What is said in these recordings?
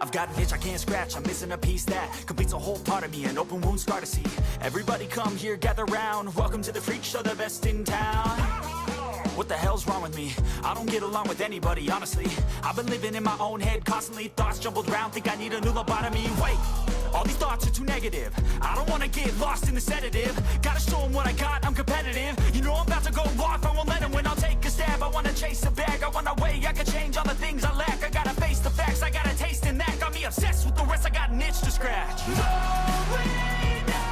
I've got an itch I can't scratch, I'm missing a piece that completes a whole part of me, an open wound scar to see. Everybody come here, gather round, welcome to the freak show, the best in town. What the hell's wrong with me? I don't get along with anybody, honestly. I've been living in my own head constantly, thoughts jumbled around, think I need a new lobotomy. Wait, all these thoughts are too negative. I don't wanna get lost in the sedative. Gotta show them what I got, I'm competitive. You know I'm about to go off, I won't let them win, I'll take a stab. I wanna chase a bag, I want a way I can change all the things I lack. I gotta face the facts, I got a taste in that. Got me obsessed with the rest, I got an itch to scratch. No way now,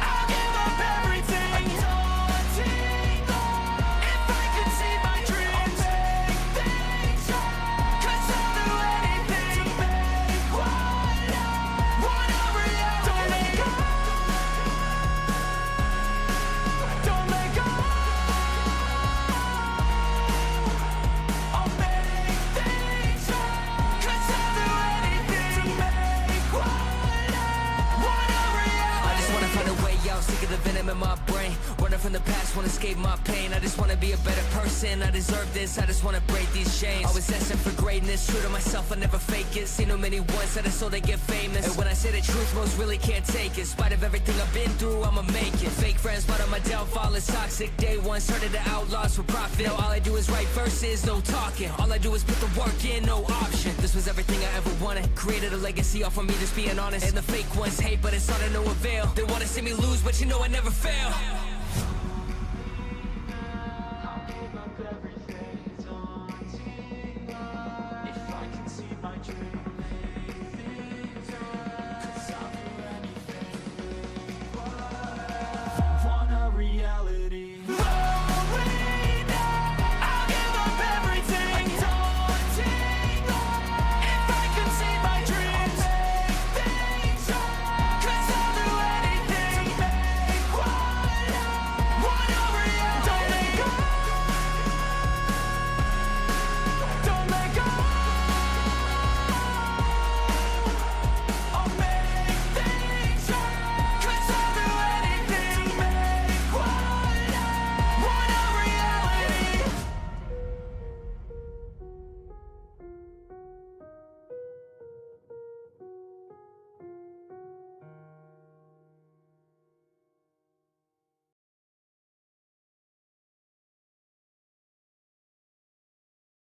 I'll give up everything. Daunting thought, if I could see my dreams, I'll make things right. 'Cause I'll do anything to make what I want a reality. Don't let go, don't let go. I'll make things right. 'Cause I'll do anything to make what I want a reality. I just wanna find a way out, sick of the venom in my brain. Running from the past, wanna escape my pain. I just wanna be a better person, I deserve this. I just wanna break these chains. Always asking for greatness, true to myself, I never fake it. Seen too many ones that I so they get famous. And when I say the truth, most really can't take it. In spite of everything I've been through, I'ma make it. Fake friends, but on my downfall is toxic. Day one, started the outlaws for profit. Now all I do is write verses, no talking. All I do is put the work in, no option. This was everything I ever wanted. Created a legacy off of me just being honest. And the fake ones hate, but it's all to no avail. They wanna see me lose, but you know I never fail.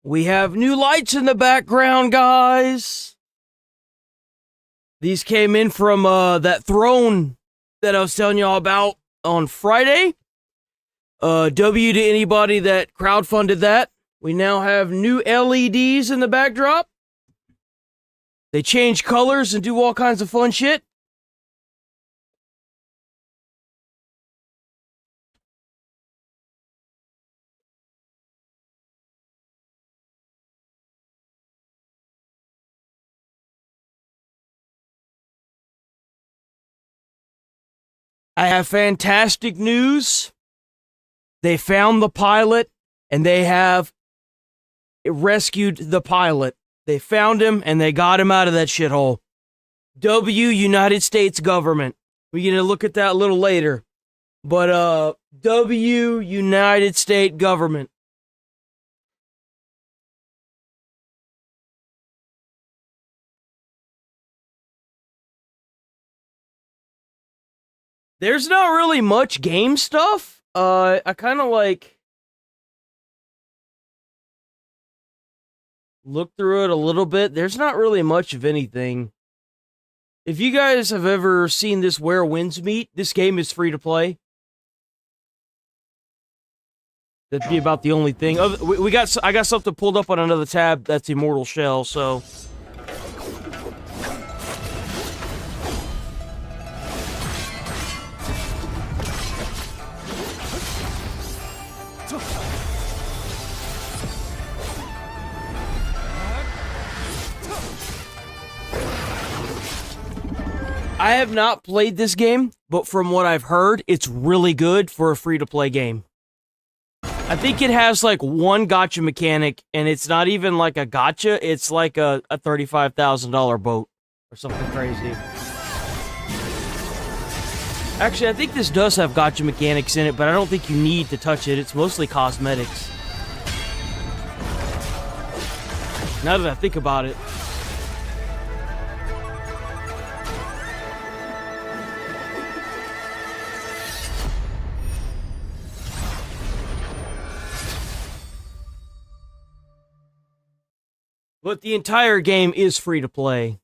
We have new lights in the background, guys. These came in from that throne that I was telling y'all about on Friday. W to anybody that crowdfunded that. We now have new LEDs in the backdrop. They change colors and do all kinds of fun shit. I have fantastic news. They found the pilot, and they have rescued the pilot. They found him, and they got him out of that shithole. W, United States government. We're going to look at that a little later. But, W, United States government. There's not really much game stuff. I kind of like look through it a little bit. There's not really much of anything. If you guys have ever seen this Where Winds Meet, this game is free to play. That'd be about the only thing. I got something pulled up on another tab. That's Immortal Shell. So. I have not played this game, but from what I've heard, it's really good for a free-to-play game. I think it has like one gacha mechanic, and it's not even like a gacha, it's like a $35,000 boat or something crazy. Actually, I think this does have gacha mechanics in it, but I don't think you need to touch it. It's mostly cosmetics. Now that I think about it. But the entire game is free to play.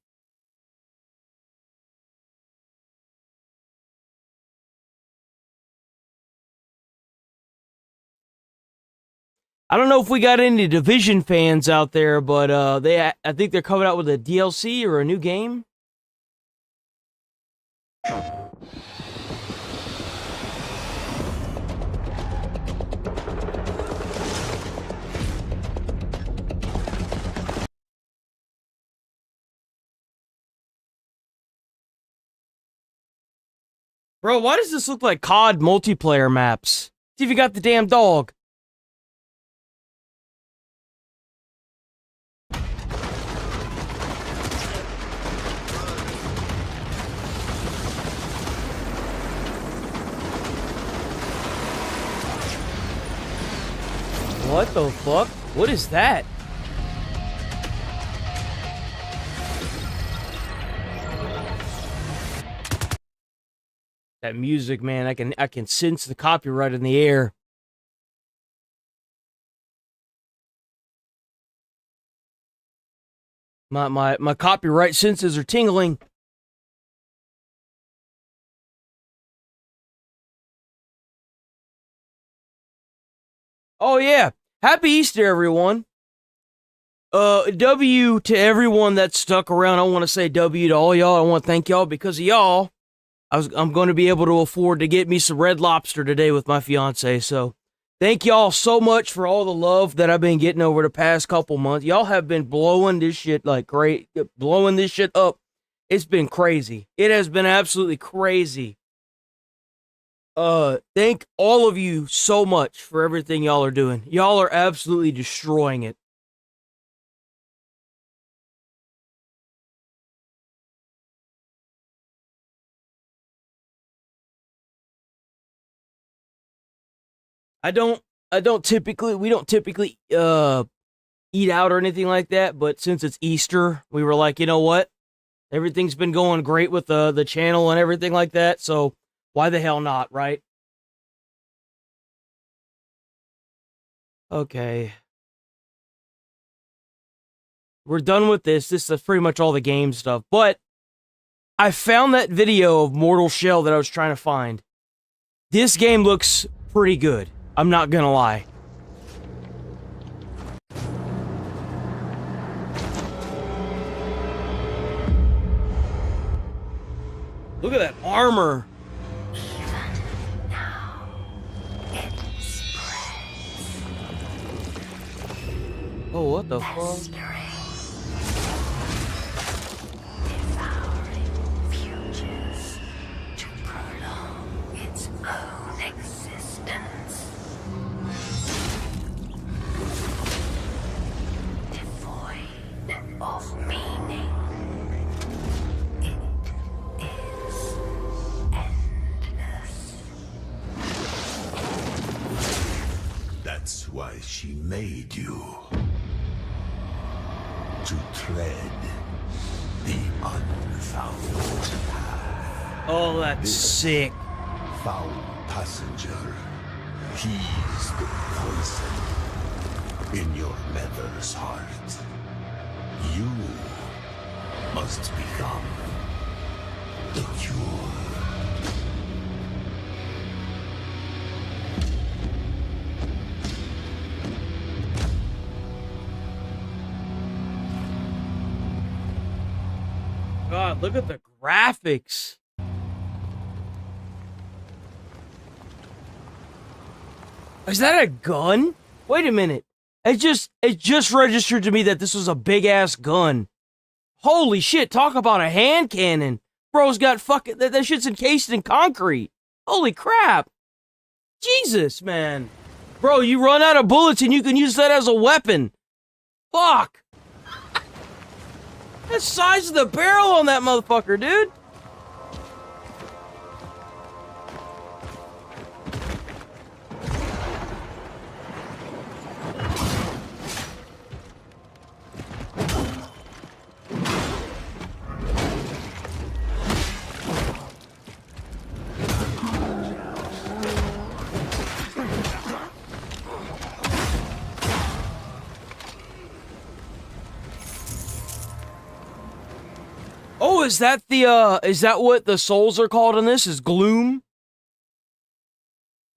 I don't know if we got any Division fans out there, but I think they're coming out with a DLC or a new game. Bro, why does this look like COD multiplayer maps? See if you got the damn dog. What the fuck? What is that? That music, man, I can sense the copyright in the air. My copyright senses are tingling. Oh yeah. Happy Easter, everyone. W to everyone that stuck around. I want to say W to all y'all. I want to thank y'all because of y'all. I'm going to be able to afford to get me some Red Lobster today with my fiance. So, thank y'all so much for all the love that I've been getting over the past couple months. Y'all have been blowing this shit like great, blowing this shit up. It's been crazy. It has been absolutely crazy. Thank all of you so much for everything y'all are doing. Y'all are absolutely destroying it. we don't typically eat out or anything like that, but since it's Easter, we were like, you know what? Everything's been going great with the channel and everything like that, so why the hell not, right? Okay. We're done with this. This is pretty much all the game stuff, but I found that video of Mortal Shell that I was trying to find. This game looks pretty good. I'm not gonna lie. Look at that armor. Even now, it spreads. Oh, what the fuck? Devouring futures to prolong its own existence. Devoid of meaning. It is endless. That's why she made you. To tread the unfound path. Oh, that's sick. Foul passenger, he's the poison in your mother's heart. You must become the cure. God, look at the graphics. Is that a gun? Wait a minute. It just registered to me that this was a big ass gun. Holy shit, talk about a hand cannon. Bro's got fucking that shit's encased in concrete. Holy crap. Jesus, man. Bro, you run out of bullets and you can use that as a weapon. Fuck. The size of the barrel on that motherfucker, dude. is that is that what the souls are called in this? Is gloom?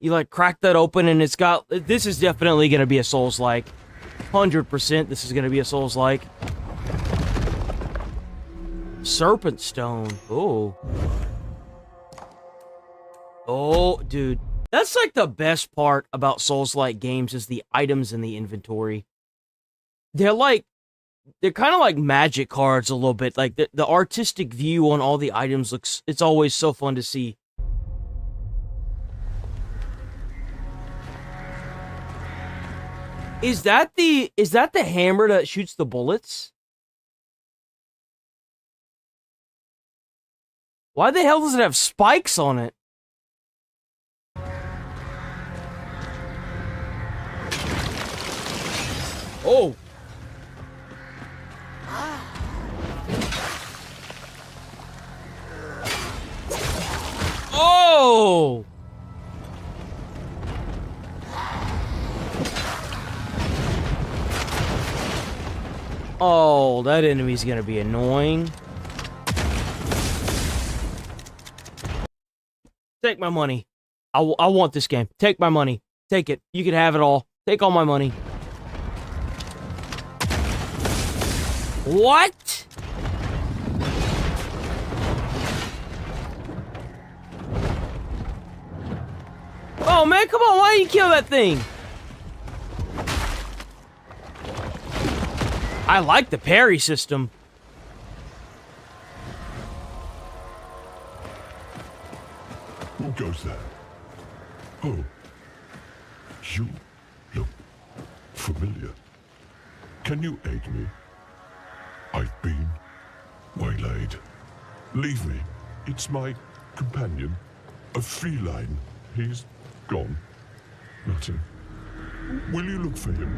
You like crack that open and it's got, this is definitely gonna be a Souls-like. 100% this is gonna be a Souls-like. Serpent Stone. Oh. Oh, dude. That's like the best part about Souls-like games is the items in the inventory. They're kind of like magic cards a little bit. Like the artistic view on all the items looks, it's always so fun to see. Is that the hammer that shoots the bullets? Why the hell does it have spikes on it? Oh. Oh. Oh, that enemy's gonna be annoying. Take my money. I want this game. Take my money. Take it. You can have it all. Take all my money. What? Oh man, come on, why didn't you kill that thing? I like the parry system. Who goes there? Oh, you look familiar. Can you aid me? I've been waylaid. Leave me. It's my companion, a feline. He's gone. Nothing. Will you look for him?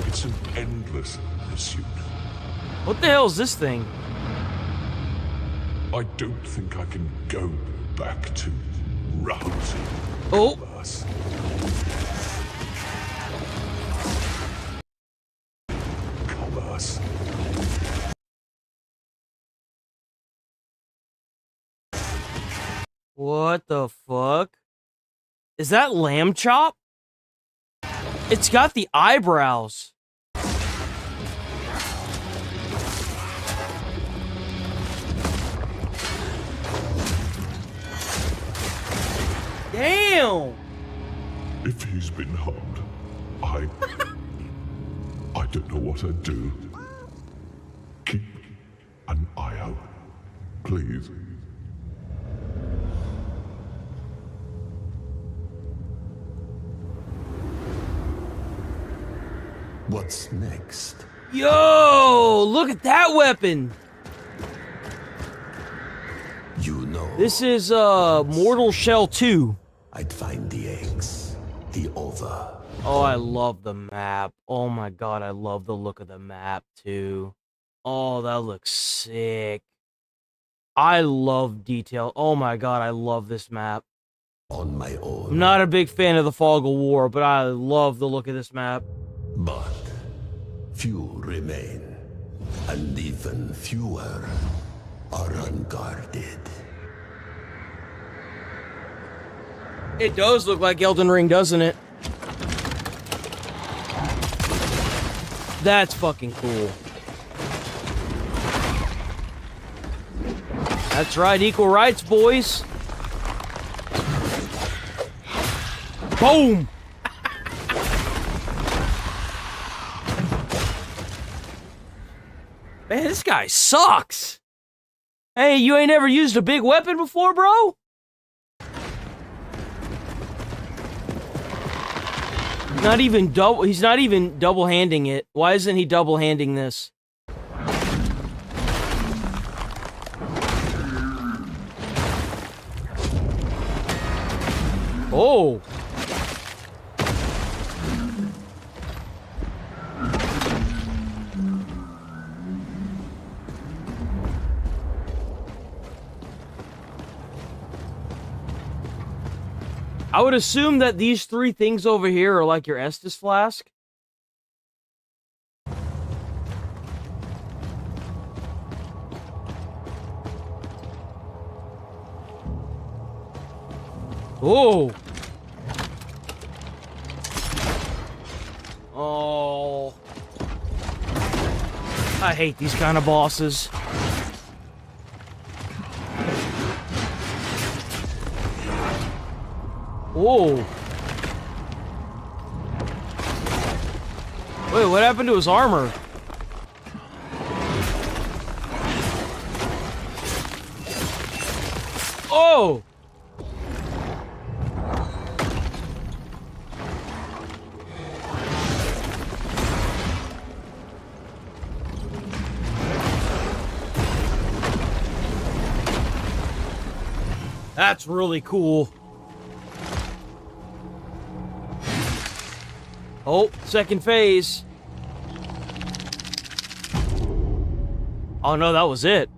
It's an endless pursuit. What the hell is this thing? I don't think I can go back to rousing Oh. us. Commerce. What the fuck? Is that lamb chop? It's got the eyebrows. Damn! If he's been harmed, I don't know what I'd do. Keep an eye out, please. What's next? Yo! Look at that weapon! You know, This is, Mortal Shell 2. I'd find the eggs, the ova. Oh, I love the map. Oh my god, I love the look of the map, too. Oh, that looks sick. I love detail. Oh my god, I love this map. On my own. I'm not a big fan of the Fog of War, but I love the look of this map. But few remain, and even fewer are unguarded. It does look like Elden Ring, doesn't it? That's fucking cool. That's right, equal rights, boys. Boom! Man, this guy sucks. Hey, you ain't ever used a big weapon before, bro? Not even double. He's not even double-handing it. Why isn't he double-handing this? Oh. I would assume that these three things over here are like your Estus flask. Oh. Oh. I hate these kind of bosses. Whoa. Wait, what happened to his armor? Oh! That's really cool. Oh, second phase. Oh no, that was it.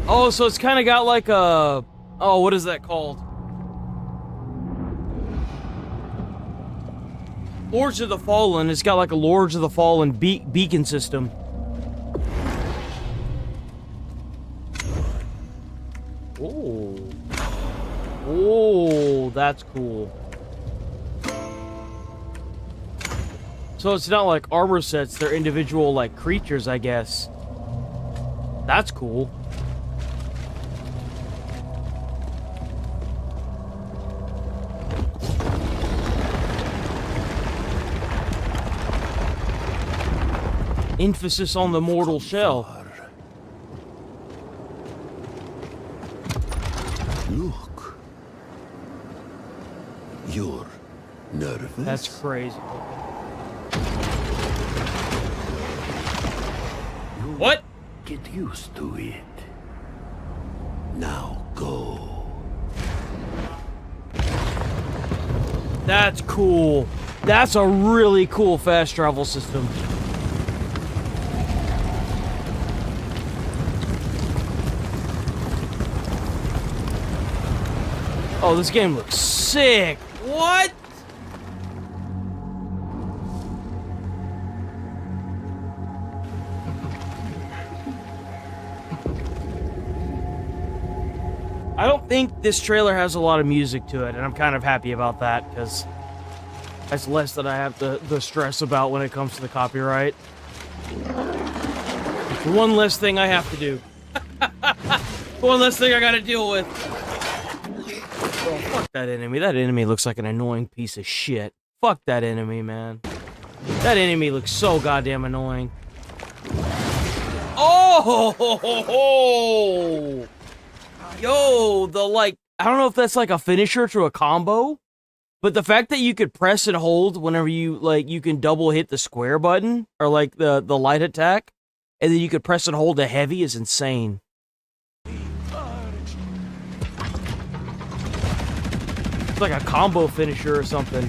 Oh, so it's kind of got like a... Oh, what is that called? Lords of the Fallen. It's got like a Lords of the Fallen beacon system. Oh. Oh, that's cool. So it's not like armor sets, they're individual like creatures, I guess. That's cool. Emphasis on the mortal shell. Look. You're nervous? That's crazy. What? Get used to it. Now go. That's cool. That's a really cool fast travel system. Oh, this game looks sick. What? I don't think this trailer has a lot of music to it, and I'm kind of happy about that, because that's less that I have the stress about when it comes to the copyright. It's one less thing I have to do. One less thing I gotta deal with. Oh, fuck that enemy. That enemy looks like an annoying piece of shit. Fuck that enemy, man. That enemy looks so goddamn annoying. Oh! Yo, the like, I don't know if that's like a finisher to a combo, but the fact that you could press and hold whenever you, like, you can double hit the square button, or like the light attack, and then you could press and hold the heavy is insane. It's like a combo finisher or something.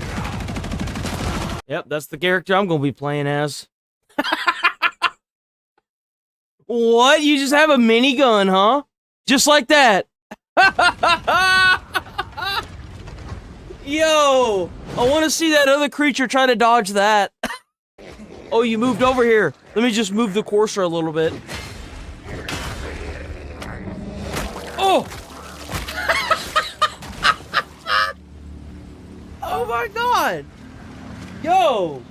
Yep, that's the character I'm gonna be playing as. What? You just have a minigun, huh? Just like that. Yo, I want to see that other creature try to dodge that. Oh, you moved over here. Let me just move the cursor a little bit. Oh! Oh my god! Yo!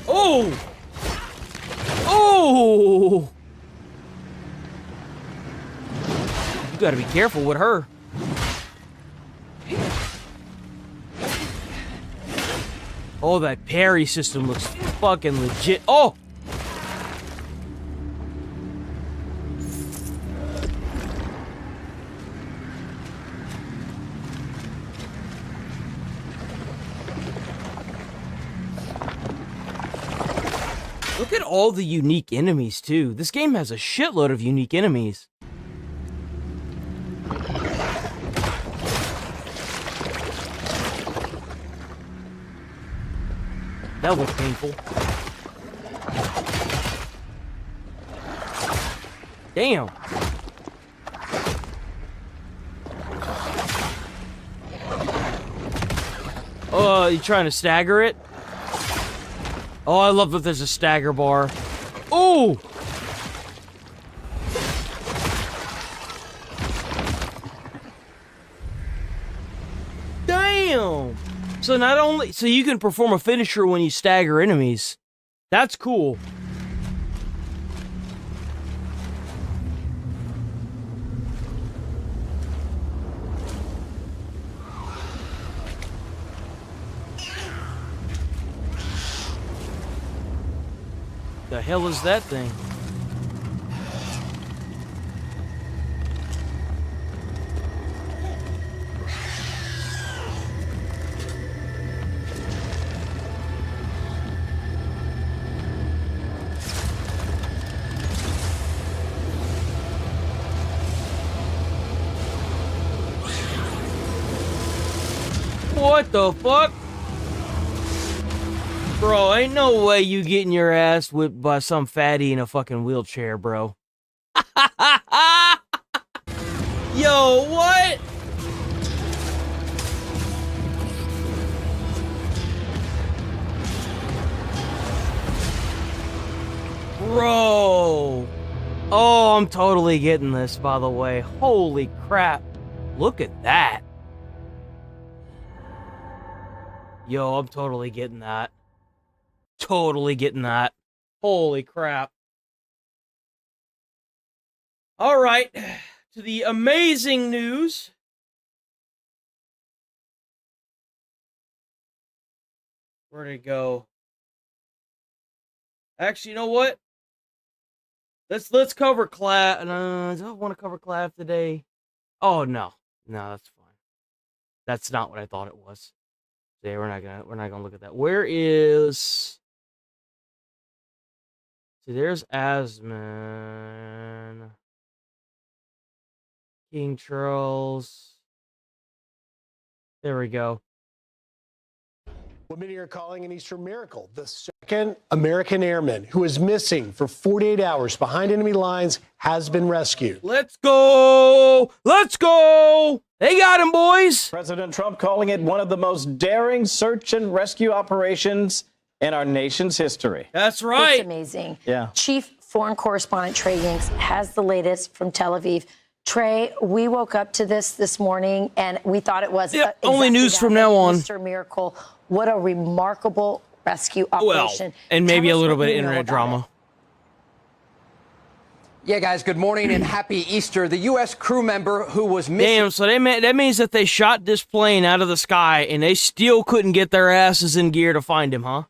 Oh! Oh! You gotta be careful with her. Oh, that parry system looks fucking legit. Oh! Look at all the unique enemies, too. This game has a shitload of unique enemies. That looks painful. Damn. Oh, you trying to stagger it? Oh, I love that there's a stagger bar. Oh! Damn! So not only... So you can perform a finisher when you stagger enemies. That's cool. The hell is that thing? What the fuck? Bro, ain't no way you getting your ass whipped by some fatty in a fucking wheelchair, bro. Yo, what? Bro. Oh, I'm totally getting this, by the way. Holy crap. Look at that. Yo, I'm totally getting that. Totally getting that. Holy crap. All right, to the amazing news. Where'd it go? Actually, you know what? Let's cover Clav. Do I want to cover Clav today? Oh no, that's fine. That's not what I thought it was. Yeah, we're not gonna look at that. Where is? See, there's Asman, King Charles. There we go. What many are calling an Easter miracle. The second American airman who is missing for 48 hours behind enemy lines has been rescued. Let's go! Let's go! They got him, boys! President Trump calling it one of the most daring search and rescue operations in our nation's history. That's right. It's amazing. Yeah. Chief Foreign Correspondent Trey Yanks has the latest from Tel Aviv. Trey, we woke up to this morning, and we thought it was only news from now on. Easter miracle. What a remarkable rescue operation. Well, and maybe Tell a us little what bit of you know internet about drama. it. Yeah, guys, good morning and happy Easter. The U.S. crew member who was missing... Damn, so that means that they shot this plane out of the sky, and they still couldn't get their asses in gear to find him, huh?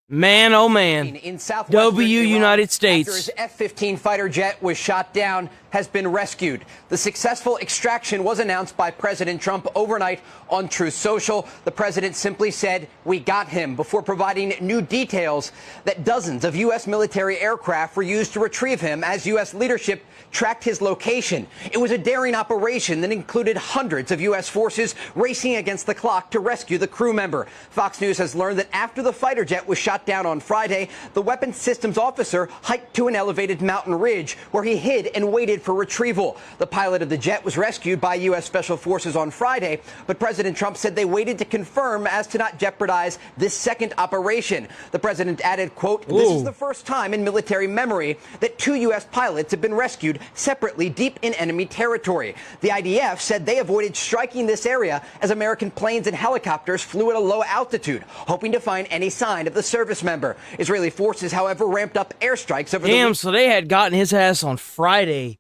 Man, oh man. In southwestern W Iran, United States. After his F-15 fighter jet was shot down, has been rescued. The successful extraction was announced by President Trump overnight on Truth Social. The president simply said, "We got him," before providing new details that dozens of U.S. military aircraft were used to retrieve him as U.S. leadership tracked his location. It was a daring operation that included hundreds of U.S. forces racing against the clock to rescue the crew member. Fox News has learned that after the fighter jet was shot down on Friday, the weapons systems officer hiked to an elevated mountain ridge where he hid and waited for retrieval. The pilot of the jet was rescued by U.S. Special Forces on Friday, but President Trump said they waited to confirm as to not jeopardize this second operation. The president added, quote, "This is the first time in military memory that two U.S. pilots have been rescued separately deep in enemy territory." The IDF said they avoided striking this area as American planes and helicopters flew at a low altitude, hoping to find any sign of the service member. Israeli forces, however, ramped up airstrikes over the weekend. So they had gotten his ass on Friday.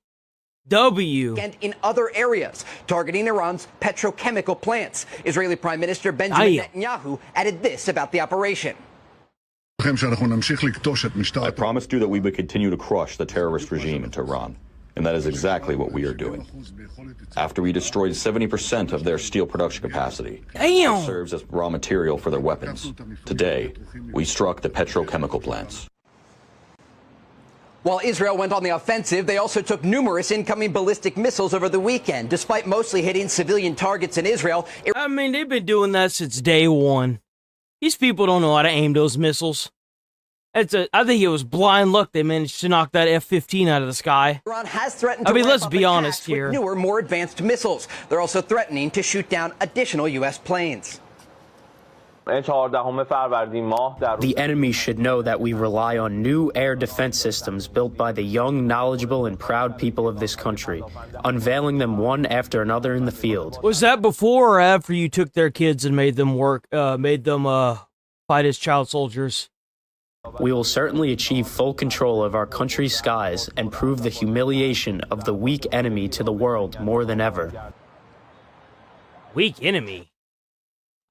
And in other areas, targeting Iran's petrochemical plants. Israeli Prime Minister Benjamin Netanyahu added this about the operation. I promised you that we would continue to crush the terrorist regime in Tehran, and that is exactly what we are doing. After we destroyed 70% of their steel production capacity, it serves as raw material for their weapons. Today, we struck the petrochemical plants. While Israel went on the offensive, they also took numerous incoming ballistic missiles over the weekend. Despite mostly hitting civilian targets in Israel, I mean, they've been doing that since day one. These people don't know how to aim those missiles. I think it was blind luck they managed to knock that F-15 out of the sky. Iran has threatened to let's be honest here. with newer, more advanced missiles. They're also threatening to shoot down additional U.S. planes. The enemy should know that we rely on new air defense systems built by the young, knowledgeable, and proud people of this country, unveiling them one after another in the field. Was that before or after you took their kids and made them fight as child soldiers? We will certainly achieve full control of our country's skies and prove the humiliation of the weak enemy to the world more than ever. Weak enemy?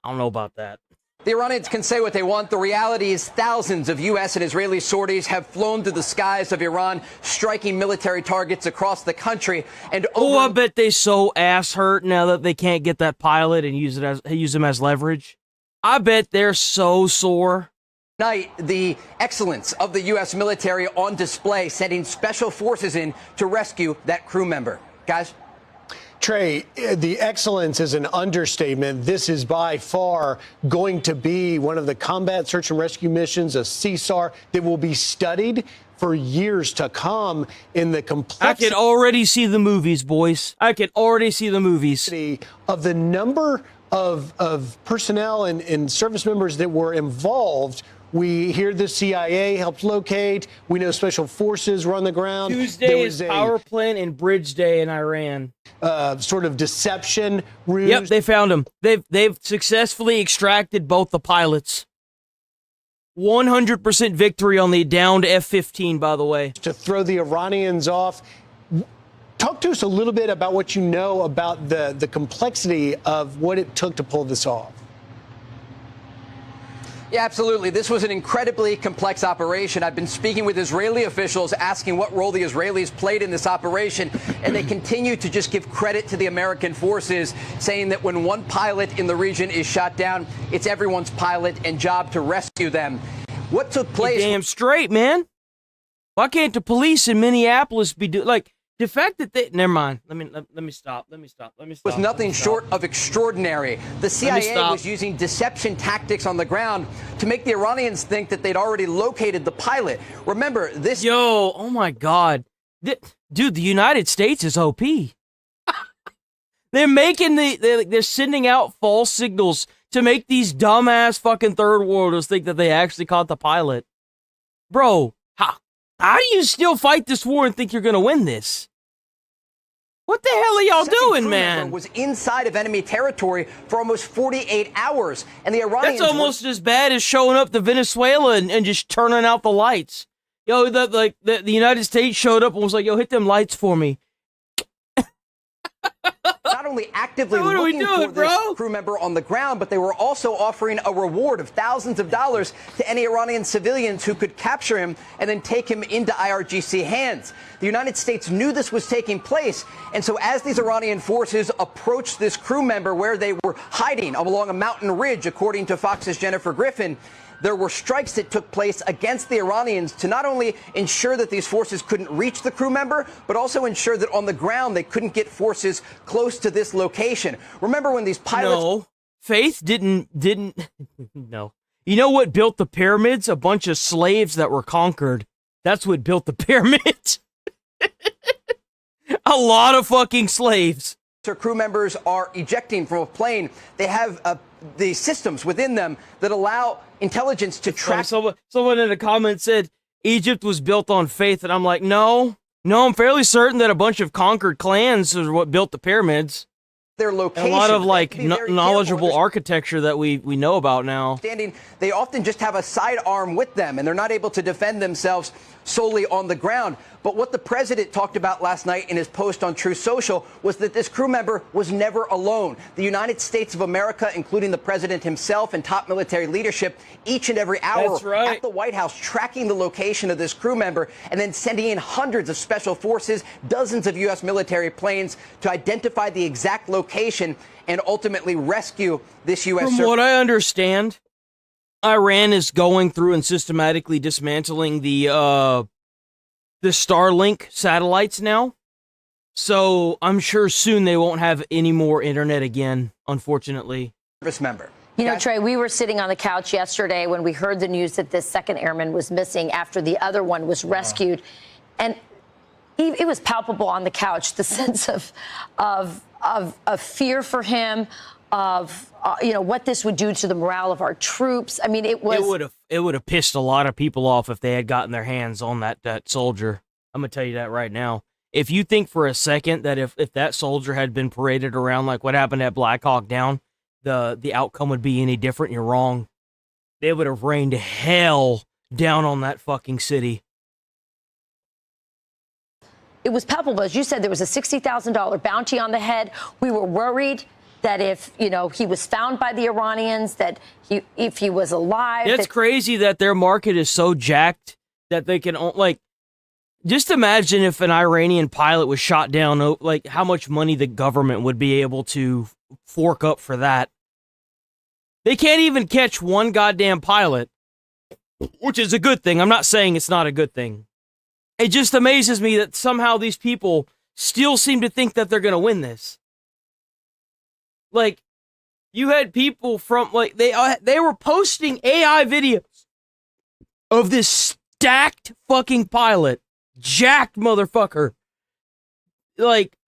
I don't know about that. The Iranians can say what they want. The reality is thousands of U.S. and Israeli sorties have flown through the skies of Iran, striking military targets across the country. And I bet they so ass hurt now that they can't get that pilot and use them as leverage. I bet they're so sore. Tonight, the excellence of the U.S. military on display, sending special forces in to rescue that crew member. Guys? Trey, the excellence is an understatement. This is by far going to be one of the combat search and rescue missions, a CSAR, that will be studied for years to come in the complexity. I can already see the movies, boys. I can already see the movies. Of the number of personnel and service members that were involved. We hear the CIA helped locate. We know special forces were on the ground. Tuesday is power plant and bridge day in Iran. Sort of deception ruse. Yep, they found them. They've successfully extracted both the pilots. 100% victory on the downed F-15, by the way. To throw the Iranians off. Talk to us a little bit about what you know about the complexity of what it took to pull this off. Yeah, absolutely. This was an incredibly complex operation. I've been speaking with Israeli officials asking what role the Israelis played in this operation, and they continue to just give credit to the American forces, saying that when one pilot in the region is shot down, it's everyone's pilot and job to rescue them. What took place? You're damn straight, man. Why can't the police in Minneapolis be like the fact that they? Never mind. Let me stop. Was nothing short of extraordinary. The CIA was using deception tactics on the ground to make the Iranians think that they'd already located the pilot. Remember this. Yo, oh my God, dude, the United States is OP. They're making they're sending out false signals to make these dumbass fucking third worlders think that they actually caught the pilot. Bro, how do you still fight this war and think you're gonna win this? What the hell are y'all doing, man? Was inside of enemy territory for almost 48 hours, and the Iranians. That's almost as bad as showing up to Venezuela and just turning out the lights. Yo, the United States showed up and was like, "Yo, hit them lights for me." Not only actively looking for this crew member on the ground, but they were also offering a reward of thousands of dollars to any Iranian civilians who could capture him and then take him into IRGC hands. The United States knew this was taking place, and so as these Iranian forces approached this crew member where they were hiding along a mountain ridge, according to Fox's Jennifer Griffin, there were strikes that took place against the Iranians to not only ensure that these forces couldn't reach the crew member, but also ensure that on the ground they couldn't get forces close to this location. Remember when these pilots... No, Faith didn't. No. You know what built the pyramids? A bunch of slaves that were conquered. That's what built the pyramids. A lot of fucking slaves. Crew members are ejecting from a plane. They have the systems within them that allow intelligence to track. Someone in the comments said Egypt was built on faith, and I'm like, no, I'm fairly certain that a bunch of conquered clans is what built the pyramids. Their location. A lot of like knowledgeable architecture that we know about now. They often just have a sidearm with them, and they're not able to defend themselves solely on the ground. But what the president talked about last night in his post on Truth Social was that this crew member was never alone. The United States of America, including the president himself and top military leadership, each and every hour at the White House tracking the location of this crew member and then sending in hundreds of special forces, dozens of U.S. military planes to identify the exact location and ultimately rescue this U.S. From what I understand, Iran is going through and systematically dismantling the Starlink satellites now. So I'm sure soon they won't have any more internet again, unfortunately. Service member. You know, Trey, we were sitting on the couch yesterday when we heard the news that this second airman was missing after the other one was rescued. And it was palpable on the couch, the sense of fear for him, of, what this would do to the morale of our troops. I mean, it would have pissed a lot of people off if they had gotten their hands on that soldier. I'm gonna tell you that right now. If you think for a second that if that soldier had been paraded around like what happened at Black Hawk Down, the outcome would be any different, you're wrong. They would have rained hell down on that fucking city. It was palpable. As you said, there was a $60,000 bounty on the head. We were worried that if, he was found by the Iranians, that if he was alive. It's crazy that their market is so jacked that they can, just imagine if an Iranian pilot was shot down, how much money the government would be able to fork up for that. They can't even catch one goddamn pilot, which is a good thing. I'm not saying it's not a good thing. It just amazes me that somehow these people still seem to think that they're going to win this. You had people from, they were posting AI videos of this stacked fucking pilot, jacked motherfucker,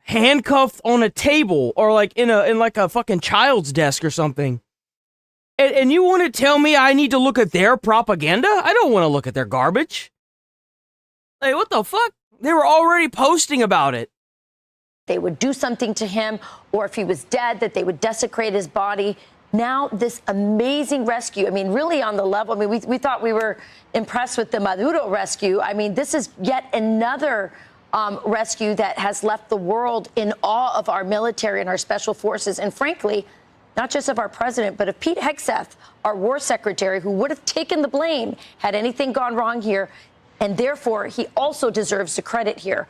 handcuffed on a table or in a fucking child's desk or something. And you want to tell me I need to look at their propaganda? I don't want to look at their garbage. What the fuck? They were already posting about it. They would do something to him, or if he was dead, that they would desecrate his body. Now, this amazing rescue, really on the level, we thought we were impressed with the Maduro rescue. This is yet another rescue that has left the world in awe of our military and our special forces, and frankly, not just of our president, but of Pete Hegseth, our war secretary, who would have taken the blame had anything gone wrong here. And therefore, he also deserves the credit here.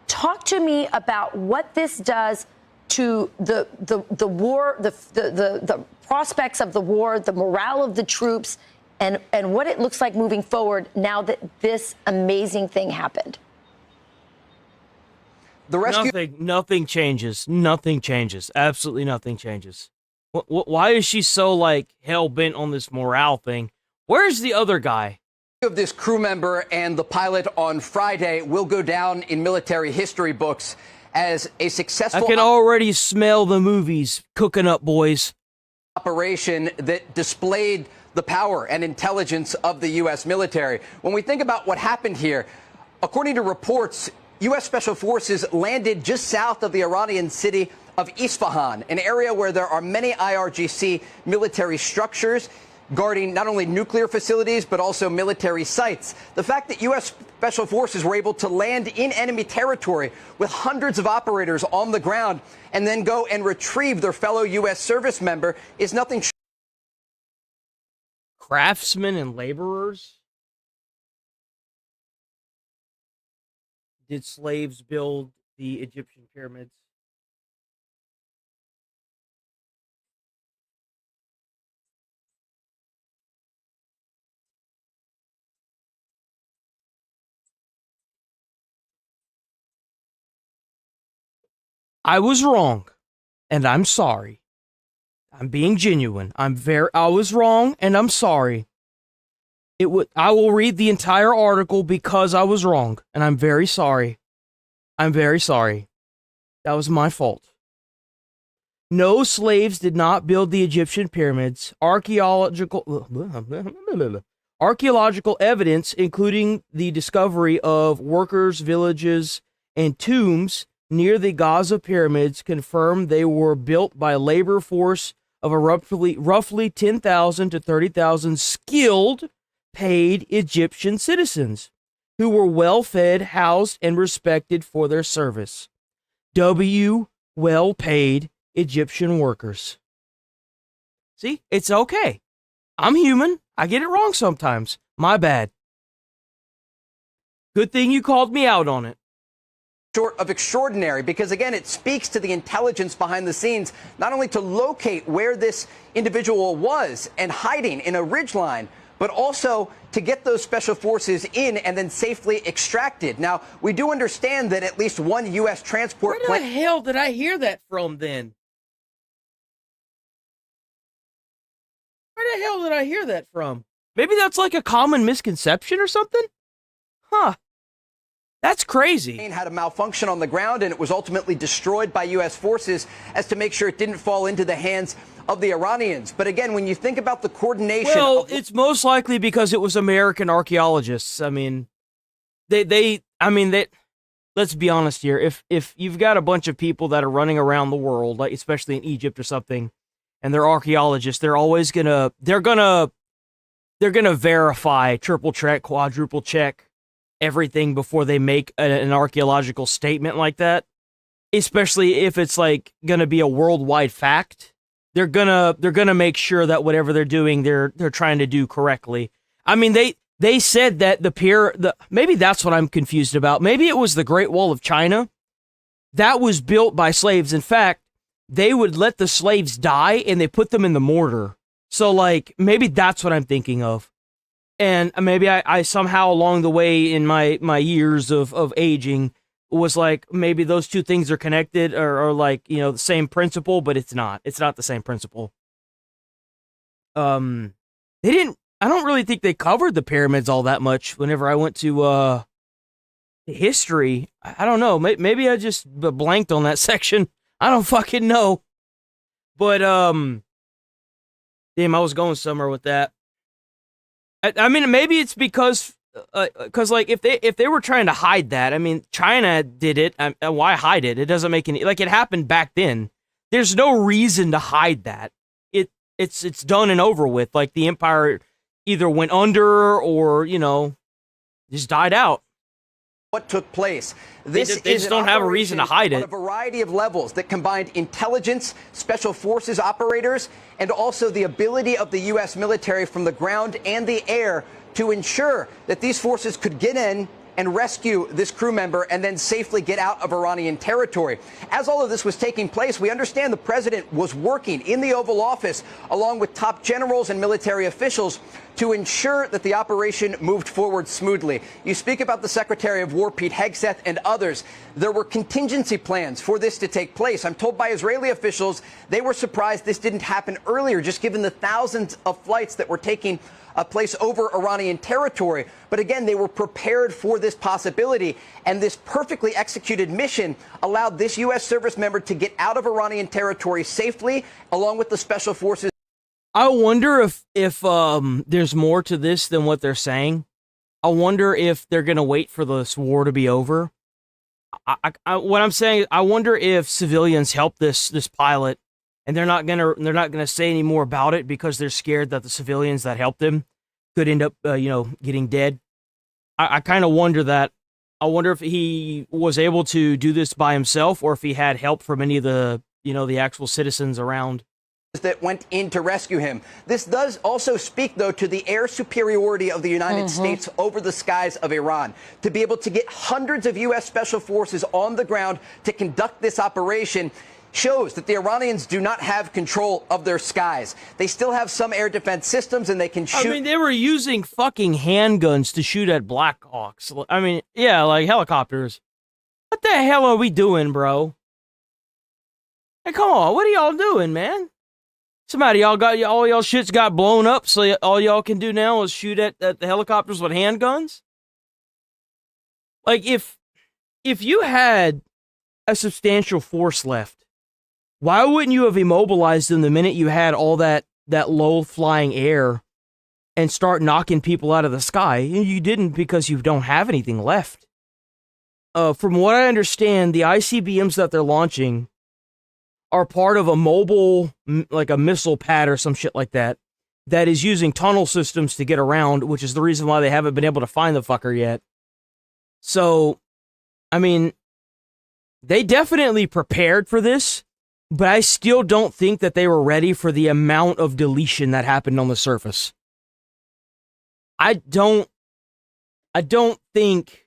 Talk to me about what this does to the war, the prospects of the war, the morale of the troops, and what it looks like moving forward now that this amazing thing happened. The rescue. Nothing changes. Nothing changes. Absolutely nothing changes. Why is she so hell bent on this morale thing? Where's the other guy? Of this crew member and the pilot on Friday will go down in military history books as a successful. I can already smell the movies cooking up, boys. Operation that displayed the power and intelligence of the U.S. military. When we think about what happened here, according to reports, U.S. Special Forces landed just south of the Iranian city of Isfahan, an area where there are many IRGC military structures guarding not only nuclear facilities, but also military sites. The fact that U.S. Special Forces were able to land in enemy territory with hundreds of operators on the ground and then go and retrieve their fellow U.S. service member is nothing. Craftsmen and laborers? Did slaves build the Egyptian pyramids? I was wrong, and I'm sorry. I'm being genuine. I was wrong, and I'm sorry. I will read the entire article because I was wrong, and I'm very sorry. I'm very sorry. That was my fault. No, slaves did not build the Egyptian pyramids. Archaeological evidence, including the discovery of workers' villages and tombs near the Gaza pyramids, confirmed they were built by a labor force of a roughly 10,000 to 30,000 skilled, paid Egyptian citizens who were well-fed, housed, and respected for their service. Well-paid Egyptian workers. See, it's okay. I'm human. I get it wrong sometimes. My bad. Good thing you called me out on it. Short of extraordinary, because again, it speaks to the intelligence behind the scenes, not only to locate where this individual was and hiding in a ridgeline, but also to get those special forces in and then safely extracted. Now, we do understand that at least one U.S. transport plane. Where the hell did I hear that from then? Where the hell did I hear that from? Maybe that's like a common misconception or something? Huh. That's crazy. Had a malfunction on the ground, and it was ultimately destroyed by U.S. forces as to make sure it didn't fall into the hands of the Iranians. But again, when you think about the coordination... Well, it's most likely because it was American archaeologists. I mean, let's be honest here. If you've got a bunch of people that are running around the world, like especially in Egypt or something, and they're archaeologists, they're always gonna verify, triple check, quadruple check everything before they make an archaeological statement like that. Especially if it's like gonna be a worldwide fact, they're gonna make sure that whatever they're doing, they're trying to do correctly. I mean, they said that maybe that's what I'm confused about. Maybe it was the Great Wall of China that was built by slaves. In fact, they would let the slaves die and they put them in the mortar. So like maybe that's what I'm thinking of. And maybe I somehow along the way in my years of aging was like, maybe those two things are connected or like, you know, the same principle, but it's not. It's not the same principle. I don't really think they covered the pyramids all that much whenever I went to history. I don't know. Maybe I just blanked on that section. I don't fucking know. But, damn, I was going somewhere with that. I mean, maybe it's because like if they were trying to hide that, I mean, China did it. Why hide it? It doesn't make any, like, it happened back then. There's no reason to hide that. It's done and over with. Like the empire either went under or, you know, just died out. What took place? They just don't have a reason to hide it. On a variety of levels that combined intelligence, special forces operators, and also the ability of the U.S. military from the ground and the air to ensure that these forces could get in and rescue this crew member and then safely get out of Iranian territory. As all of this was taking place, we understand the president was working in the Oval Office along with top generals and military officials to ensure that the operation moved forward smoothly. You speak about the Secretary of War, Pete Hegseth, and others. There were contingency plans for this to take place. I'm told by Israeli officials they were surprised this didn't happen earlier, just given the thousands of flights that were taking place over Iranian territory. But again, they were prepared for this possibility, and this perfectly executed mission allowed this U.S. service member to get out of Iranian territory safely, along with the special forces. I wonder if there's more to this than what they're saying. I wonder if they're gonna wait for this war to be over. What I'm saying, I wonder if civilians help this pilot, and they're not gonna say any more about it because they're scared that the civilians that helped him could end up, getting dead. I kind of wonder that. I wonder if he was able to do this by himself, or if he had help from any of the, the actual citizens around that went in to rescue him. This does also speak, though, to the air superiority of the United States over the skies of Iran. To be able to get hundreds of U.S. special forces on the ground to conduct this operation shows that the Iranians do not have control of their skies. They still have some air defense systems, and they can shoot. I mean, they were using fucking handguns to shoot at Black Hawks. I mean, yeah, like helicopters. What the hell are we doing, bro? Hey, come on, what are y'all doing, man? Somebody, all y'all shits got blown up, so all y'all can do now is shoot at the helicopters with handguns? Like, if you had a substantial force left, why wouldn't you have immobilized them the minute you had all that low-flying air and start knocking people out of the sky? You didn't because you don't have anything left. From what I understand, the ICBMs that they're launching are part of a mobile, like a missile pad or some shit like that, that is using tunnel systems to get around, which is the reason why they haven't been able to find the fucker yet. So, I mean, they definitely prepared for this, but I still don't think that they were ready for the amount of deletion that happened on the surface. I don't think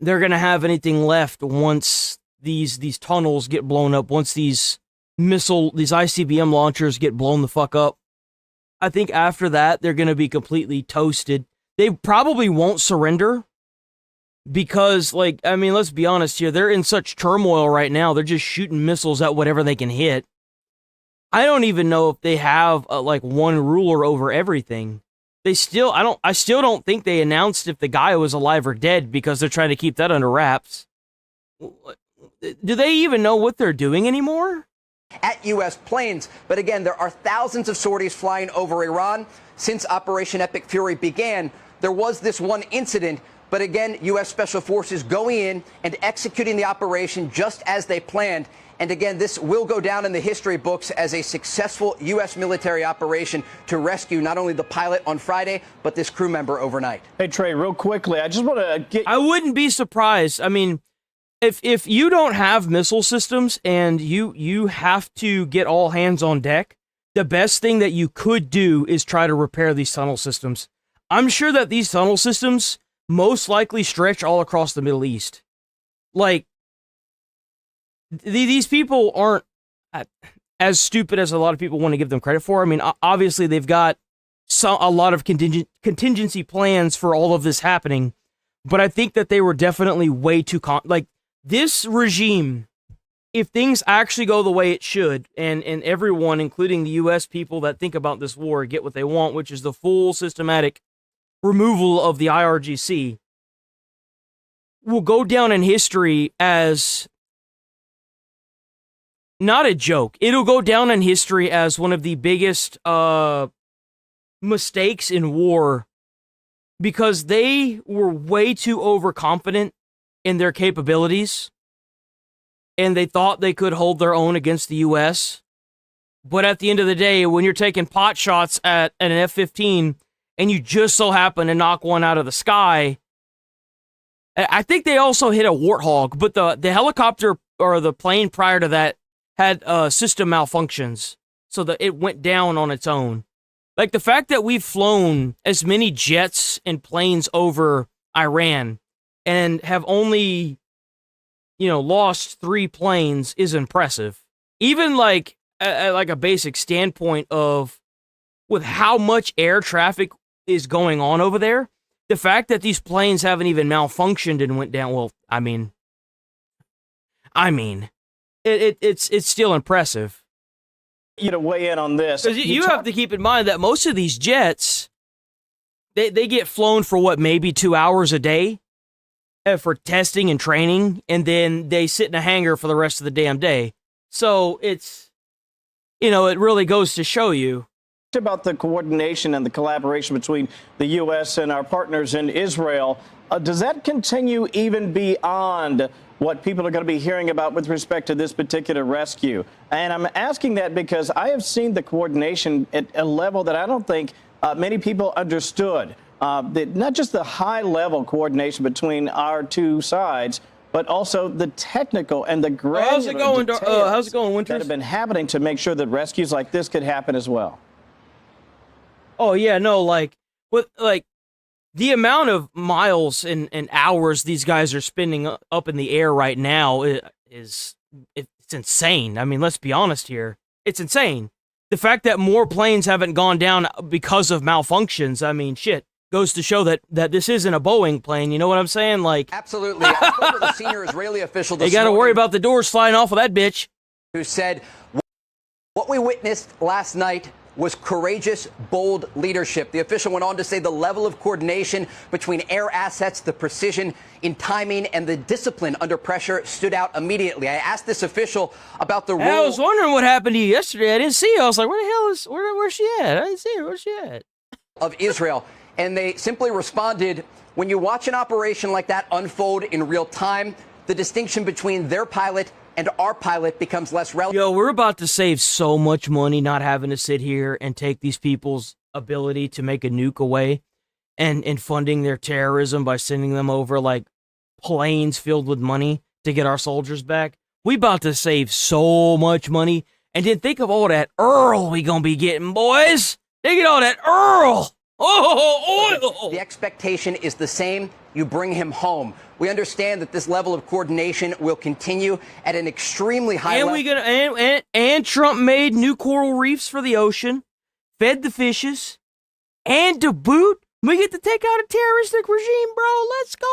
they're gonna have anything left once these tunnels get blown up, once these ICBM launchers get blown the fuck up. I think after that, they're going to be completely toasted. They probably won't surrender because, like, I mean, let's be honest here, they're in such turmoil right now, they're just shooting missiles at whatever they can hit. I don't even know if they have, like, one ruler over everything. I still don't think they announced if the guy was alive or dead because they're trying to keep that under wraps. Do they even know what they're doing anymore? at U.S. planes. But again, there are thousands of sorties flying over Iran. Since Operation Epic Fury began, there was this one incident. But again, U.S. Special Forces going in and executing the operation just as they planned. And again, this will go down in the history books as a successful U.S. military operation to rescue not only the pilot on Friday, but this crew member overnight. Hey, Trey, real quickly, I just want to get... I wouldn't be surprised. I mean, if you don't have missile systems and you have to get all hands on deck, the best thing that you could do is try to repair these tunnel systems. I'm sure that these tunnel systems most likely stretch all across the Middle East. Like, these people aren't as stupid as a lot of people want to give them credit for. I mean, obviously they've got a lot of contingency plans for all of this happening, but I think that they were definitely way too like this regime. If things actually go the way it should, and everyone, including the U.S. people that think about this war, get what they want, which is the full systematic removal of the IRGC, will go down in history as not a joke. It'll go down in history as one of the biggest mistakes in war, because they were way too overconfident in their capabilities, and they thought they could hold their own against the U.S. But at the end of the day, when you're taking pot shots at an F-15 and you just so happen to knock one out of the sky, I think they also hit a Warthog, but the helicopter or the plane prior to that had system malfunctions, so that it went down on its own. Like, the fact that we've flown as many jets and planes over Iran and have only, lost 3 planes is impressive. Even like at like a basic standpoint of with how much air traffic is going on over there, the fact that these planes haven't even malfunctioned and went down, well, I mean, it's still impressive. To weigh in on this. Because you have to keep in mind that most of these jets, they get flown for what, maybe 2 hours a day for testing and training, and then they sit in a hangar for the rest of the damn day. So it's, it really goes to show you. About the coordination and the collaboration between the U.S. and our partners in Israel, does that continue even beyond what people are going to be hearing about with respect to this particular rescue? And I'm asking that because I have seen the coordination at a level that I don't think many people understood. Not just the high-level coordination between our two sides, but also the technical and the granular how's it going, Winters? that have been happening to make sure that rescues like this could happen as well. Oh, yeah, no, the amount of miles and hours these guys are spending up in the air right now it's insane. I mean, let's be honest here. It's insane. The fact that more planes haven't gone down because of malfunctions, I mean, shit, goes to show that this isn't a Boeing plane. You know what I'm saying? Like, absolutely. I spoke with a senior Israeli official this morning. You got to worry about the doors flying off of that bitch. Who said, what we witnessed last night was courageous, bold leadership. The official went on to say the level of coordination between air assets, the precision in timing, and the discipline under pressure stood out immediately. I asked this official about the role. I was wondering what happened to you yesterday. I didn't see her. I was like, where's she at? I didn't see her. Where's she at? Of Israel. And they simply responded, when you watch an operation like that unfold in real time, the distinction between their pilot and our pilot becomes less relevant. Yo, we're about to save so much money not having to sit here and take these people's ability to make a nuke away and funding their terrorism by sending them over like planes filled with money to get our soldiers back. We about to save so much money. And then think of all that Earl we gonna be getting, boys. Think of all that Earl. Oh, the expectation is the same. You bring him home. We understand that this level of coordination will continue at an extremely high level. And Trump made new coral reefs for the ocean, fed the fishes, and to boot, we get to take out a terroristic regime, bro. Let's go.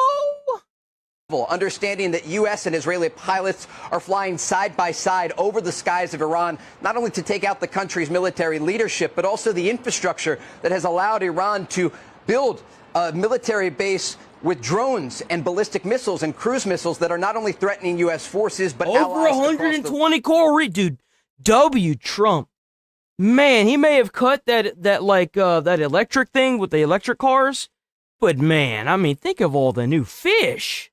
Understanding that U.S. and Israeli pilots are flying side by side over the skies of Iran, not only to take out the country's military leadership, but also the infrastructure that has allowed Iran to build a military base with drones and ballistic missiles and cruise missiles that are not only threatening U.S. forces, but over 120 coral reef. Dude, Trump. Man, he may have cut that electric thing with the electric cars, but man, I mean, think of all the new fish.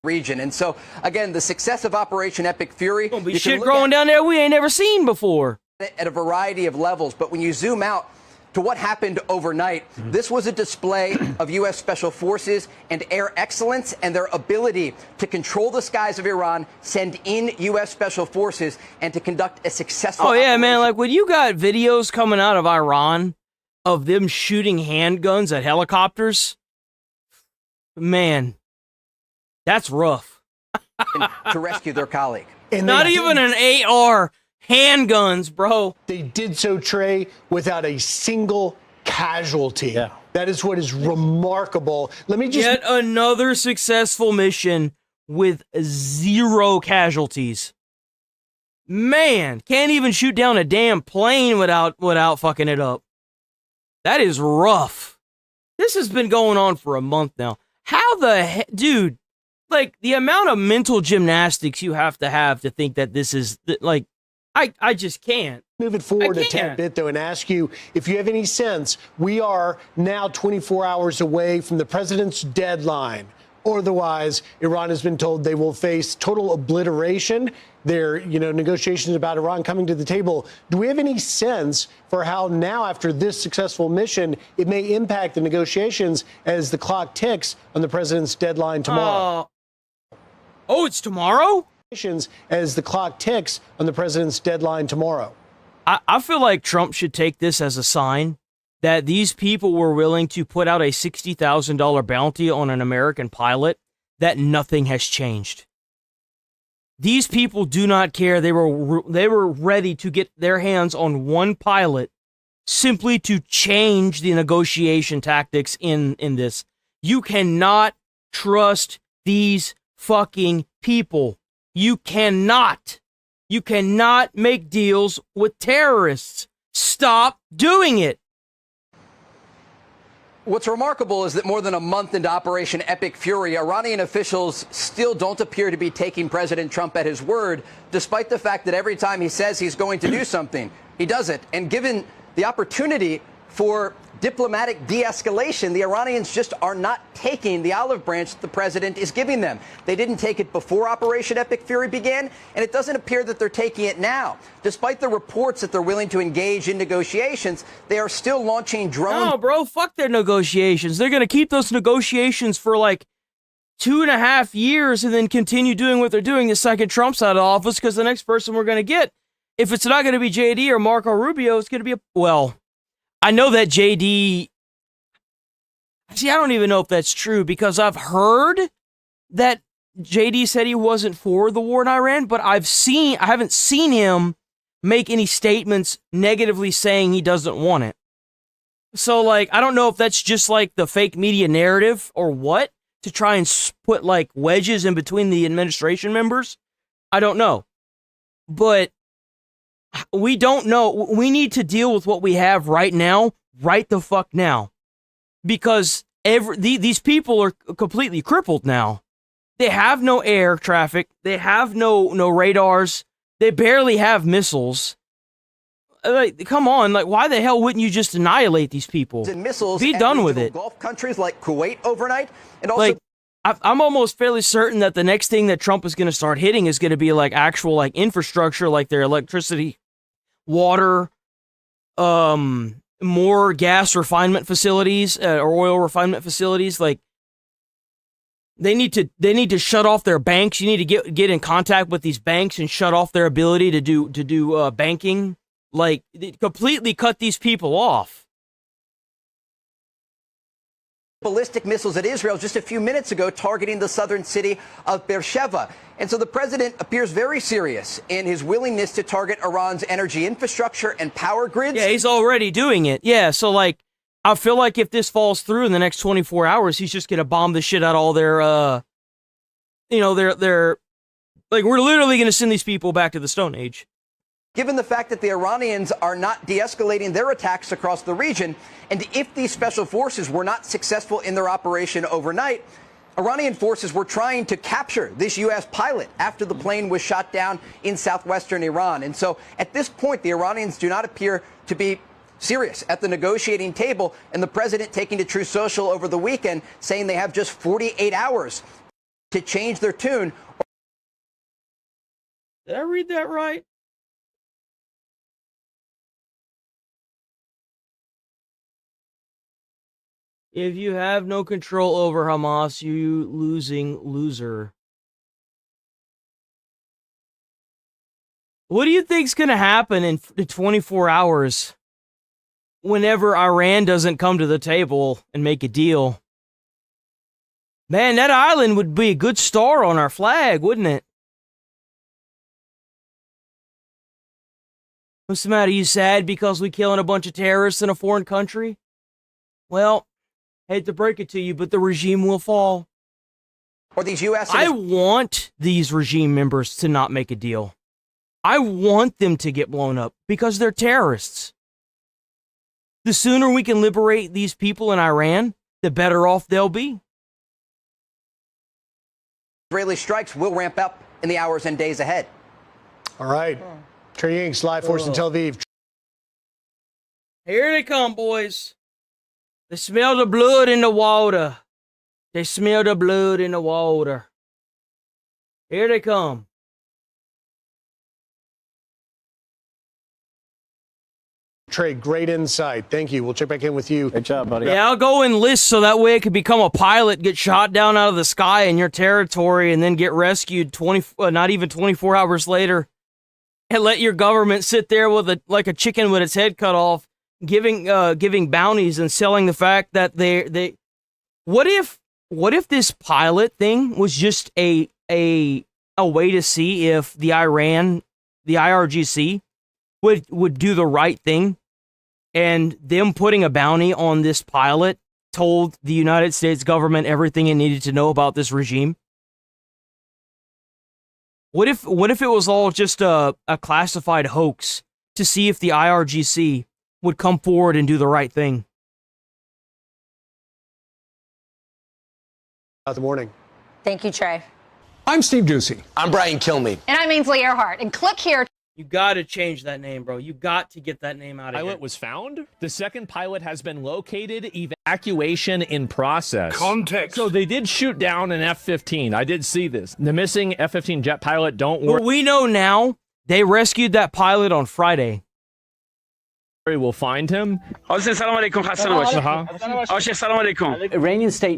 Region. And so, again, the success of Operation Epic Fury. Gonna be shit growing down there we ain't never seen before. At a variety of levels, but when you zoom out to what happened overnight, this was a display of U.S. Special Forces and air excellence and their ability to control the skies of Iran, send in U.S. Special Forces, and to conduct a successful operation. Man, like when you got videos coming out of Iran of them shooting handguns at helicopters, man, that's rough. To rescue their colleague. And not even an AR. Handguns, bro. They did so, Trey, without a single casualty. Yeah. That is what is remarkable. Let me just... Yet another successful mission with 0 casualties. Man, can't even shoot down a damn plane without fucking it up. That is rough. This has been going on for a month now. How the heck... Dude, like, the amount of mental gymnastics you have to think that this is, like... I just can't. Move it forward a tad bit, though, and ask you if you have any sense. We are now 24 hours away from the president's deadline. Otherwise, Iran has been told they will face total obliteration. There, negotiations about Iran coming to the table. Do we have any sense for how now, after this successful mission, it may impact the negotiations as the clock ticks on the president's deadline tomorrow? It's tomorrow? As the clock ticks on the president's deadline tomorrow. I feel like Trump should take this as a sign that these people were willing to put out a $60,000 bounty on an American pilot, that nothing has changed. These people do not care. They were ready to get their hands on one pilot simply to change the negotiation tactics in this. You cannot trust these fucking people. You cannot make deals with terrorists. Stop doing it. What's remarkable is that more than a month into Operation Epic Fury, Iranian officials still don't appear to be taking President Trump at his word, despite the fact that every time he says he's going to do something, he does it. And given the opportunity for diplomatic de-escalation, the Iranians just are not taking the olive branch that the president is giving them. They didn't take it before Operation Epic Fury began, and it doesn't appear that they're taking it now. Despite the reports that they're willing to engage in negotiations, they are still launching drones. No, bro, fuck their negotiations. They're going to keep those negotiations for like 2.5 years and then continue doing what they're doing the second Trump's out of office, because the next person we're going to get, if it's not going to be JD or Marco Rubio, it's going to be I know that JD... See, I don't even know if that's true, because I've heard that JD said he wasn't for the war in Iran, but I haven't seen him make any statements negatively saying he doesn't want it. So, like, I don't know if that's just, like, the fake media narrative or what, to try and put, like, wedges in between the administration members. I don't know. But we don't know. We need to deal with what we have right now, right the fuck now. Because these people are completely crippled now. They have no air traffic. They have no radars. They barely have missiles. Like, come on, like, why the hell wouldn't you just annihilate these people? And missiles Be done with it. Gulf countries like Kuwait overnight, and also... Like, I'm almost fairly certain that the next thing that Trump is going to start hitting is going to be like actual like infrastructure, like their electricity, water, more gas refinement facilities or oil refinement facilities. Like, they need to shut off their banks. You need to get in contact with these banks and shut off their ability to do banking. Like, completely cut these people off. Ballistic missiles at Israel just a few minutes ago, targeting the southern city of Beersheba. And so the president appears very serious in his willingness to target Iran's energy infrastructure and power grids. Yeah, he's already doing it. Yeah, so like, I feel like if this falls through in the next 24 hours, he's just gonna bomb the shit out of all their, their, like, we're literally gonna send these people back to the Stone Age. Given the fact that the Iranians are not de-escalating their attacks across the region, and if these special forces were not successful in their operation overnight, Iranian forces were trying to capture this U.S. pilot after the plane was shot down in southwestern Iran. And so at this point, the Iranians do not appear to be serious at the negotiating table, and the president taking to Truth Social over the weekend saying they have just 48 hours to change their tune. Did I read that right? If you have no control over Hamas, you loser. What do you think's going to happen in 24 hours whenever Iran doesn't come to the table and make a deal? Man, that island would be a good star on our flag, wouldn't it? What's the matter? You sad because we killing a bunch of terrorists in a foreign country? Well, hate to break it to you, but the regime will fall. Or these U.S. I want these regime members to not make a deal. I want them to get blown up because they're terrorists. The sooner we can liberate these people in Iran, the better off they'll be. Israeli strikes will ramp up in the hours and days ahead. All right. Trey Yingst, live for us in Tel Aviv. Here they come, boys. They smell the blood in the water. They smell the blood in the water. Here they come. Trey, great insight. Thank you. We'll check back in with you. Good job, buddy. Yeah, I'll go enlist so that way it could become a pilot, get shot down out of the sky in your territory, and then get rescued not even 24 hours later, and let your government sit there with like a chicken with its head cut off, giving bounties and selling the fact that they. What if this pilot thing was just a way to see if the IRGC would do the right thing? And them putting a bounty on this pilot told the United States government everything it needed to know about this regime. What if it was all just a classified hoax to see if the IRGC would come forward and do the right thing? Good morning. Thank you, Trey. I'm Steve Ducey. I'm Brian Kilmeade. And I'm Ainsley Earhart. And click here. You got to change that name, bro. You got to get that name out of here. Pilot was found. The second pilot has been located. Evacuation in process. Context. So they did shoot down an F-15. I did see this. The missing F-15 jet pilot, don't worry. But we know now they rescued that pilot on Friday. We'll find him. Iranian state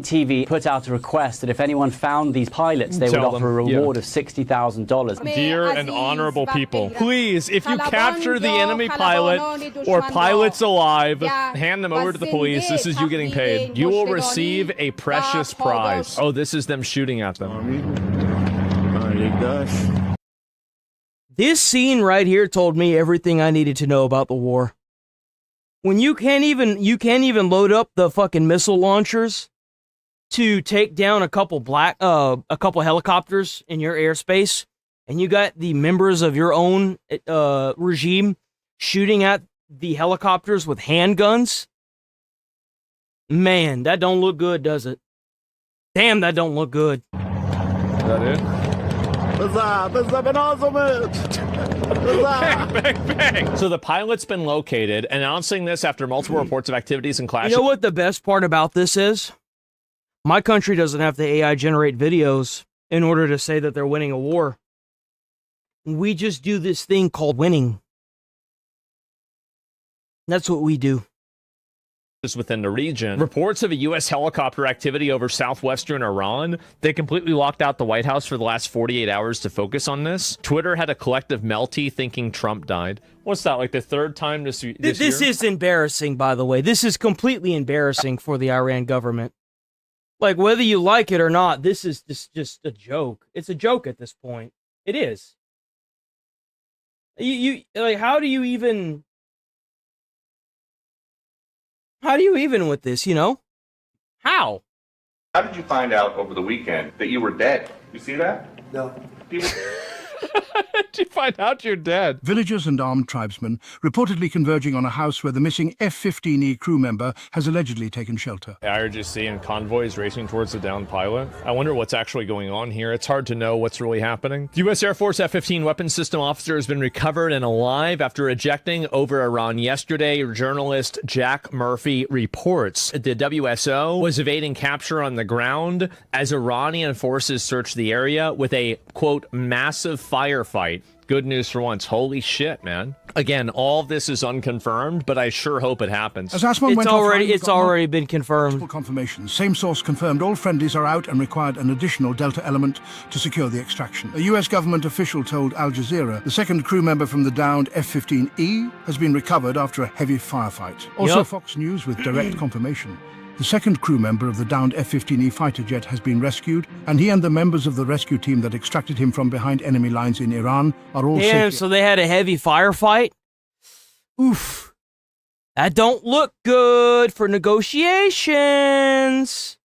TV put out a request that if anyone found these pilots, they would offer a reward of $60,000. Dear and honorable people, please, if you capture the enemy pilot or pilots alive, hand them over to the police. This is you getting paid. You will receive a precious prize. Oh, this is them shooting at them. This scene right here told me everything I needed to know about the war. When you can't even load up the fucking missile launchers to take down a couple helicopters in your airspace, and you got the members of your own regime shooting at the helicopters with handguns. Man, that don't look good, does it? Damn, that don't look good. Is that it? Bang, bang, bang. So the pilot's been located, announcing this after multiple reports of activities and clashes. You know what the best part about this is? My country doesn't have to AI generate videos in order to say that they're winning a war. We just do this thing called winning. That's what we do. Within the region. Reports of a U.S. helicopter activity over southwestern Iran. They completely locked out the White House for the last 48 hours to focus on this. Twitter had a collective melty thinking Trump died. What's that, like the third time this year? This is embarrassing, by the way. This is completely embarrassing for the Iran government. Like, whether you like it or not, this is just a joke. It's a joke at this point. It is. You like, how do you even with this, you know? How? How did you find out over the weekend that you were dead? You see that? No. Did How'd you find out you're dead? Villagers and armed tribesmen reportedly converging on a house where the missing F-15E crew member has allegedly taken shelter. IRGC and convoys racing towards the downed pilot. I wonder what's actually going on here. It's hard to know what's really happening. The U.S. Air Force F-15 weapons system officer has been recovered and alive after ejecting over Iran yesterday, journalist Jack Murphy reports. The WSO was evading capture on the ground as Iranian forces searched the area with a, quote, massive firefight. Good news for once. Holy shit, man. Again, all of this is unconfirmed, but I sure hope it happens. As Asman went it's already been confirmed. Confirmation. Same source confirmed all friendlies are out and required an additional Delta element to secure the extraction. A US government official told Al Jazeera the second crew member from the downed F-15E has been recovered after a heavy firefight. Also Fox News with direct confirmation. The second crew member of the downed F-15E fighter jet has been rescued, and he and the members of the rescue team that extracted him from behind enemy lines in Iran are all Damn, safe. so they had a heavy firefight? Oof. That don't look good for negotiations.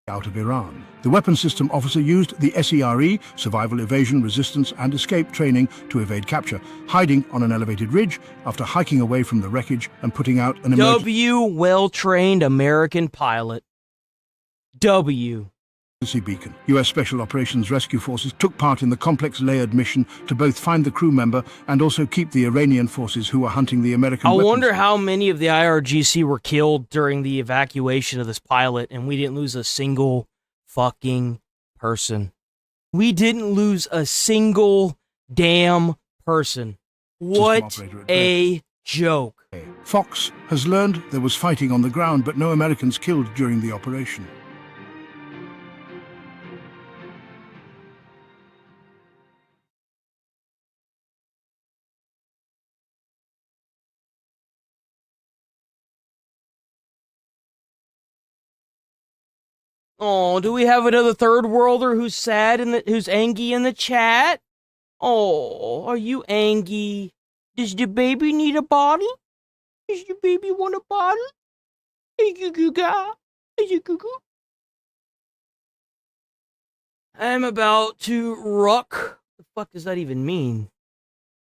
Out of Iran. The weapons system officer used the SERE, Survival, Evasion, Resistance and Escape training to evade capture, hiding on an elevated ridge after hiking away from the wreckage and putting out an emergency well-trained American pilot. beacon. U.S. Special Operations Rescue Forces took part in the complex layered mission to both find the crew member and also keep the Iranian forces who were hunting the American I weapons. wonder how many of the IRGC were killed during the evacuation of this pilot, and we didn't lose a single fucking person. We didn't lose a single damn person. What a joke. Fox has learned there was fighting on the ground, but no Americans killed during the operation. Oh, do we have another third worlder who's sad and who's angry in the chat? Oh, are you angry? Does the baby need a bottle? Does the baby want a bottle? I'm about to ruck. What the fuck does that even mean?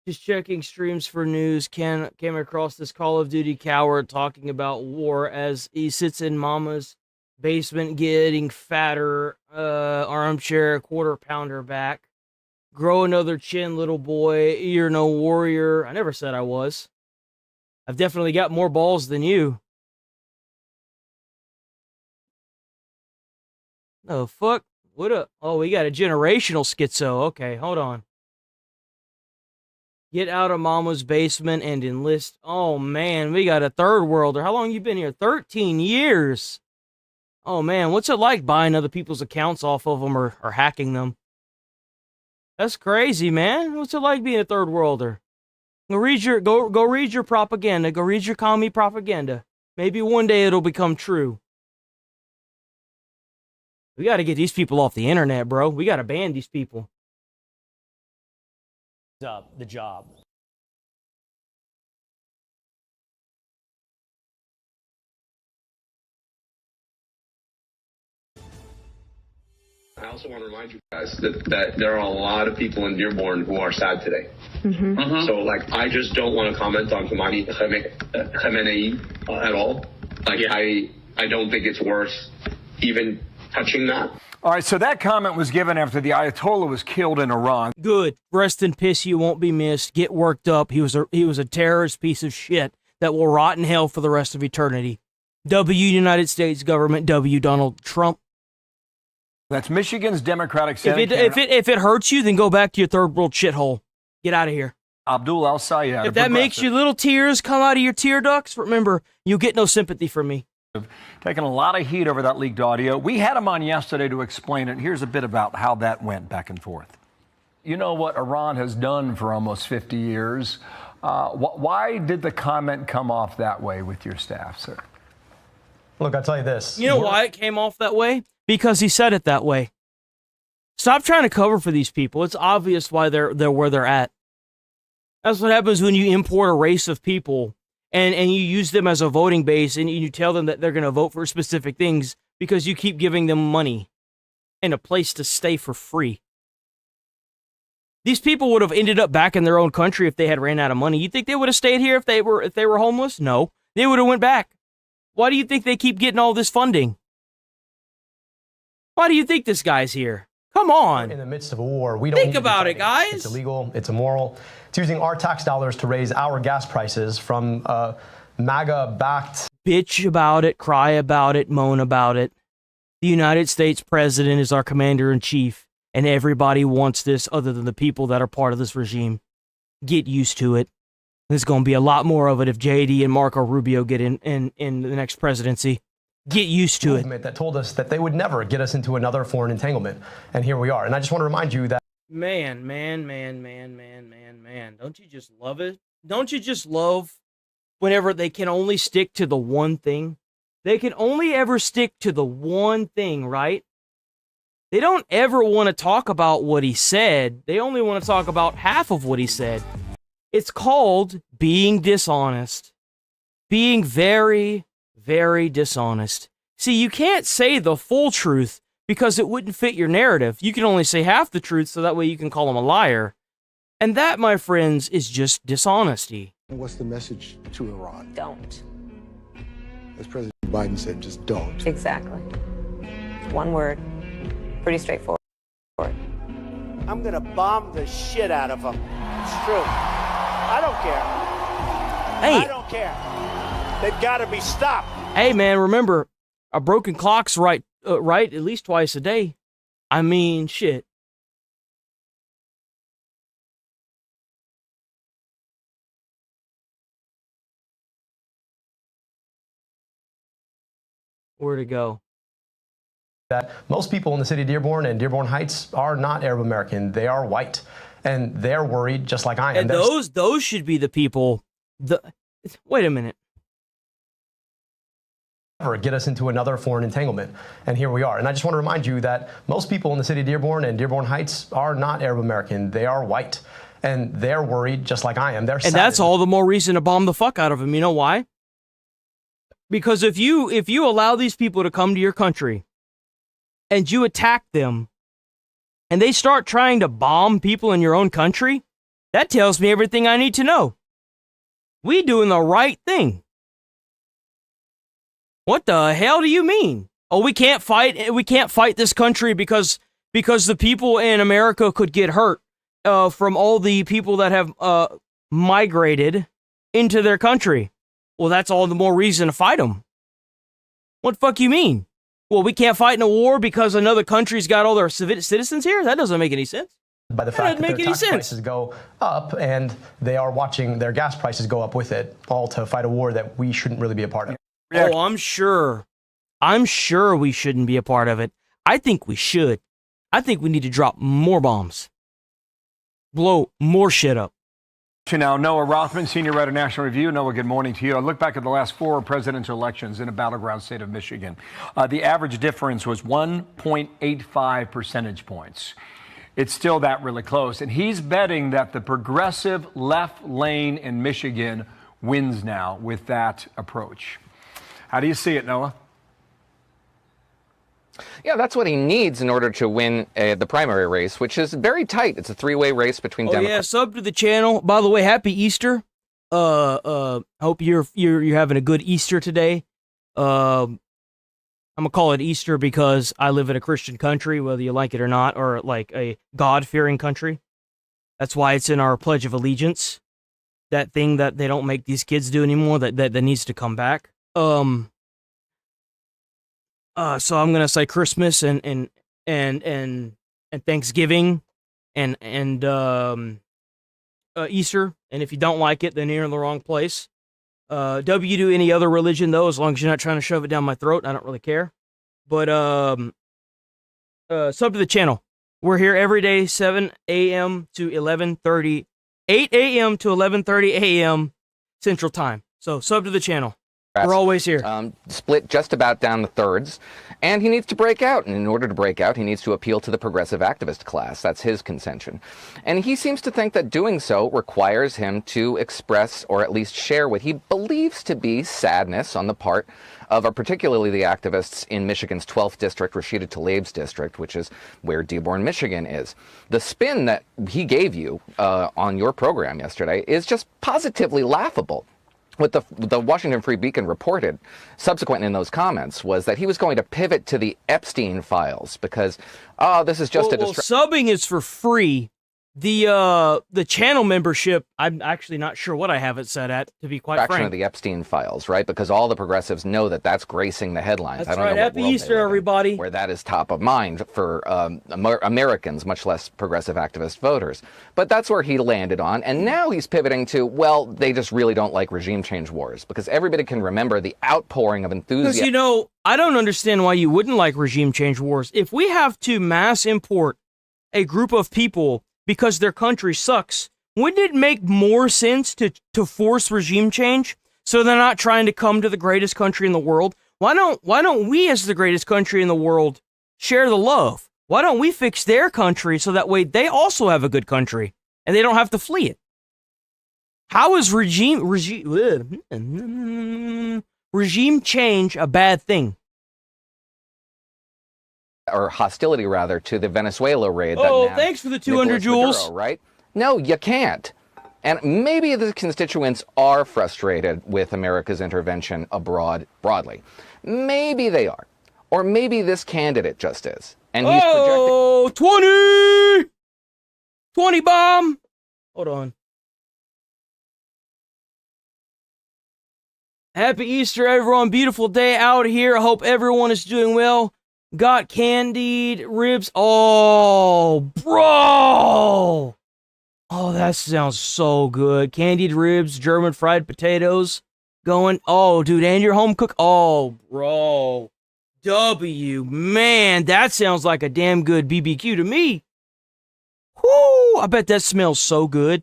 Just checking streams for news. Came across this Call of Duty coward talking about war as he sits in mama's basement getting fatter, armchair, quarter pounder back. Grow another chin, little boy. You're no warrior. I never said I was. I've definitely got more balls than you. Oh, fuck. What up? Oh, we got a generational schizo. Okay, hold on. Get out of mama's basement and enlist. Oh, man, we got a third worlder. How long you been here? 13 years. Oh, man, what's it like buying other people's accounts off of them or hacking them? That's crazy, man. What's it like being a third worlder? Go read your propaganda. Go read your commie propaganda. Maybe one day it'll become true. We got to get these people off the internet, bro. We got to ban these people. The job. I also want to remind you guys that there are a lot of people in Dearborn who are sad today. So, like, I just don't want to comment on Khamenei at all. Like, I don't think it's worth even touching that. All right, so that comment was given after the Ayatollah was killed in Iran. Good. Rest in piss, you won't be missed. Get worked up. He was a terrorist piece of shit that will rot in hell for the rest of eternity. W United States government, W Donald Trump. That's Michigan's Democratic Senate. If it hurts you, then go back to your third world shithole. Get out of here. Abdul Al-Sayed. If that makes your little tears come out of your tear ducts, remember, you get no sympathy from me. Taking a lot of heat over that leaked audio. We had him on yesterday to explain it. Here's a bit about how that went back and forth. You know what Iran has done for almost 50 years. Why did the comment come off that way with your staff, sir? Look, I'll tell you this. You know why it came off that way? Because he said it that way. Stop trying to cover for these people. It's obvious why they're where they're at. That's what happens when you import a race of people and you use them as a voting base and you tell them that they're going to vote for specific things because you keep giving them money and a place to stay for free. These people would have ended up back in their own country if they had ran out of money. You think they would have stayed here if they were homeless? No. They would have went back. Why do you think they keep getting all this funding? Why do you think this guy's here? Come on. In the midst of a war, we don't think about it, guys. It's illegal. It's immoral. It's using our tax dollars to raise our gas prices from MAGA-backed. Bitch about it, cry about it, moan about it. The United States president is our commander-in-chief, and everybody wants this other than the people that are part of this regime. Get used to it. There's going to be a lot more of it if JD and Marco Rubio get in the next presidency. Get used to it. That told us that they would never get us into another foreign entanglement. And here we are. And I just want to remind you that. Man. Don't you just love it? Don't you just love whenever they can only stick to the one thing? They can only ever stick to the one thing, right? They don't ever want to talk about what he said. They only want to talk about half of what he said. It's called being dishonest. Being very, very dishonest. See, you can't say the full truth because it wouldn't fit your narrative. You can only say half the truth so that way you can call him a liar. And that, my friends, is just dishonesty. What's the message to Iran? Don't. As President Biden said, just don't. Exactly. One word. Pretty straightforward. I'm gonna bomb the shit out of them. It's true. I don't care. Hey. I don't care. They've got to be stopped. Hey, man, remember, a broken clock's right at least twice a day. I mean, shit. Where'd it go? That most people in the city of Dearborn and Dearborn Heights are not Arab American. They are white. And they're worried just like I am. And those should be the people. Wait a minute. Get us into another foreign entanglement. And here we are. And I just want to remind you that most people in the city of Dearborn and Dearborn Heights are not Arab American. They are white. And they're worried just like I am. They're And that's all the more reason to bomb the fuck out of them. You know why? Because if you allow these people to come to your country and you attack them and they start trying to bomb people in your own country, that tells me everything I need to know. We doing the right thing. What the hell do you mean? Oh, we can't fight this country because the people in America could get hurt from all the people that have migrated into their country. Well, that's all the more reason to fight them. What the fuck you mean? Well, we can't fight in a war because another country's got all their citizens here? That doesn't make any sense. By the fact that their tax prices go up and they are watching their gas prices go up with it, all to fight a war that we shouldn't really be a part of. Oh, I'm sure we shouldn't be a part of it. I think we should. I think we need to drop more bombs. Blow more shit up. Now, Noah Rothman, senior writer, National Review. Noah, good morning to you. I look back at the last 4 presidential elections in a battleground state of Michigan. The average difference was 1.85 percentage points. It's still that really close. And he's betting that the progressive left lane in Michigan wins now with that approach. How do you see it, Noah? Yeah, that's what he needs in order to win the primary race, which is very tight. It's a 3-way race between Democrats. Yeah, sub to the channel. By the way, happy Easter. Hope you're having a good Easter today. I'm gonna call it Easter because I live in a Christian country, whether you like it or not, or like a God-fearing country. That's why it's in our Pledge of Allegiance. That thing that they don't make these kids do anymore that needs to come back. So I'm gonna say Christmas and Thanksgiving and Easter. And if you don't like it, then you're in the wrong place. W to any other religion though, as long as you're not trying to shove it down my throat. I don't really care. But sub to the channel. We're here every day, 7 a.m. to 11:30, 8 a.m. to 11:30 a.m. Central Time. So sub to the channel. We're always here. Split just about down the thirds, and he needs to break out. And in order to break out, he needs to appeal to the progressive activist class. That's his contention. And he seems to think that doing so requires him to express, or at least share, what he believes to be sadness on the part of particularly the activists in Michigan's 12th district, Rashida Tlaib's district, which is where Dearborn, Michigan is. The spin that he gave you on your program yesterday is just positively laughable. What the Washington Free Beacon reported subsequent in those comments was that he was going to pivot to the Epstein files because, this is just subbing is for free. The channel membership, I'm actually not sure what I have it set at, to be quite frank. Of the Epstein files, right? Because all the progressives know that that's gracing the headlines. That's I don't right. know what Happy world Easter, everybody. where that is top of mind for Americans, much less progressive activist voters. But that's where he landed on. And now he's pivoting to, well, they just really don't like regime change wars, because everybody can remember the outpouring of enthusiasm. Because, I don't understand why you wouldn't like regime change wars. If we have to mass import a group of people because their country sucks, wouldn't it make more sense to force regime change so they're not trying to come to the greatest country in the world? Why don't we, as the greatest country in the world, share the love? Why don't we fix their country so that way they also have a good country and they don't have to flee it? How is regime change a bad thing? Or hostility, rather, to the Venezuela raid. Thanks for the 200 joules. Maduro, right? No, you can't. And maybe the constituents are frustrated with America's intervention abroad broadly. Maybe they are. Or maybe this candidate just is. And he's projecting... 20 bomb! Hold on. Happy Easter, everyone. Beautiful day out here. I hope everyone is doing well. Got candied ribs. Oh, bro. Oh, that sounds so good. Candied ribs, German fried potatoes going. Oh, dude, and your home cook. Oh, bro. Man, that sounds like a damn good BBQ to me. Whoo, I bet that smells so good.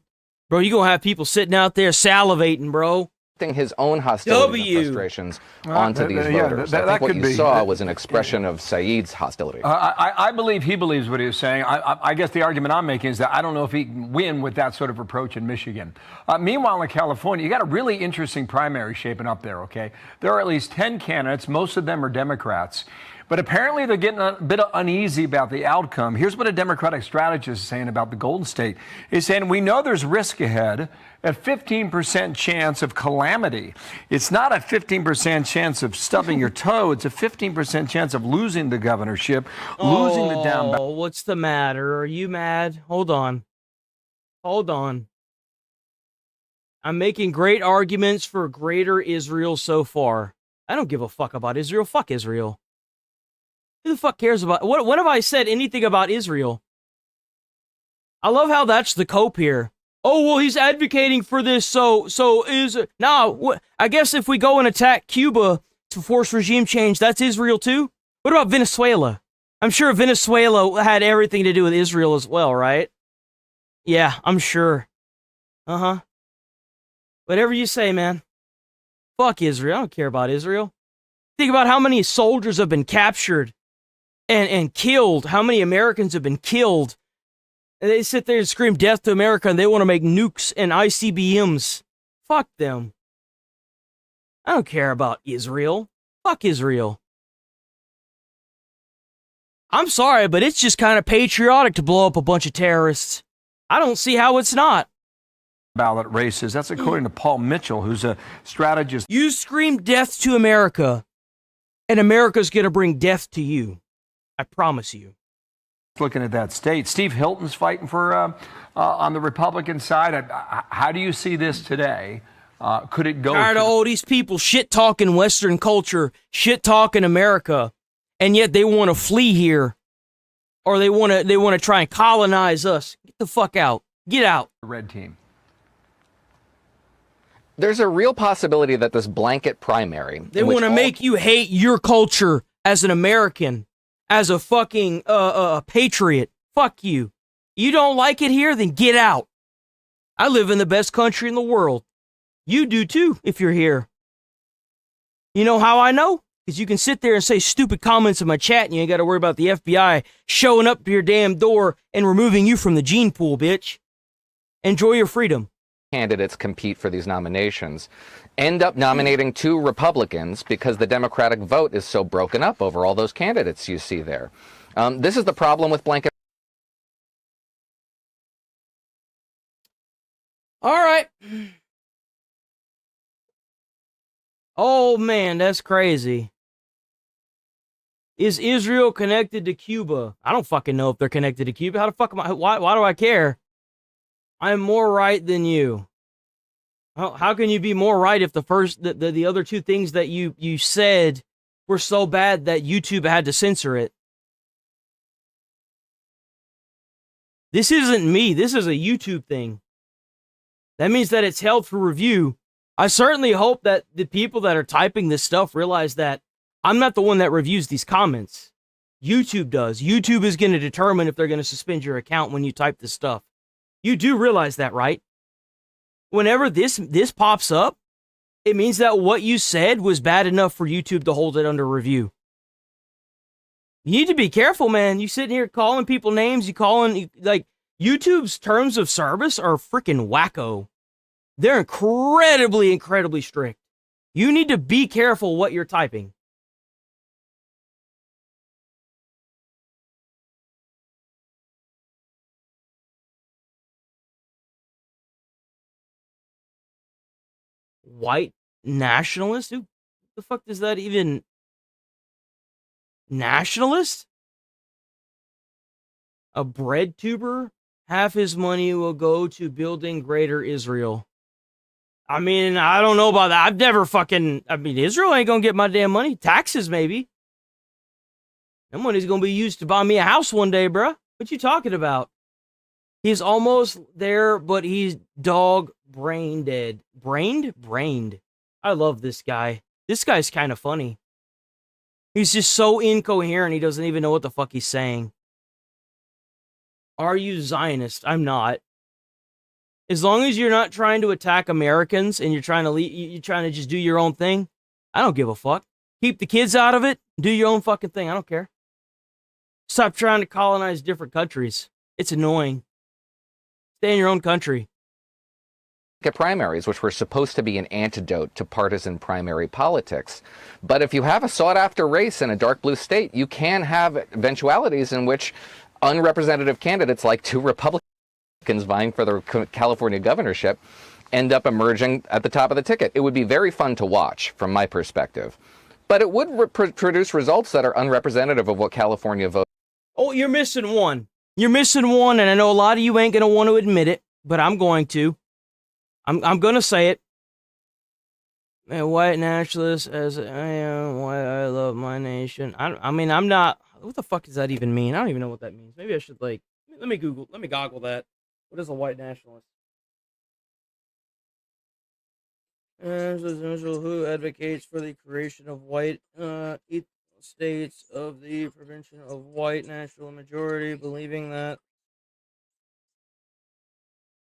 Bro, you're going to have people sitting out there salivating, bro. His own hostility and frustrations onto these voters. I think what you saw was an expression of Saeed's hostility. I believe he believes what he was saying. I guess the argument I'm making is that I don't know if he can win with that sort of approach in Michigan. Meanwhile, in California, you got a really interesting primary shaping up there, okay? There are at least 10 candidates. Most of them are Democrats. But apparently they're getting a bit uneasy about the outcome. Here's what a Democratic strategist is saying about the Golden State. He's saying, we know there's risk ahead, a 15% chance of calamity. It's not a 15% chance of stubbing your toe. It's a 15% chance of losing the governorship, losing the down ballot. What's the matter? Are you mad? Hold on. I'm making great arguments for greater Israel so far. I don't give a fuck about Israel. Fuck Israel. Who the fuck cares about... When have I said anything about Israel? I love how that's the cope here. Oh, well, he's advocating for this, so is... Nah, I guess if we go and attack Cuba to force regime change, that's Israel too? What about Venezuela? I'm sure Venezuela had everything to do with Israel as well, right? Yeah, I'm sure. Uh-huh. Whatever you say, man. Fuck Israel. I don't care about Israel. Think about how many soldiers have been captured and killed, how many Americans have been killed. And they sit there and scream death to America, and they want to make nukes and ICBMs. Fuck them. I don't care about Israel. Fuck Israel. I'm sorry, but it's just kind of patriotic to blow up a bunch of terrorists. I don't see how it's not. Ballot races. That's according to Paul Mitchell, who's a strategist. You scream death to America, and America's going to bring death to you. I promise you. Looking at that state, Steve Hilton's fighting for on the Republican side. How do you see this today? Could it go? Tired of all these people shit talking Western culture, shit talking America, and yet they want to flee here, or they want to try and colonize us. Get the fuck out. Get out. The red team. There's a real possibility that this blanket primary... They want to make you hate your culture as an American, as a fucking patriot. Fuck you. You don't like it here? Then get out. I live in the best country in the world. You do too, if you're here. You know how I know? Because you can sit there and say stupid comments in my chat and you ain't got to worry about the FBI showing up to your damn door and removing you from the gene pool, bitch. Enjoy your freedom. Candidates compete for these nominations end up nominating 2 Republicans because the Democratic vote is so broken up over all those candidates you see there. This is the problem with blanket. All right. Oh, man, that's crazy. Is Israel connected to Cuba? I don't fucking know if they're connected to Cuba. How the fuck am I? Why do I care? I'm more right than you. How can you be more right if the other 2 things that you said were so bad that YouTube had to censor it? This isn't me. This is a YouTube thing. That means that it's held for review. I certainly hope that the people that are typing this stuff realize that I'm not the one that reviews these comments. YouTube does. YouTube is going to determine if they're going to suspend your account when you type this stuff. You do realize that, right? Whenever this pops up, it means that what you said was bad enough for YouTube to hold it under review. You need to be careful, man. You sitting here calling people names, YouTube's terms of service are freaking wacko. They're incredibly, incredibly strict. You need to be careful what you're typing. White nationalist? Who the fuck does that even... Nationalist? A bread tuber? Half his money will go to building greater Israel. I mean, I don't know about that. I've never Israel ain't gonna get my damn money. Taxes, maybe. That money's gonna be used to buy me a house one day, bruh. What you talking about? He's almost there, but he's dog brain dead. Brained. I love this guy. This guy's kind of funny. He's just so incoherent, he doesn't even know what the fuck he's saying. Are you Zionist? I'm not. As long as you're not trying to attack Americans and you're trying to just do your own thing, I don't give a fuck. Keep the kids out of it. Do your own fucking thing. I don't care. Stop trying to colonize different countries. It's annoying. Stay in your own country. Primaries, which were supposed to be an antidote to partisan primary politics. But if you have a sought-after race in a dark blue state, you can have eventualities in which unrepresentative candidates like 2 Republicans vying for the California governorship end up emerging at the top of the ticket. It would be very fun to watch from my perspective. But it would produce results that are unrepresentative of what California votes. Oh, you're missing one. You're missing one, and I know a lot of you ain't going to want to admit it, but I'm going to. I'm going to say it. A white nationalist, as I am, why I love my nation. I'm not. What the fuck does that even mean? I don't even know what that means. Maybe I should, let me goggle that. What is a white nationalist? Who advocates for the creation of white states of the prevention of white national majority, believing that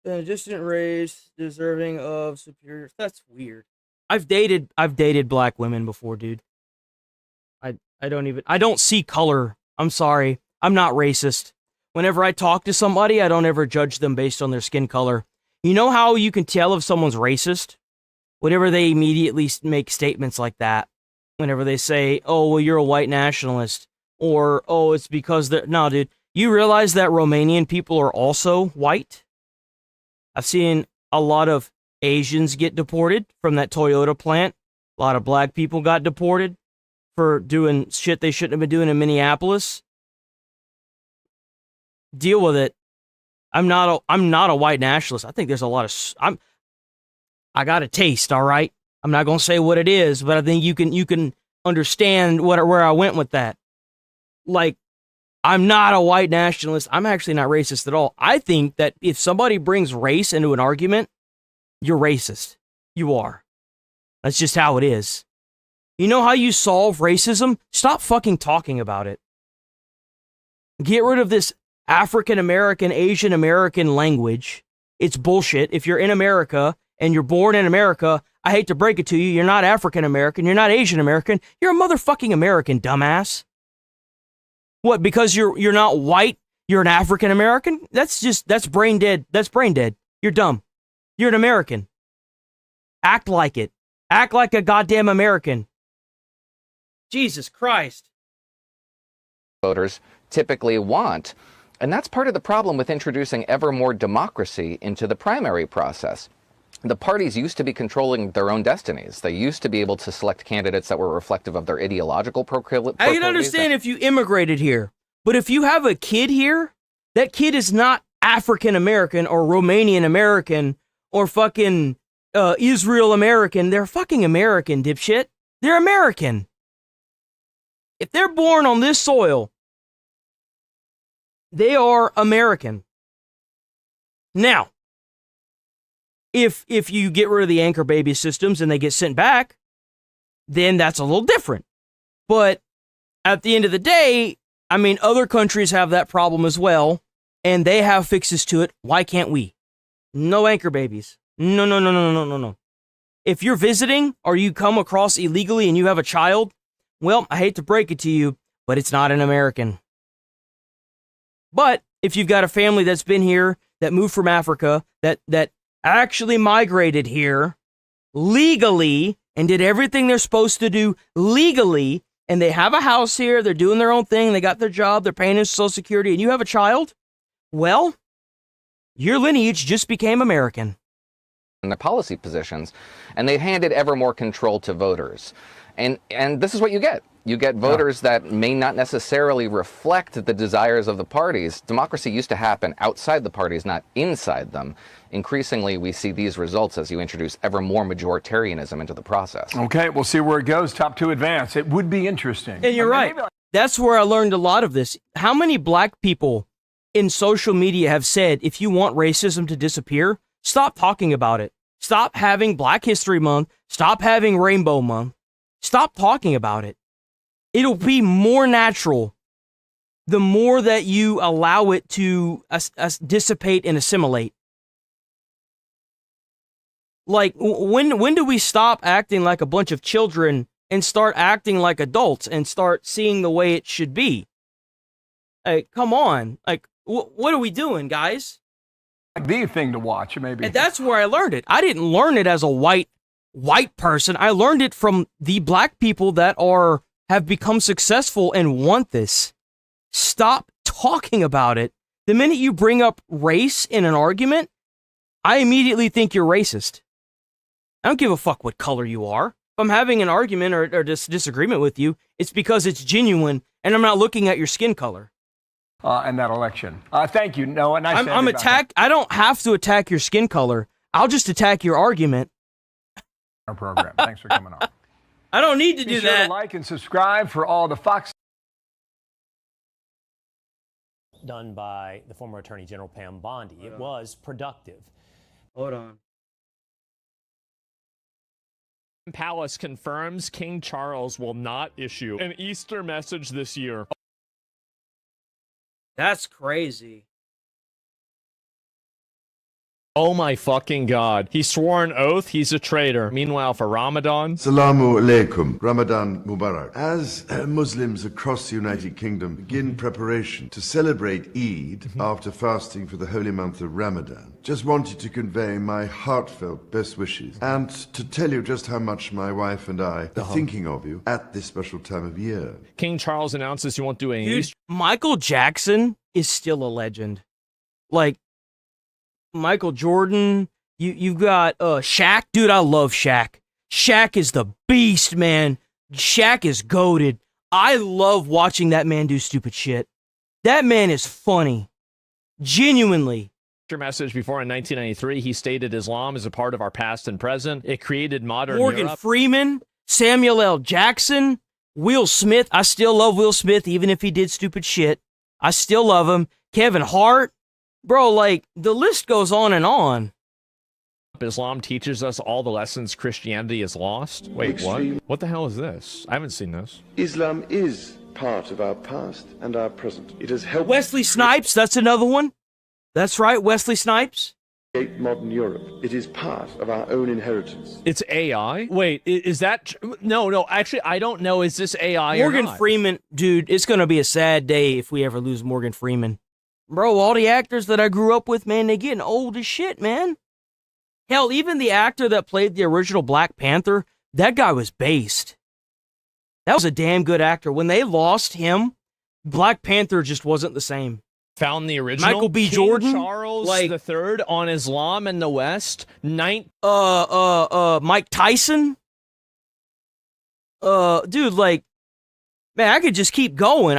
a distant race deserving of superior. That's weird. I've dated black women before, dude. I don't see color. I'm sorry. I'm not racist. Whenever I talk to somebody, I don't ever judge them based on their skin color. You know how you can tell if someone's racist? Whenever they immediately make statements like that. Whenever they say, oh, well, you're a white nationalist. Or, oh, it's because they're... No, dude. You realize that Romanian people are also white? I've seen a lot of Asians get deported from that Toyota plant. A lot of black people got deported for doing shit they shouldn't have been doing in Minneapolis. Deal with it. I'm not a white nationalist. I think there's a lot of... I got a taste, all right? I'm not going to say what it is, but I think you can understand where I went with that. Like, I'm not a white nationalist. I'm actually not racist at all. I think that if somebody brings race into an argument, you're racist. You are. That's just how it is. You know how you solve racism? Stop fucking talking about it. Get rid of this African American, Asian American language. It's bullshit. If you're in America and you're born in America, I hate to break it to you, you're not African American, you're not Asian American, you're a motherfucking American, dumbass. What, because you're not white, you're an African American? That's brain dead. That's brain dead. You're dumb. You're an American. Act like it. Act like a goddamn American. Jesus Christ. Voters typically want. And that's part of the problem with introducing ever more democracy into the primary process. The parties used to be controlling their own destinies. They used to be able to select candidates that were reflective of their ideological proclivities. I can understand if you immigrated here, but if you have a kid here, that kid is not African American or Romanian American or fucking Israel American. They're fucking American, dipshit. They're American. If they're born on this soil, they are American. Now, if you get rid of the anchor baby systems and they get sent back, then that's a little different. But at the end of the day, I mean, other countries have that problem as well, and they have fixes to it. Why can't we? No anchor babies. No. If you're visiting or you come across illegally and you have a child, well, I hate to break it to you, but it's not an American. But if you've got a family that's been here, that moved from Africa, that actually migrated here legally and did everything they're supposed to do legally, and they have a house here, they're doing their own thing, they got their job, they're paying in Social Security, and you have a child, well, your lineage just became American. In their policy positions, and they've handed ever more control to voters. And this is what you get. You get voters that may not necessarily reflect the desires of the parties. Democracy used to happen outside the parties, not inside them. Increasingly, we see these results as you introduce ever more majoritarianism into the process. Okay, we'll see where it goes. Top 2 advance. It would be interesting. And you're right. That's where I learned a lot of this. How many black people in social media have said, if you want racism to disappear, stop talking about it. Stop having Black History Month. Stop having Rainbow Month. Stop talking about it. It'll be more natural the more that you allow it to dissipate and assimilate. Like, when do we stop acting like a bunch of children and start acting like adults and start seeing the way it should be? Like, come on. Like, what are we doing, guys? The thing to watch, maybe. And that's where I learned it. I didn't learn it as a white person. I learned it from the black people that have become successful and want this. Stop talking about it. The minute you bring up race in an argument, I immediately think you're racist. I don't give a fuck what color you are. If I'm having an argument or disagreement with you, it's because it's genuine, and I'm not looking at your skin color. And that election. Thank you, Noah. Nice. I'm attacked. I don't have to attack your skin color. I'll just attack your argument. Our program. Thanks for coming on. I don't need to do Be sure that. To like and subscribe for all the Fox. Done by the former Attorney General Pam Bondi. It was productive. Hold on. Palace confirms King Charles will not issue an Easter message this year. That's crazy. Oh my fucking God. He swore an oath he's a traitor. Meanwhile, for Ramadan... Salamu alaikum. Ramadan Mubarak. As Muslims across the United Kingdom begin preparation to celebrate Eid after fasting for the holy month of Ramadan, just wanted to convey my heartfelt best wishes and to tell you just how much my wife and I are thinking of you at this special time of year. King Charles announces he won't do any... Dude, Michael Jackson is still a legend. Like, Michael Jordan, you've got Shaq. Dude, I love Shaq. Shaq is the beast, man. Shaq is goated. I love watching that man do stupid shit. That man is funny. Genuinely. Message before in 1993, he stated Islam is a part of our past and present. It created modern Morgan Europe. Freeman, Samuel L. Jackson, Will Smith. I still love Will Smith, even if he did stupid shit. I still love him. Kevin Hart. Bro, like, the list goes on and on. Islam teaches us all the lessons Christianity has lost. Wait, what? What the hell is this? I haven't seen this. Islam is part of our past and our present. It has helped... Wesley Snipes, that's another one. That's right, Wesley Snipes. modern Europe. It is part of our own inheritance. It's AI? Wait, is that... No, actually, I don't know. Is this AI Morgan or not? Freeman, dude, it's going to be a sad day if we ever lose Morgan Freeman. Bro, all the actors that I grew up with, man, they getting old as shit, man. Hell, even the actor that played the original Black Panther, that guy was based. That was a damn good actor. When they lost him, Black Panther just wasn't the same. Found the original Michael B. King Jordan, Charles III on Islam in the West. Mike Tyson. Dude, like, man, I could just keep going.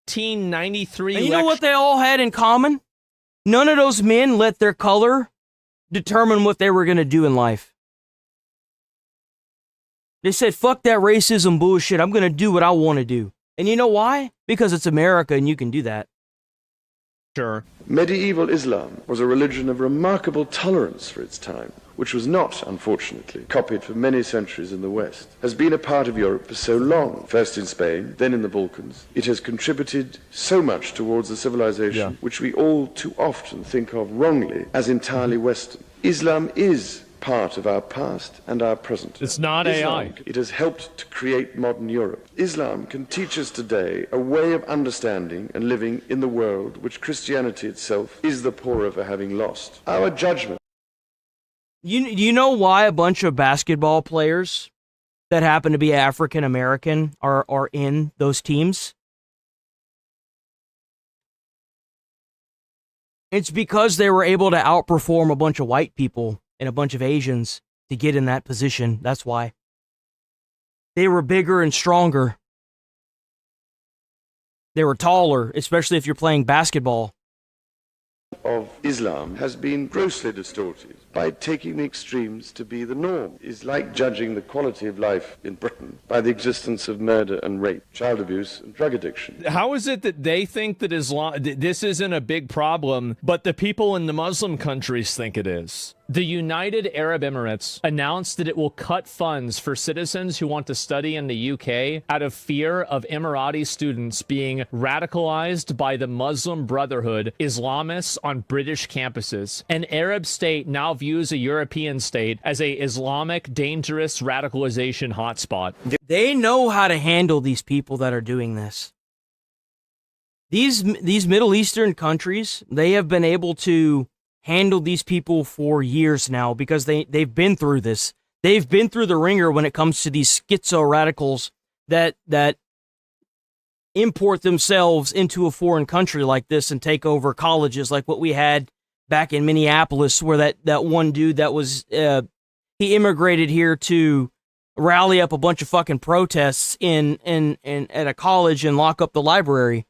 1993. And you know what they all had in common? None of those men let their color determine what they were going to do in life. They said, fuck that racism bullshit. I'm going to do what I want to do. And you know why? Because it's America and you can do that. Sure. Medieval Islam was a religion of remarkable tolerance for its time, which was not, unfortunately, copied for many centuries in the West, has been a part of Europe for so long, first in Spain, then in the Balkans. It has contributed so much towards a civilization which we all too often think of wrongly as entirely Western. Islam is part of our past and our present. It's not Islam, AI. It has helped to create modern Europe. Islam can teach us today a way of understanding and living in the world which Christianity itself is the poorer for having lost. Our judgment. You know why a bunch of basketball players that happen to be African American are in those teams? It's because they were able to outperform a bunch of white people and a bunch of Asians to get in that position. That's why. They were bigger and stronger. They were taller, especially if you're playing basketball. Of Islam has been grossly distorted by taking the extremes to be the norm. Is like judging the quality of life in Britain by the existence of murder and rape, child abuse and drug addiction. How is it that they think that this isn't a big problem, but the people in the Muslim countries think it is? The United Arab Emirates announced that it will cut funds for citizens who want to study in the UK out of fear of Emirati students being radicalized by the Muslim Brotherhood Islamists on British campuses. An Arab state now views a European state as a Islamic dangerous radicalization hotspot. They know how to handle these people that are doing this. These Middle Eastern countries, they have been able to handle these people for years now because they've been through this. They've been through the ringer when it comes to these schizo radicals that import themselves into a foreign country like this and take over colleges like what we had back in Minneapolis, where that one dude that was he immigrated here to rally up a bunch of fucking protests in at a college and lock up the library.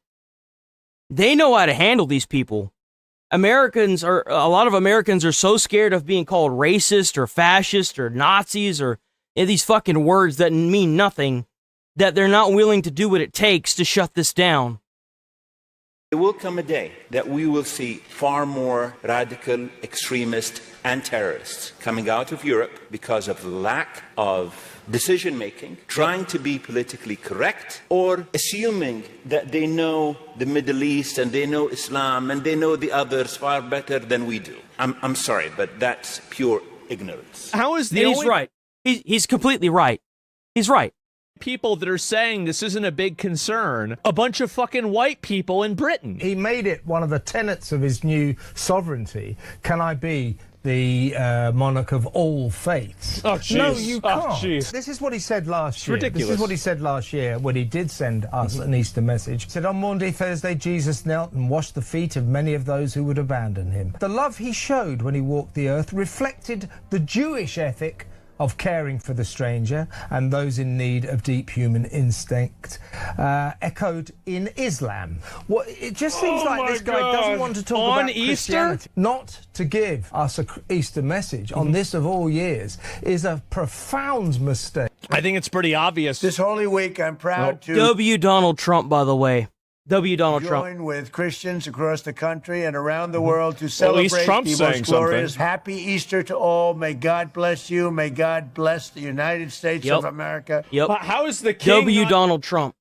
They know how to handle these people. A lot of Americans are so scared of being called racist or fascist or Nazis or these fucking words that mean nothing, that they're not willing to do what it takes to shut this down. There will come a day that we will see far more radical extremists and terrorists coming out of Europe because of the lack of decision-making, trying to be politically correct, or assuming that they know the Middle East and they know Islam and they know the others far better than we do. I'm sorry, but that's pure ignorance. How is the And he's right. He's completely right. He's right. People that are saying this isn't a big concern, a bunch of fucking white people in Britain. He made it one of the tenets of his new sovereignty. Can I be the monarch of all faiths? Oh, jeez. No, you can't. Oh, jeez. This is what he said last year. Ridiculous. This is what he said last year when he did send us an Easter message. He said, on Maundy Thursday, Jesus knelt and washed the feet of many of those who would abandon him. The love he showed when he walked the earth reflected the Jewish ethic of caring for the stranger and those in need of deep human instinct, echoed in Islam. It just seems like this guy doesn't want to talk about Christianity. Not to give us an Easter message on this of all years is a profound mistake. I think it's pretty obvious. This Holy Week, I'm proud to W. Donald Trump, by the way. W. Donald Trump. join with Christians across the country and around the world to celebrate Trump's the most saying glorious something. Happy Easter to all. May God bless you. May God bless the United States of America. Yep. How is the king W. Donald Trump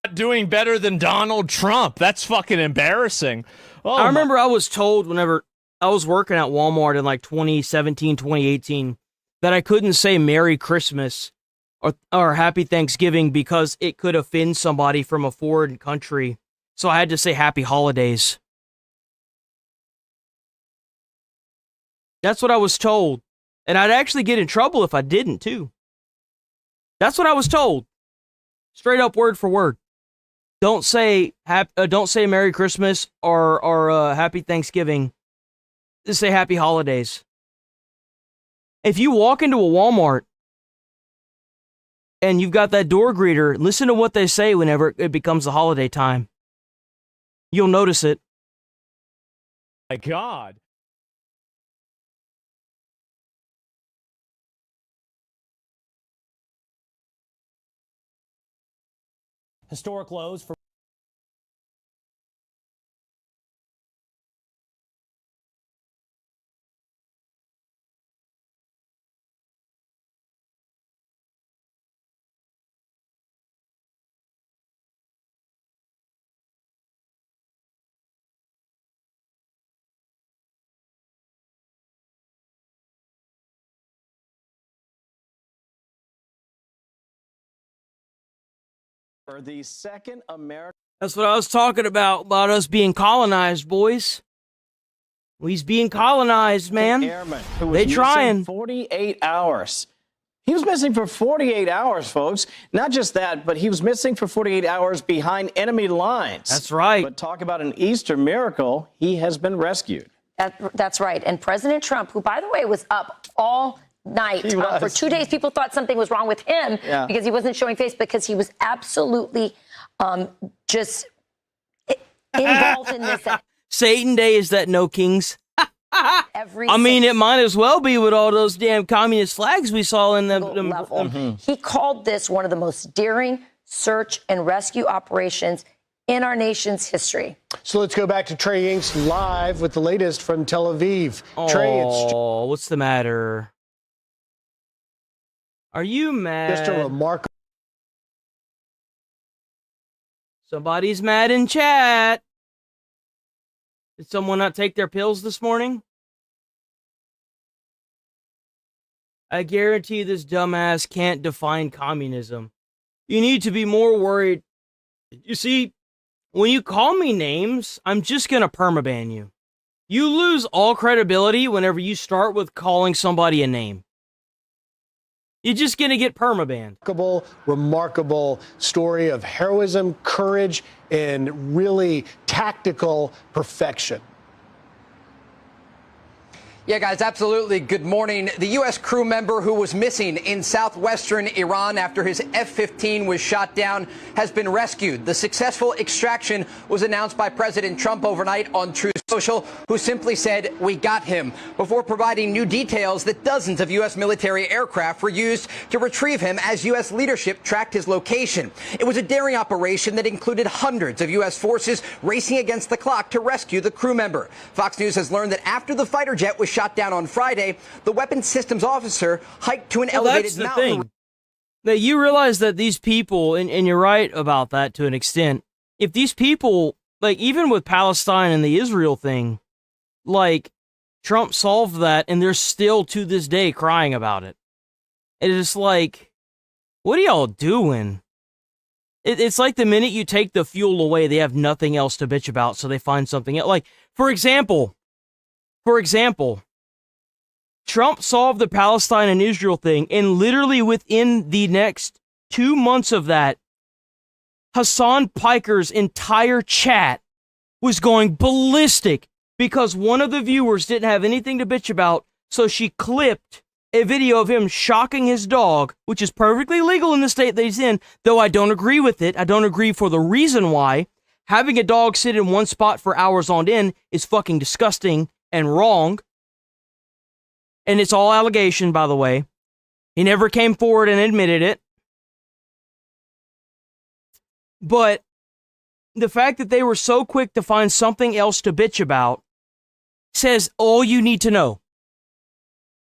not doing better than Donald Trump? That's fucking embarrassing. Oh, I remember I was told whenever I was working at Walmart in like 2017, 2018, that I couldn't say Merry Christmas or Happy Thanksgiving because it could offend somebody from a foreign country. So I had to say Happy Holidays. That's what I was told. And I'd actually get in trouble if I didn't, too. That's what I was told. Straight up word for word. Don't say Merry Christmas or Happy Thanksgiving. Just say Happy Holidays. If you walk into a Walmart and you've got that door greeter, listen to what they say whenever it becomes the holiday time. You'll notice it. My God. Historic lows for the second American. That's what I was talking about us being colonized, boys. He's being colonized, man. Airman who was they trying. 48 hours. He was missing for 48 hours, folks. Not just that, but he was missing for 48 hours behind enemy lines. That's right. But talk about an Easter miracle. He has been rescued. That's right. And President Trump, who, by the way, was up all night for 2 days, people thought something was wrong with him because he wasn't showing face, because he was absolutely just involved in this. Satan Day is that no kings? Every I mean, it might as well be with all those damn communist flags we saw in the level. He called this one of the most daring search and rescue operations in our nation's history. So let's go back to Trey Inks live with the latest from Tel Aviv. Trey, Oh, what's the matter? Are you mad? just a remarkable. Somebody's mad in chat. Did someone not take their pills this morning? I guarantee this dumbass can't define communism. You need to be more worried. You see, when you call me names, I'm just going to permaban you. You lose all credibility whenever you start with calling somebody a name. You're just going to get permabanned. Remarkable story of heroism, courage, and really tactical perfection. Yeah, guys, absolutely. Good morning. The U.S. crew member who was missing in southwestern Iran after his F-15 was shot down has been rescued. The successful extraction was announced by President Trump overnight on Truth Social, who simply said, "We got him," before providing new details that dozens of U.S. military aircraft were used to retrieve him as U.S. leadership tracked his location. It was a daring operation that included hundreds of U.S. forces racing against the clock to rescue the crew member. Fox News has learned that after the fighter jet was shot down on Friday, the weapons systems officer hiked to an elevated mountain. That's the thing. That you realize that these people, and you're right about that to an extent, if these people, like even with Palestine and the Israel thing, like Trump solved that and they're still to this day crying about it. It's like, what are y'all doing? It's like the minute you take the fuel away, they have nothing else to bitch about, so they find something else. Like, for example, Trump solved the Palestine and Israel thing, and literally within the next 2 months of that, Hassan Piker's entire chat was going ballistic because one of the viewers didn't have anything to bitch about, so she clipped a video of him shocking his dog, which is perfectly legal in the state that he's in, though I don't agree with it. I don't agree for the reason why. Having a dog sit in one spot for hours on end is fucking disgusting and wrong. And it's all allegation, by the way. He never came forward and admitted it. But the fact that they were so quick to find something else to bitch about says all you need to know.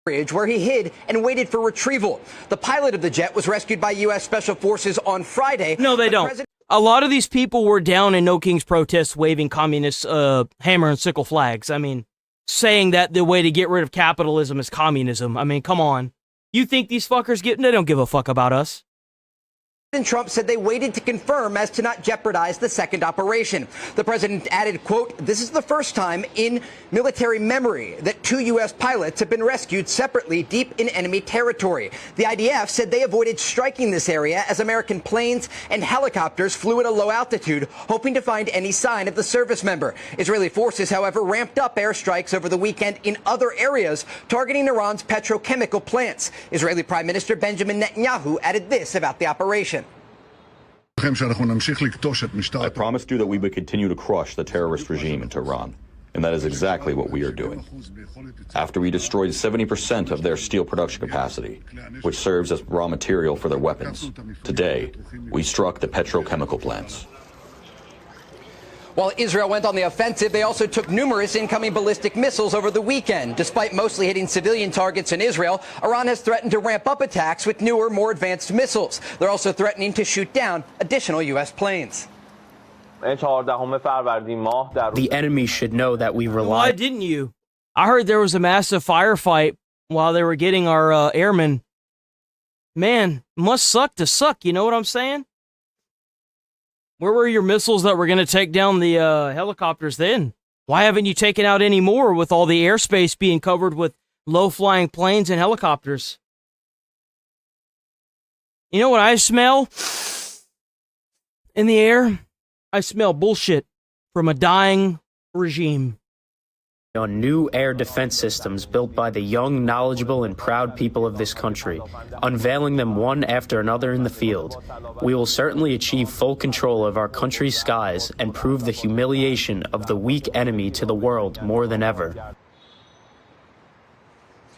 Where he hid and waited for retrieval. The pilot of the jet was rescued by U.S. Special Forces on Friday. No, they don't. A lot of these people were down in No King's protests waving communist hammer and sickle flags. I mean, saying that the way to get rid of capitalism is communism. I mean, come on. You think these fuckers they don't give a fuck about us. President Trump said they waited to confirm as to not jeopardize the second operation. The president added, quote, "This is the first time in military memory that 2 U.S. pilots have been rescued separately deep in enemy territory." The IDF said they avoided striking this area as American planes and helicopters flew at a low altitude, hoping to find any sign of the service member. Israeli forces, however, ramped up airstrikes over the weekend in other areas, targeting Iran's petrochemical plants. Israeli Prime Minister Benjamin Netanyahu added this about the operation. I promised you that we would continue to crush the terrorist regime in Tehran, and that is exactly what we are doing. After we destroyed 70% of their steel production capacity, which serves as raw material for their weapons, today we struck the petrochemical plants. While Israel went on the offensive, they also took numerous incoming ballistic missiles over the weekend. Despite mostly hitting civilian targets in Israel, Iran has threatened to ramp up attacks with newer, more advanced missiles. They're also threatening to shoot down additional U.S. planes. The enemy should know that we rely... Why didn't you? I heard there was a massive firefight while they were getting our airmen. Man, must suck to suck, you know what I'm saying? Where were your missiles that were going to take down the helicopters then? Why haven't you taken out any more with all the airspace being covered with low-flying planes and helicopters? You know what I smell in the air? I smell bullshit from a dying regime. On new air defense systems built by the young, knowledgeable, and proud people of this country, unveiling them one after another in the field. We will certainly achieve full control of our country's skies and prove the humiliation of the weak enemy to the world more than ever.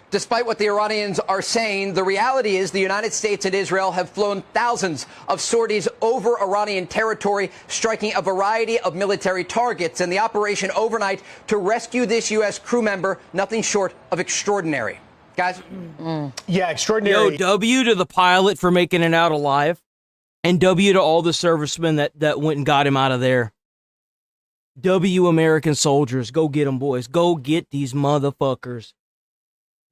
Despite what the Iranians are saying, the reality is the United States and Israel have flown thousands of sorties over Iranian territory, striking a variety of military targets. And the operation overnight to rescue this U.S. crew member, nothing short of extraordinary. Guys? Yeah, extraordinary. Yo, W to the pilot for making it out alive. And W to all the servicemen that went and got him out of there. W American soldiers. Go get them, boys. Go get these motherfuckers.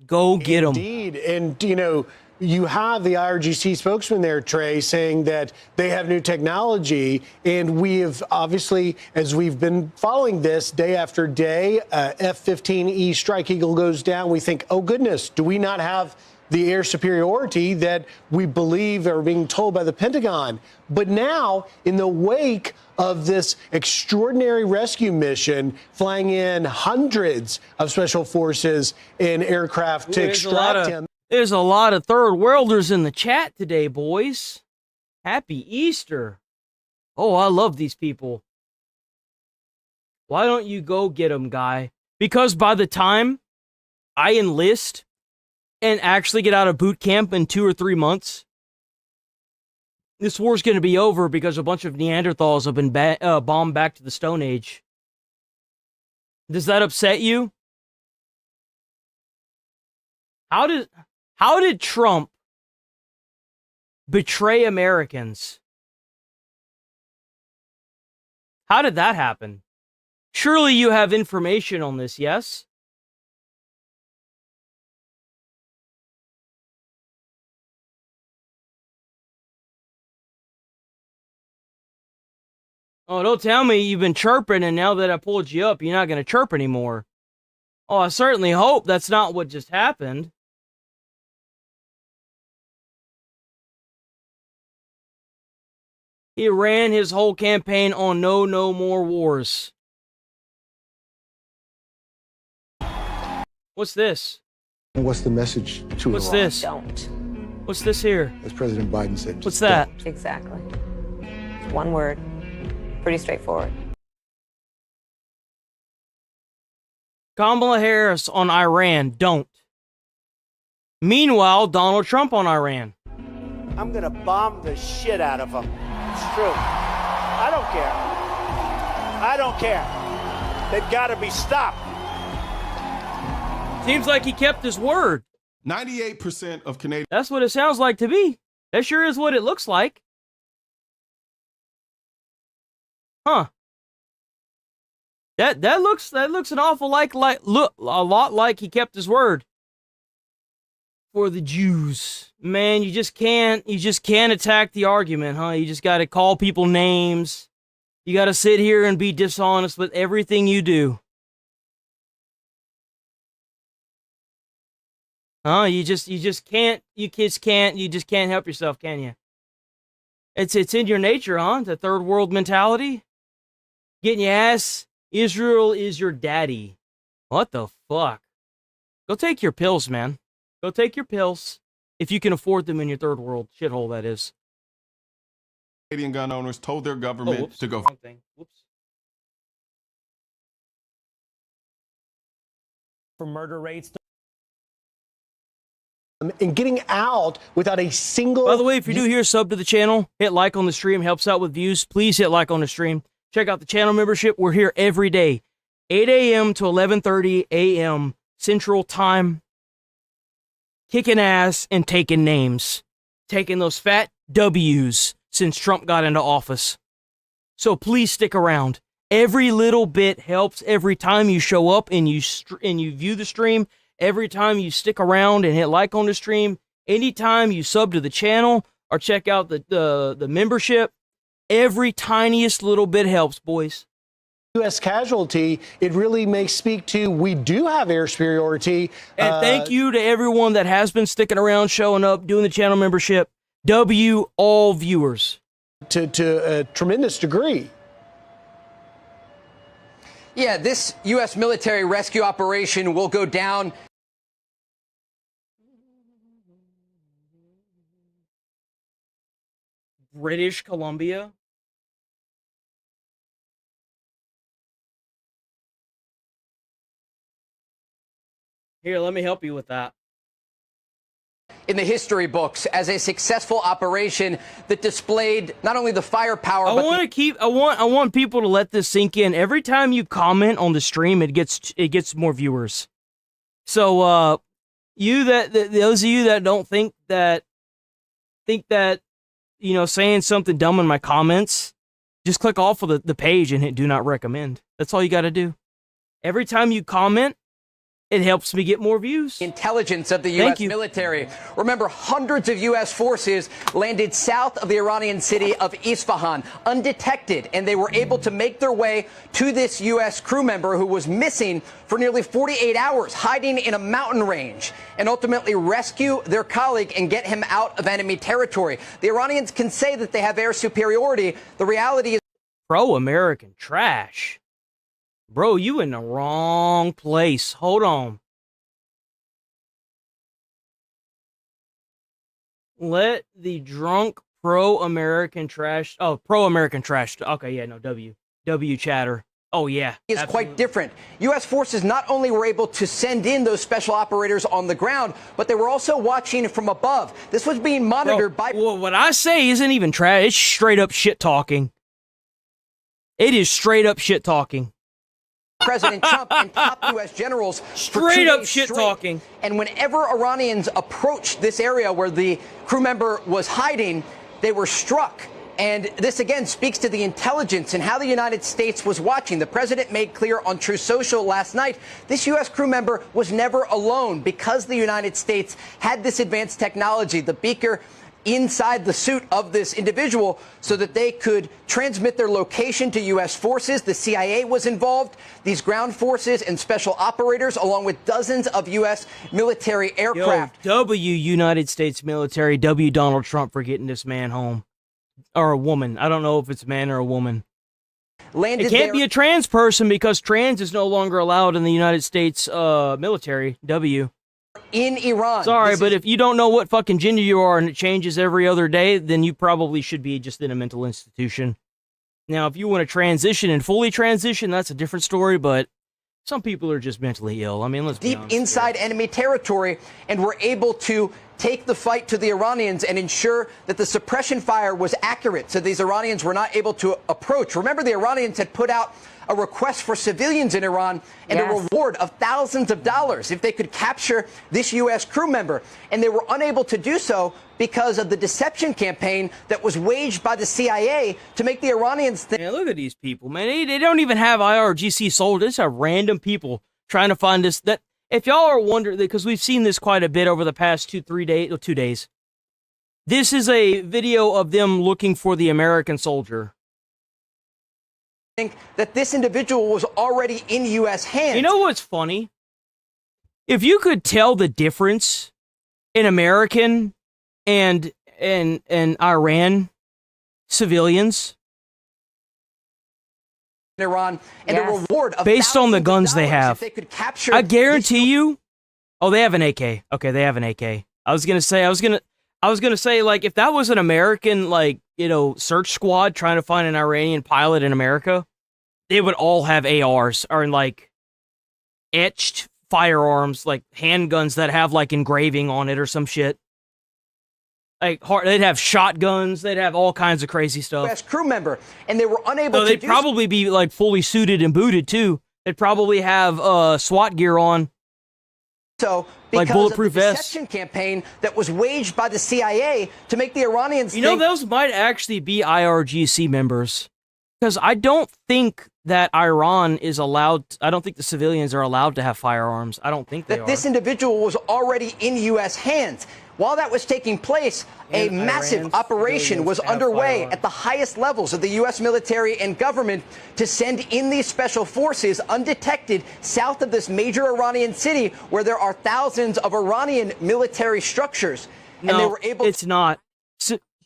Go get them. Indeed. And, you know, you have the IRGC spokesman there, Trey, saying that they have new technology. And we have obviously, as we've been following this day after day, F-15E Strike Eagle goes down. We think, oh, goodness, do we not have the air superiority that we believe are being told by the Pentagon? But now, in the wake of this extraordinary rescue mission, flying in hundreds of special forces and aircraft to extract him. There's a lot of third worlders in the chat today, boys. Happy Easter. Oh, I love these people. Why don't you go get them, guy? Because by the time I enlist and actually get out of boot camp in 2 or 3 months, this war's going to be over because a bunch of Neanderthals have been bombed back to the Stone Age. Does that upset you? How did Trump betray Americans? How did that happen? Surely you have information on this, yes? Oh, don't tell me you've been chirping and now that I pulled you up, you're not going to chirp anymore. Oh, I certainly hope that's not what just happened. He ran his whole campaign on no more wars. What's this? And what's the message to What's Iran? this? Don't. What's this here? As President Biden said, just What's that? don't. Exactly. One word. Pretty straightforward. Kamala Harris on Iran, don't. Meanwhile, Donald Trump on Iran. I'm going to bomb the shit out of them. It's true. I don't care. I don't care. They've got to be stopped. Seems like he kept his word. 98% of Canadians. That's what it sounds like to me. That sure is what it looks like. Huh. That looks an awful look a lot like he kept his word for the Jews. Man, you just can't attack the argument, huh? You just got to call people names. You got to sit here and be dishonest with everything you do. Huh? You just can't help yourself, can you? It's in your nature, huh? The third world mentality. Getting your ass. Israel is your daddy. What the fuck? Go take your pills, man. Go take your pills. If you can afford them in your third world shithole, that is. Canadian gun owners told their government to go. Wrong thing. Whoops. For murder rates. And getting out without a single... By the way, if you're new here, sub to the channel. Hit like on the stream. Helps out with views. Please hit like on the stream. Check out the channel membership. We're here every day. 8 a.m. to 11:30 a.m. Central Time. Kicking ass and taking names. Taking those fat W's since Trump got into office. So please stick around. Every little bit helps. Every time you show up and you view the stream, every time you stick around and hit like on the stream, anytime you sub to the channel or check out the membership, every tiniest little bit helps, boys. U.S. casualty, it really may speak to we do have air superiority. And thank you to everyone that has been sticking around, showing up, doing the channel membership. W all viewers. To a tremendous degree. Yeah, this U.S. military rescue operation will go down. British Columbia. Here, let me help you with that. In the history books as a successful operation that displayed not only the firepower, I want people to let this sink in. Every time you comment on the stream, it gets more viewers. So those of you that don't think that saying something dumb in my comments, just click off of the page and hit do not recommend. That's all you got to do. Every time you comment, it helps me get more views. Intelligence of the U.S. military. Remember, hundreds of U.S. forces landed south of the Iranian city of Isfahan undetected, and they were able to make their way to this U.S. crew member who was missing for nearly 48 hours, hiding in a mountain range, and ultimately rescue their colleague and get him out of enemy territory. The Iranians can say that they have air superiority. The reality is pro-American trash. Bro, you in the wrong place. Hold on. Let the drunk pro-American trash. Oh, pro-American trash. Okay, yeah, no, W chatter. Oh, yeah. Is quite different. U.S. forces not only were able to send in those special operators on the ground, but they were also watching from above. This was being monitored by... Well, what I say isn't even trash. It's straight up shit talking. It is straight up shit talking. President Trump and top U.S. generals straight up shit talking. And whenever Iranians approached this area where the crew member was hiding, they were struck. And this again speaks to the intelligence and how the United States was watching. The president made clear on True Social last night this U.S. crew member was never alone because the United States had this advanced technology, the beaker inside the suit of this individual, so that they could transmit their location to U.S. forces. The CIA was involved, these ground forces and special operators, along with dozens of U.S. military aircraft. Yo, W United States military, W Donald Trump for getting this man home. Or a woman. I don't know if it's a man or a woman. It can't be a trans person because trans is no longer allowed in the United States military. W. In Iran. Sorry, but if you don't know what fucking gender you are and it changes every other day, then you probably should be just in a mental institution. Now, if you want to transition and fully transition, that's a different story, but some people are just mentally ill. I mean, let's be honest. Deep inside enemy territory, and were able to take the fight to the Iranians and ensure that the suppression fire was accurate, so these Iranians were not able to approach. Remember, the Iranians had put out a request for civilians in Iran and a reward of thousands of dollars if they could capture this U.S. crew member. And they were unable to do so because of the deception campaign that was waged by the CIA to make the Iranians think. Man, look at these people, man. They don't even have IRGC soldiers. Just have random people trying to find this. That if y'all are wondering, because we've seen this quite a bit over the past 2 days. This is a video of them looking for the American soldier. Think that this individual was already in U.S. hands. You know what's funny? If you could tell the difference in American and Iran civilians, in Iran, and a reward of based on the guns they have, if they could capture I guarantee you. Oh, they have an AK. Okay, they have an AK. I was gonna say, like, if that was an American, like, you know, search squad trying to find an Iranian pilot in America, they would all have ARs or, like, etched firearms, like handguns that have, like, engraving on it or some shit. Like, they'd have shotguns, they'd have all kinds of crazy stuff. U.S. crew member, and they were unable to. They'd probably be, like, fully suited and booted, too. They'd probably have SWAT gear on. So, like bulletproof of the deception campaign that was waged by the CIA to make the Iranians. You know, those might actually be IRGC members, because I don't think that Iran is allowed. I don't think the civilians are allowed to have firearms. I don't think they are. This individual was already in U.S. hands. While that was taking place, a massive operation was underway at the highest levels of the U.S. military and government to send in these special forces undetected south of this major Iranian city where there are thousands of Iranian military structures. No, and they were able it's not.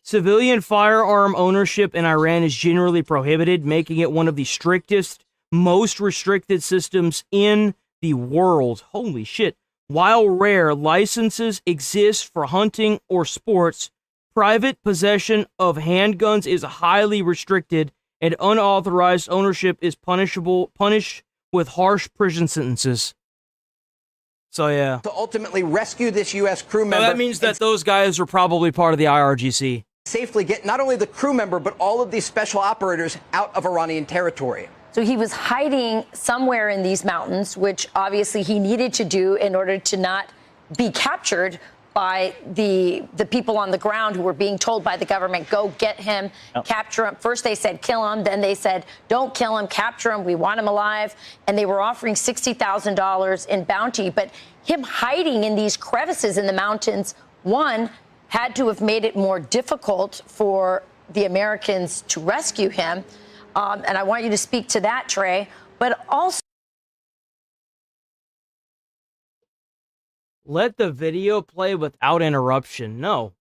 Civilian firearm ownership in Iran is generally prohibited, making it one of the strictest, most restricted systems in the world. Holy shit. While rare, licenses exist for hunting or sports, private possession of handguns is highly restricted, and unauthorized ownership is punished with harsh prison sentences. So, yeah. To ultimately rescue this U.S. crew member. So that means that those guys are probably part of the IRGC. Safely get not only the crew member, but all of these special operators out of Iranian territory. So he was hiding somewhere in these mountains, which obviously he needed to do in order to not be captured by the people on the ground who were being told by the government, go get him, capture him. First they said kill him, then they said don't kill him, capture him, we want him alive. And they were offering $60,000 in bounty. But him hiding in these crevices in the mountains, one, had to have made it more difficult for the Americans to rescue him. And I want you to speak to that, Trey, but also let the video play without interruption. No,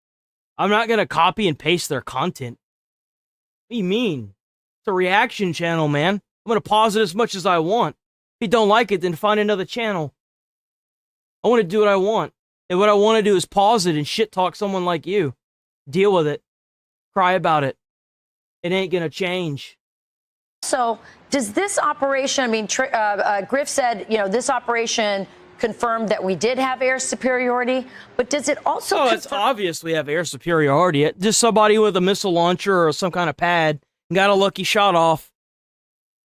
I'm not going to copy and paste their content. What do you mean? It's a reaction channel, man. I'm going to pause it as much as I want. If you don't like it, then find another channel. I want to do what I want. And what I want to do is pause it and shit talk someone like you. Deal with it. Cry about it. It ain't going to change. So does this operation, I mean, Griff said, you know, this operation confirmed that we did have air superiority, but does it also it's obvious we have air superiority. Just somebody with a missile launcher or some kind of pad got a lucky shot off.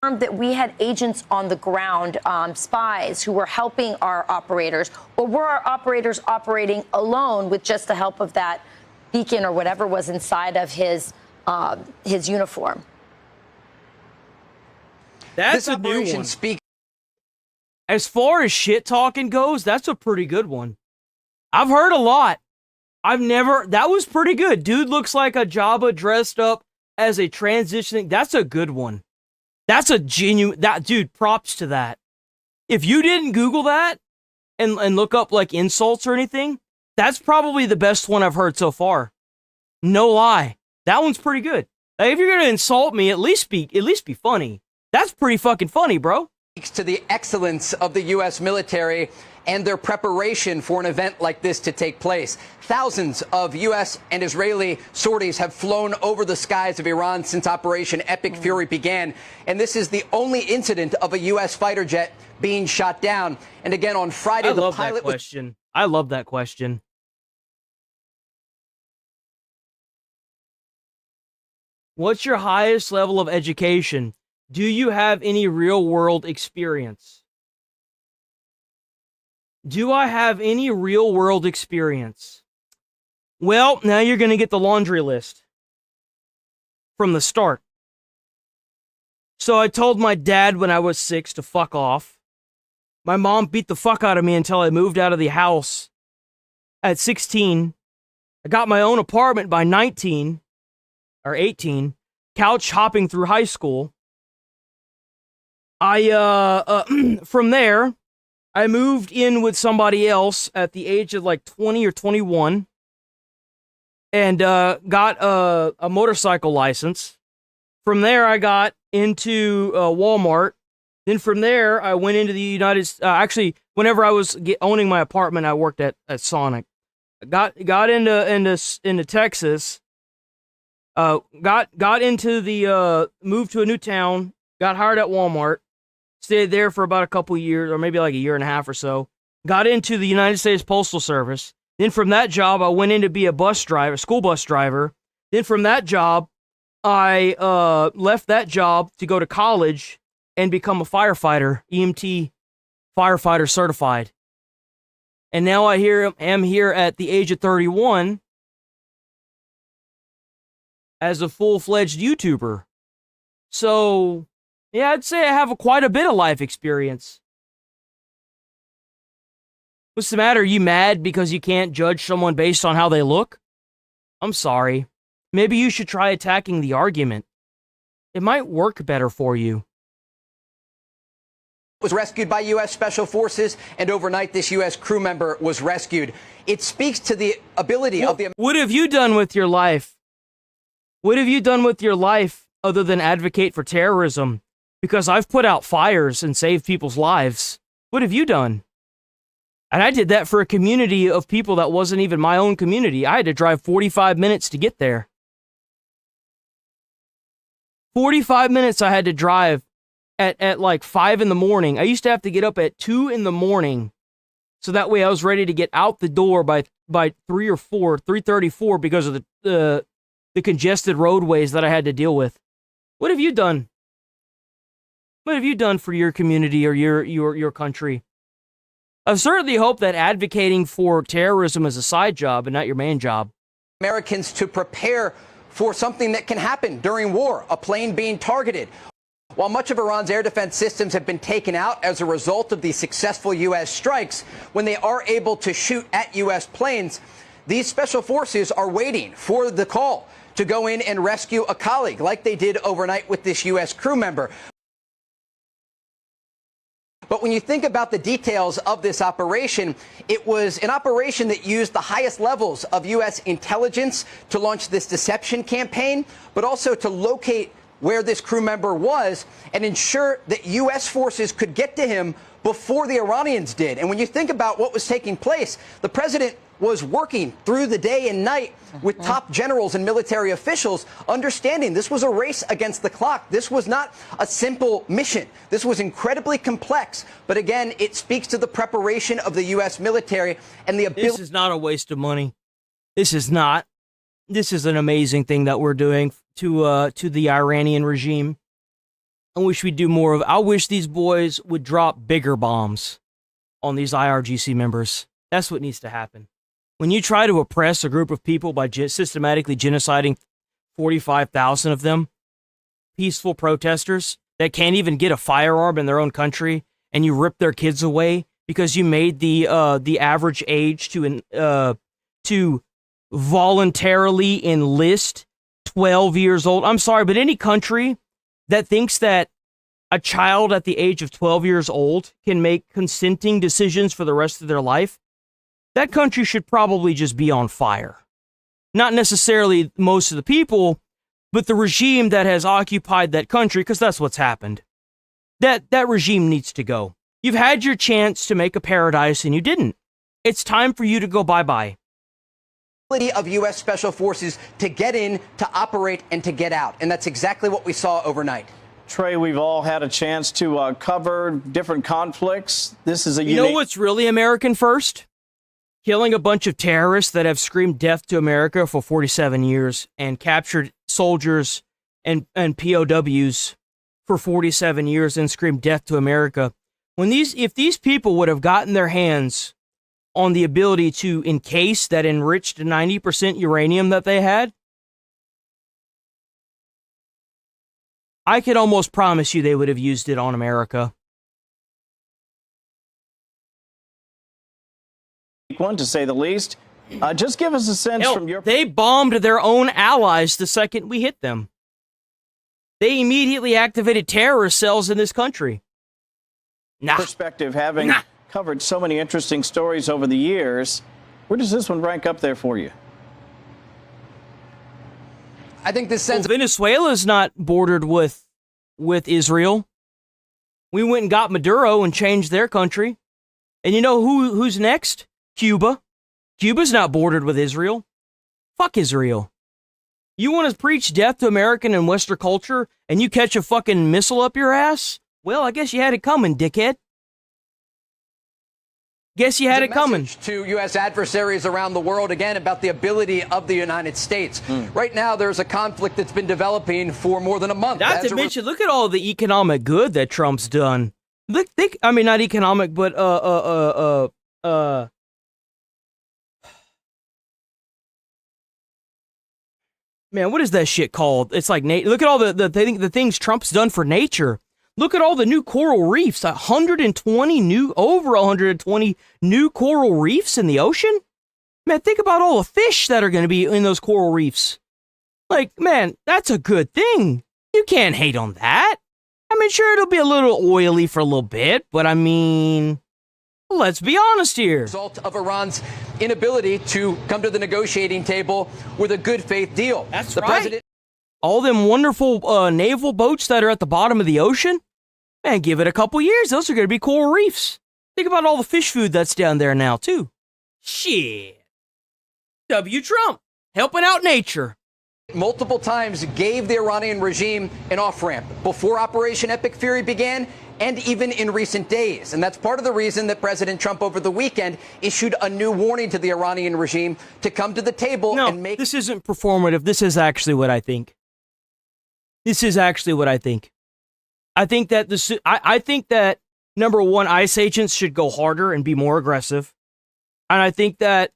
That we had agents on the ground, spies who were helping our operators, or were our operators operating alone with just the help of that beacon or whatever was inside of his uniform? That's a new one. As far as shit talking goes, that's a pretty good one. I've heard a lot. That was pretty good. Dude looks like a Jabba dressed up as a transitioning. That's a good one. That's a genuine, dude, props to that. If you didn't Google that and look up like insults or anything, that's probably the best one I've heard so far. No lie. That one's pretty good. Like, if you're going to insult me, at least be funny. That's pretty fucking funny, bro. Speaks to the excellence of the U.S. military and their preparation for an event like this to take place. Thousands of U.S. and Israeli sorties have flown over the skies of Iran since Operation Epic Fury began. And this is the only incident of a U.S. fighter jet being shot down. And again, on Friday, the pilot question. I love that question. What's your highest level of education? Do you have any real world experience? Do I have any real world experience? Well, now you're going to get the laundry list from the start. So I told my dad when I was 6 to fuck off. My mom beat the fuck out of me until I moved out of the house at 16. I got my own apartment by 19 or 18, couch hopping through high school. From there, I moved in with somebody else at the age of like 20 or 21 and got a motorcycle license. From there, I got into Walmart. Then from there, I went into the United States. Actually, whenever I was owning my apartment, I worked at Sonic. Got into Texas. Got into the moved to a new town. Got hired at Walmart. Stayed there for about a couple years, or maybe like a year and a half or so. Got into the United States Postal Service. Then from that job, I went in to be a school bus driver. Then from that job, I left that job to go to college and become a firefighter, EMT firefighter certified. And now I am here at the age of 31 as a full-fledged YouTuber. So, yeah, I'd say I have quite a bit of life experience. What's the matter? Are you mad because you can't judge someone based on how they look? I'm sorry. Maybe you should try attacking the argument. It might work better for you. Was rescued by U.S. Special Forces, and overnight this U.S. crew member was rescued. It speaks to the ability of the... What have you done with your life? What have you done with your life other than advocate for terrorism? Because I've put out fires and saved people's lives. What have you done? And I did that for a community of people that wasn't even my own community. I had to drive 45 minutes to get there. 45 minutes I had to drive at like 5 in the morning. I used to have to get up at 2 in the morning. So that way I was ready to get out the door by 3 or 4, 3:34 because of the congested roadways that I had to deal with. What have you done? What have you done for your community or your country? I certainly hope that advocating for terrorism is a side job and not your main job. Americans to prepare for something that can happen during war, a plane being targeted. While much of Iran's air defense systems have been taken out as a result of the successful U.S. strikes, when they are able to shoot at U.S. planes, these special forces are waiting for the call to go in and rescue a colleague, like they did overnight with this U.S. crew member. But when you think about the details of this operation, it was an operation that used the highest levels of U.S. intelligence to launch this deception campaign, but also to locate where this crew member was and ensure that U.S. forces could get to him before the Iranians did. And when you think about what was taking place, the president was working through the day and night with top generals and military officials, understanding this was a race against the clock. This was not a simple mission. This was incredibly complex. But again, it speaks to the preparation of the U.S. military and the ability. This is not a waste of money. This is not. This is an amazing thing that we're doing to the Iranian regime. I wish we'd do more of it. I wish these boys would drop bigger bombs on these IRGC members. That's what needs to happen. When you try to oppress a group of people by systematically genociding 45,000 of them, peaceful protesters that can't even get a firearm in their own country, and you rip their kids away because you made the average age to voluntarily enlist 12 years old. I'm sorry, but any country that thinks that a child at the age of 12 years old can make consenting decisions for the rest of their life, that country should probably just be on fire. Not necessarily most of the people, but the regime that has occupied that country, because that's what's happened. That regime needs to go. You've had your chance to make a paradise and you didn't. It's time for you to go bye-bye. Of U.S. Special Forces to get in, to operate, and to get out. And that's exactly what we saw overnight. Trey, we've all had a chance to cover different conflicts. This is a You know what's really American first? Killing a bunch of terrorists that have screamed death to America for 47 years and captured soldiers and POWs for 47 years and screamed death to America. If these people would have gotten their hands on the ability to encase that enriched 90% uranium that they had, I could almost promise you they would have used it on America. One, to say the least. Just give us a sense from your... They bombed their own allies the second we hit them. They immediately activated terrorist cells in this country. Perspective, having covered so many interesting stories over the years, where does this one rank up there for you? I think this sends... Venezuela's not bordered with Israel. We went and got Maduro and changed their country. And you know who's next? Cuba. Cuba's not bordered with Israel. Fuck Israel. You want to preach death to American and Western culture and you catch a fucking missile up your ass? Well, I guess you had it coming, dickhead. Guess you had it coming. To U.S. adversaries around the world, again, about the ability of the United States. Right now, there's a conflict that's been developing for more than a month. Not to mention, look at all the economic good that Trump's done. Look, I mean, not economic, but, man, what is that shit called? It's like, look at all the things Trump's done for nature. Look at all the new coral reefs. Over 120 new coral reefs in the ocean. Man, think about all the fish that are going to be in those coral reefs. Like, man, that's a good thing. You can't hate on that. I mean, sure, it'll be a little oily for a little bit, but I mean, let's be honest here. Result of Iran's inability to come to the negotiating table with a good faith deal. That's right. All them wonderful naval boats that are at the bottom of the ocean, man, give it a couple years. Those are going to be coral reefs. Think about all the fish food that's down there now, too. Shit. W. Trump, helping out nature. Multiple times gave the Iranian regime an off-ramp before Operation Epic Fury began and even in recent days. And that's part of the reason that President Trump over the weekend issued a new warning to the Iranian regime to come to the table and make... This isn't performative. This is actually what I think. This is actually what I think. I think that number one, ICE agents should go harder and be more aggressive. And I think that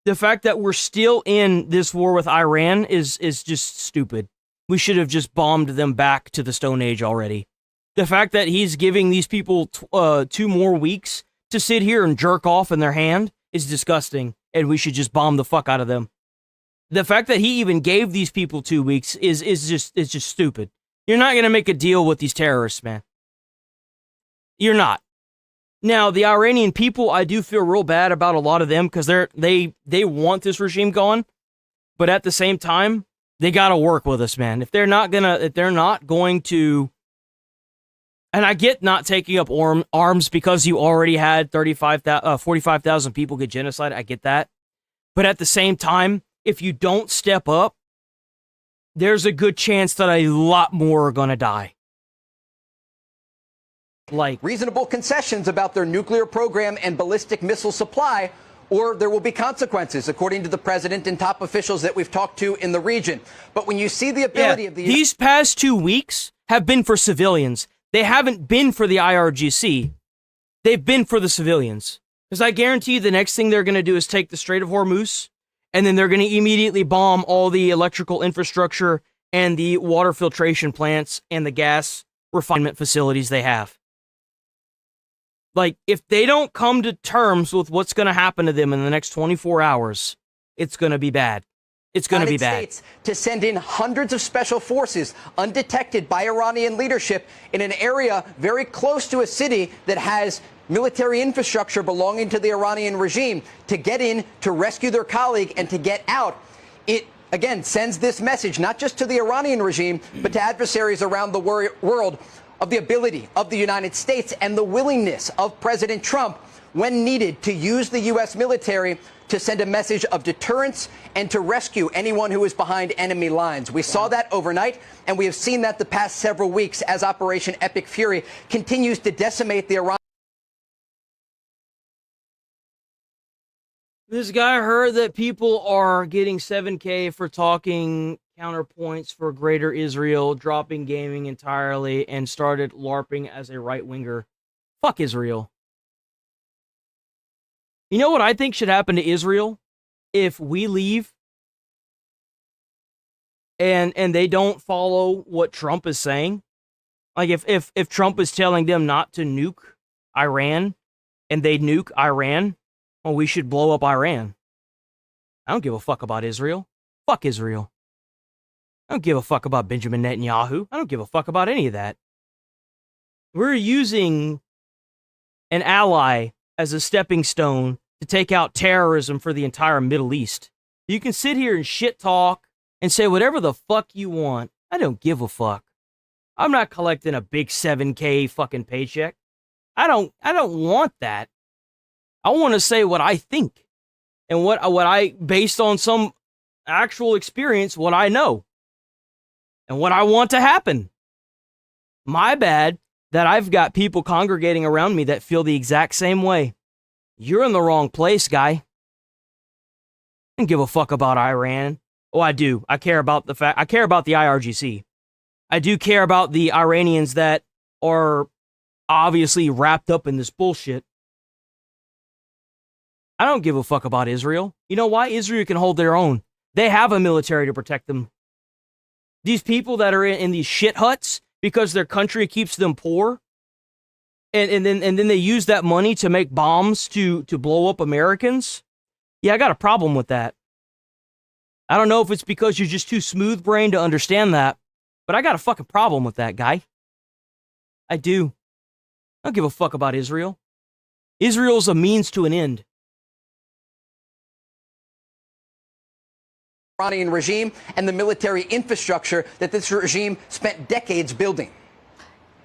the fact that we're still in this war with Iran is just stupid. We should have just bombed them back to the Stone Age already. The fact that he's giving these people 2 more weeks to sit here and jerk off in their hand is disgusting, and we should just bomb the fuck out of them. The fact that he even gave these people 2 weeks is just stupid. You're not going to make a deal with these terrorists, man. You're not. Now, the Iranian people, I do feel real bad about a lot of them because they want this regime gone, but at the same time, they got to work with us, man. If they're not going to, and I get not taking up arms because you already had 45,000 people get genocide. I get that, but at the same time, if you don't step up, there's a good chance that a lot more are going to die. Like reasonable concessions about their nuclear program and ballistic missile supply, or there will be consequences, according to the president and top officials that we've talked to in the region. But when you see the ability of these past 2 weeks have been for civilians. They haven't been for the IRGC. They've been for the civilians. Because I guarantee you the next thing they're going to do is take the Strait of Hormuz, and then they're going to immediately bomb all the electrical infrastructure and the water filtration plants and the gas refinement facilities they have. Like, if they don't come to terms with what's going to happen to them in the next 24 hours, it's going to be bad. It's going to be bad. States to send in hundreds of special forces undetected by Iranian leadership in an area very close to a city that has military infrastructure belonging to the Iranian regime to get in, to rescue their colleague, and to get out. It, again, sends this message not just to the Iranian regime, but to adversaries around the world of the ability of the United States and the willingness of President Trump, when needed, to use the U.S. military to send a message of deterrence and to rescue anyone who is behind enemy lines. We saw that overnight, and we have seen that the past several weeks as Operation Epic Fury continues to decimate the Iran. This guy heard that people are getting $7,000 for talking counterpoints for greater Israel, dropping gaming entirely, and started LARPing as a right-winger. Fuck Israel. You know what I think should happen to Israel if we leave and they don't follow what Trump is saying? Like if Trump is telling them not to nuke Iran and they nuke Iran, well, we should blow up Iran. I don't give a fuck about Israel. Fuck Israel. I don't give a fuck about Benjamin Netanyahu. I don't give a fuck about any of that. We're using an ally as a stepping stone to take out terrorism for the entire Middle East. You can sit here and shit talk and say whatever the fuck you want. I don't give a fuck. I'm not collecting a big 7K fucking paycheck. I don't want that. I want to say what I think and what I, based on some actual experience, what I know and what I want to happen. My bad that I've got people congregating around me that feel the exact same way. You're in the wrong place, guy. I don't give a fuck about Iran. Oh, I do. I care about the IRGC. I do care about the Iranians that are obviously wrapped up in this bullshit. I don't give a fuck about Israel. You know why? Israel can hold their own. They have a military to protect them. These people that are in these shit huts because their country keeps them poor, and then they use that money to make bombs to blow up Americans. Yeah, I got a problem with that. I don't know if it's because you're just too smooth-brained to understand that, but I got a fucking problem with that, guy. I do. I don't give a fuck about Israel. Israel's a means to an end. Iranian regime and the military infrastructure that this regime spent decades building.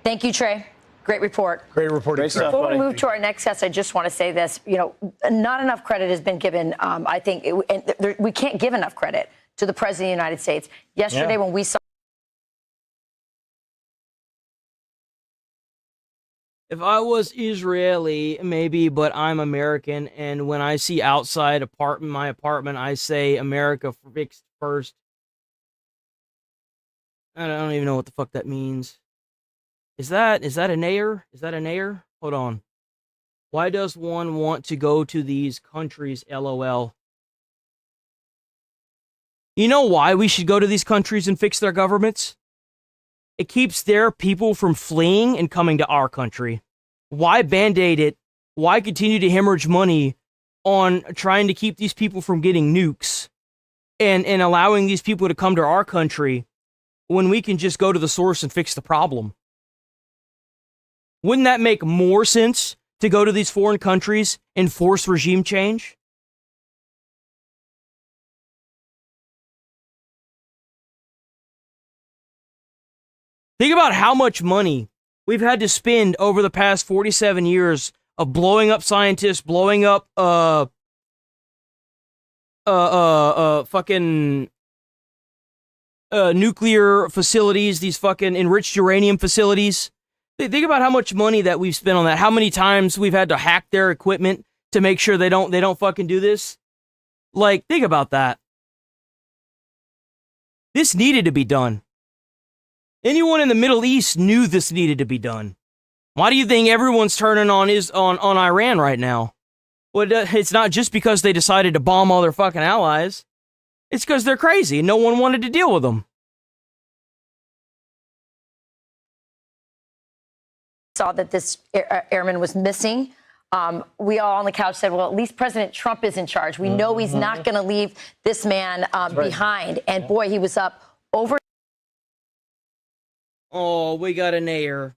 Thank you, Trey. Great report. Great report. Before we move to our next guest, I just want to say this. You know, not enough credit has been given. I think we can't give enough credit to the President of the United States. Yesterday, when we saw. If I was Israeli, maybe, but I'm American, and when I see outside my apartment, I say America fixed first. I don't even know what the fuck that means. Is that a nair? Is that a nair? Hold on. Why does one want to go to these countries, LOL? You know why we should go to these countries and fix their governments? It keeps their people from fleeing and coming to our country. Why band-aid it? Why continue to hemorrhage money on trying to keep these people from getting nukes and allowing these people to come to our country when we can just go to the source and fix the problem? Wouldn't that make more sense to go to these foreign countries and force regime change? Think about how much money we've had to spend over the past 47 years of blowing up scientists, blowing up fucking nuclear facilities, these fucking enriched uranium facilities. Think about how much money that we've spent on that. How many times we've had to hack their equipment to make sure they don't fucking do this. Like, think about that. This needed to be done. Anyone in the Middle East knew this needed to be done. Why do you think everyone's turning on Iran right now? Well, it's not just because they decided to bomb all their fucking allies. It's because they're crazy and no one wanted to deal with them. Saw that this airman was missing. We all on the couch said, well, at least President Trump is in charge. We know he's not going to leave this man behind. And boy, he was up over. Oh, we got an air.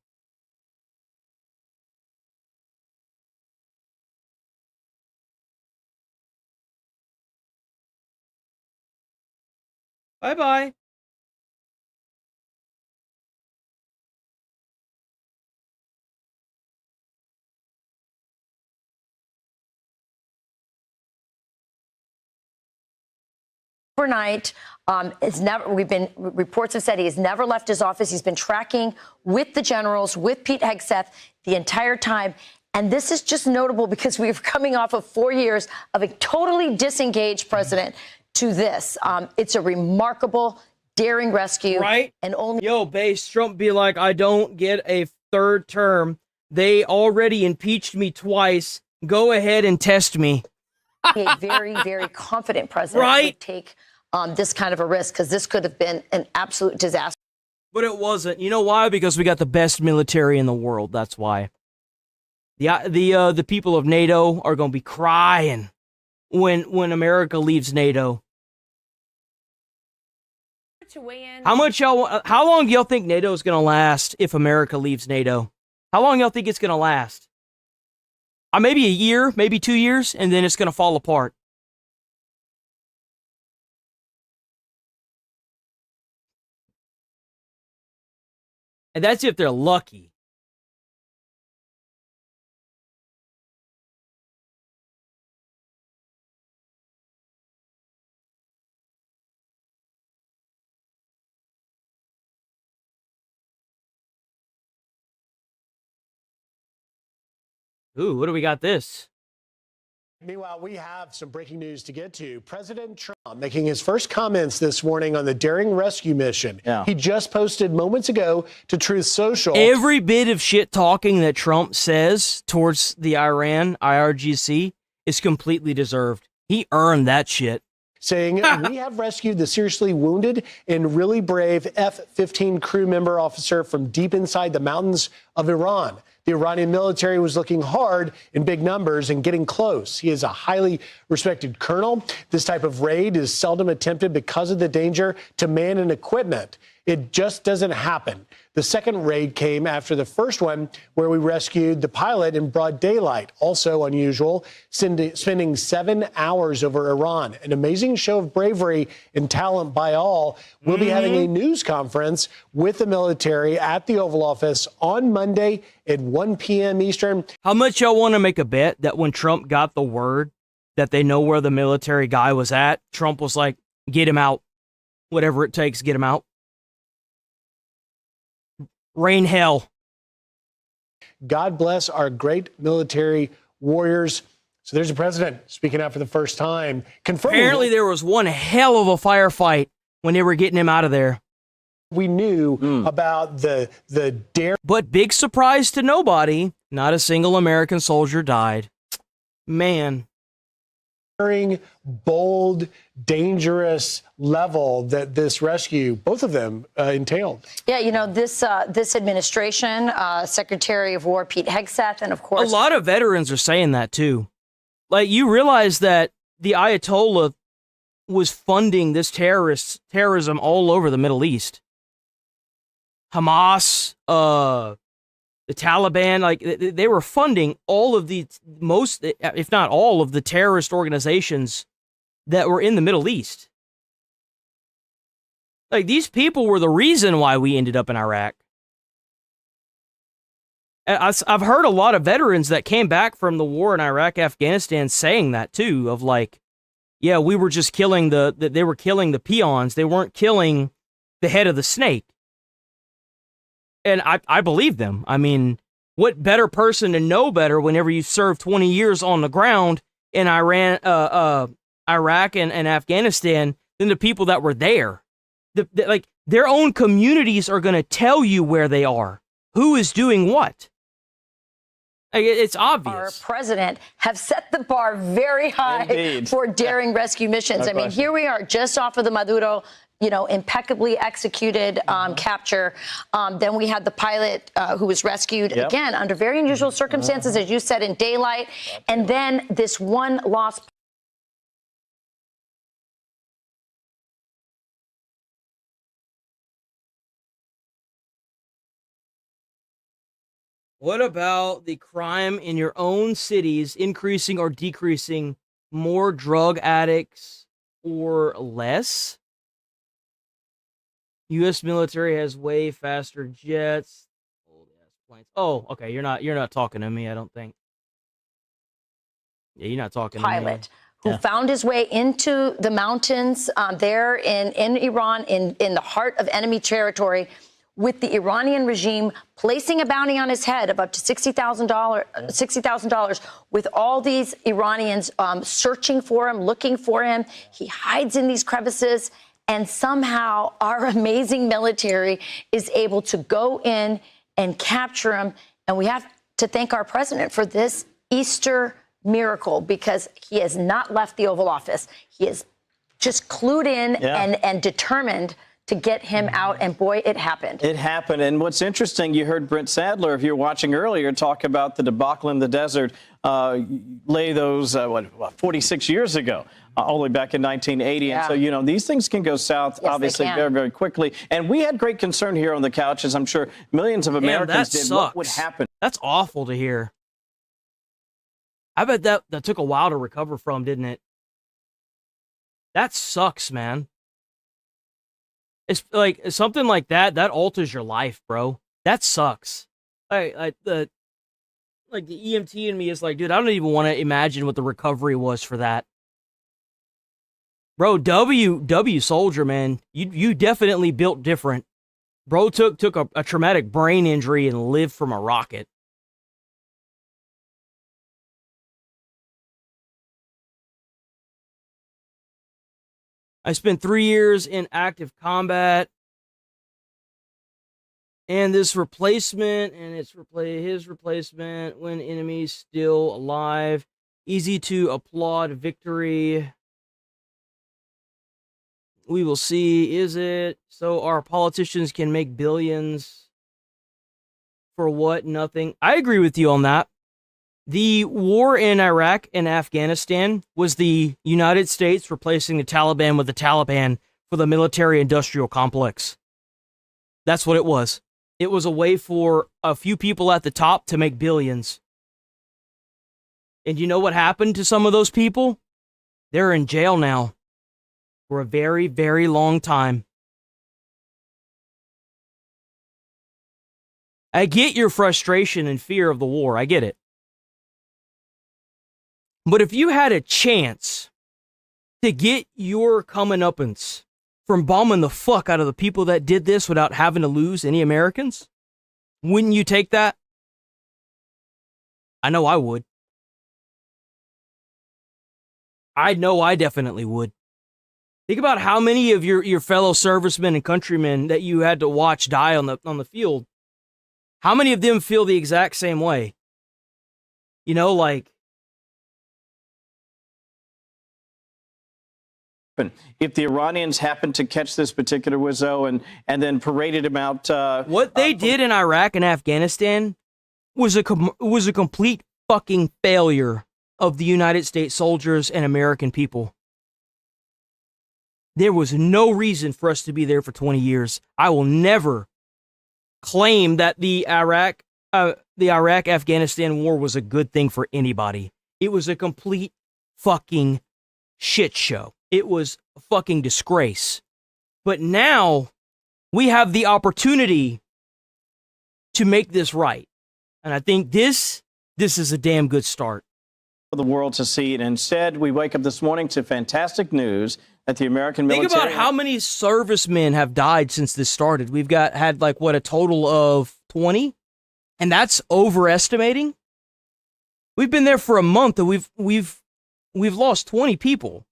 Bye-bye. Overnight, reports have said he has never left his office. He's been tracking with the generals, with Pete Hegseth the entire time. And this is just notable because we're coming off of 4 years of a totally disengaged president to this. It's a remarkable daring rescue. Right? And only. Yo, base, Trump be like, I don't get a third term. They already impeached me twice. Go ahead and test me. A very, very confident president would take this kind of a risk, because this could have been an absolute disaster. But it wasn't. You know why? Because we got the best military in the world. That's why. The people of NATO are going to be crying when America leaves NATO. How long do y'all think NATO is going to last if America leaves NATO? How long y'all think it's going to last? Maybe a year, maybe 2 years, and then it's going to fall apart. And that's if they're lucky. Ooh, what do we got this? Meanwhile, we have some breaking news to get to. President Trump making his first comments this morning on the daring rescue mission. He just posted moments ago to Truth Social. Every bit of shit talking that Trump says towards the IRGC is completely deserved. He earned that shit. Saying, we have rescued the seriously wounded and really brave F-15 crew member officer from deep inside the mountains of Iran. The Iranian military was looking hard in big numbers and getting close. He is a highly respected colonel. This type of raid is seldom attempted because of the danger to man and equipment. It just doesn't happen. The second raid came after the first one, where we rescued the pilot in broad daylight. Also unusual, spending 7 hours over Iran. An amazing show of bravery and talent by all. We'll be having a news conference with the military at the Oval Office on Monday at 1 p.m. Eastern. How much y'all want to make a bet that when Trump got the word that they know where the military guy was at, Trump was like, get him out. Whatever it takes, get him out. Rain hell. God bless our great military warriors. So there's the president speaking out for the first time. Apparently there was one hell of a firefight when they were getting him out of there. We knew about the dare. But big surprise to nobody, not a single American soldier died. Man. Bold, dangerous level that this rescue, both of them, entailed. Yeah, you know, this administration, Secretary of War Pete Hegseth, and of course... A lot of veterans are saying that, too. Like, you realize that the Ayatollah was funding this terrorism all over the Middle East. Hamas, the Taliban, like, they were funding all of the most, if not all of the terrorist organizations that were in the Middle East. Like, these people were the reason why we ended up in Iraq. I've heard a lot of veterans that came back from the war in Iraq, Afghanistan saying that too, of like, yeah, we were just killing they were killing the peons. They weren't killing the head of the snake. And I believe them. I mean, what better person to know better whenever you served 20 years on the ground in Iraq and Afghanistan than the people that were there? Like, their own communities are going to tell you where they are, who is doing what. Like, it's obvious. Our president have set the bar very high for daring rescue missions. I mean, here we are just off of the Maduro, you know, impeccably executed capture. Then we had the pilot who was rescued, again, under very unusual circumstances, as you said, in daylight. And then this one lost. What about the crime in your own cities increasing or decreasing? More drug addicts or less? U.S. military has way faster jets. Oh, okay. You're not talking to me, I don't think. Yeah, you're not talking to me. Pilot who found his way into the mountains there in Iran, in the heart of enemy territory, with the Iranian regime placing a bounty on his head of up to $60,000, with all these Iranians searching for him, looking for him. He hides in these crevices, And somehow our amazing military is able to go in and capture them. And we have to thank our president for this Easter miracle, because he has not left the Oval Office. He is just clued in and determined to get him out. And boy, it happened. It happened. And what's interesting, you heard Brent Sadler, if you were watching earlier, talk about the debacle in the desert, lay those, 46 years ago, all the way back in 1980. Yeah. And so, you know, these things can go south, Yes, obviously, they can. very, very quickly. And we had great concern here on the couch, as I'm sure millions of Americans did. What would happen? That's awful to hear. I bet that took a while to recover from, didn't it? That sucks, man. It's like something like that alters your life, bro. That sucks. The EMT in me is like, dude, I don't even want to imagine what the recovery was for that. Bro, W soldier, man. You definitely built different. Bro took a traumatic brain injury and lived from a rocket. I spent 3 years in active combat, and this replacement, and it's his replacement when enemies still alive. Easy to applaud victory. We will see, is it? So our politicians can make billions for what? Nothing. I agree with you on that. The war in Iraq and Afghanistan was the United States replacing the Taliban with the Taliban for the military-industrial complex. That's what it was. It was a way for a few people at the top to make billions. And you know what happened to some of those people? They're in jail now for a very, very long time. I get your frustration and fear of the war. I get it. But if you had a chance to get your comeuppance from bombing the fuck out of the people that did this without having to lose any Americans, wouldn't you take that? I know I would. I know I definitely would. Think about how many of your fellow servicemen and countrymen that you had to watch die on the field. How many of them feel the exact same way? You know, like, if the Iranians happened to catch this particular Wizzo and then paraded him out. What they did in Iraq and Afghanistan was a complete fucking failure of the United States soldiers and American people. There was no reason for us to be there for 20 years. I will never claim that the Iraq-Afghanistan war was a good thing for anybody. It was a complete fucking shit show. It was a fucking disgrace. But now we have the opportunity to make this right. And I think this is a damn good start. For the world to see it. Instead, we wake up this morning to fantastic news that the American military... Think about how many servicemen have died since this started. We've had a total of 20? And that's overestimating? We've been there for a month and we've lost 20 people.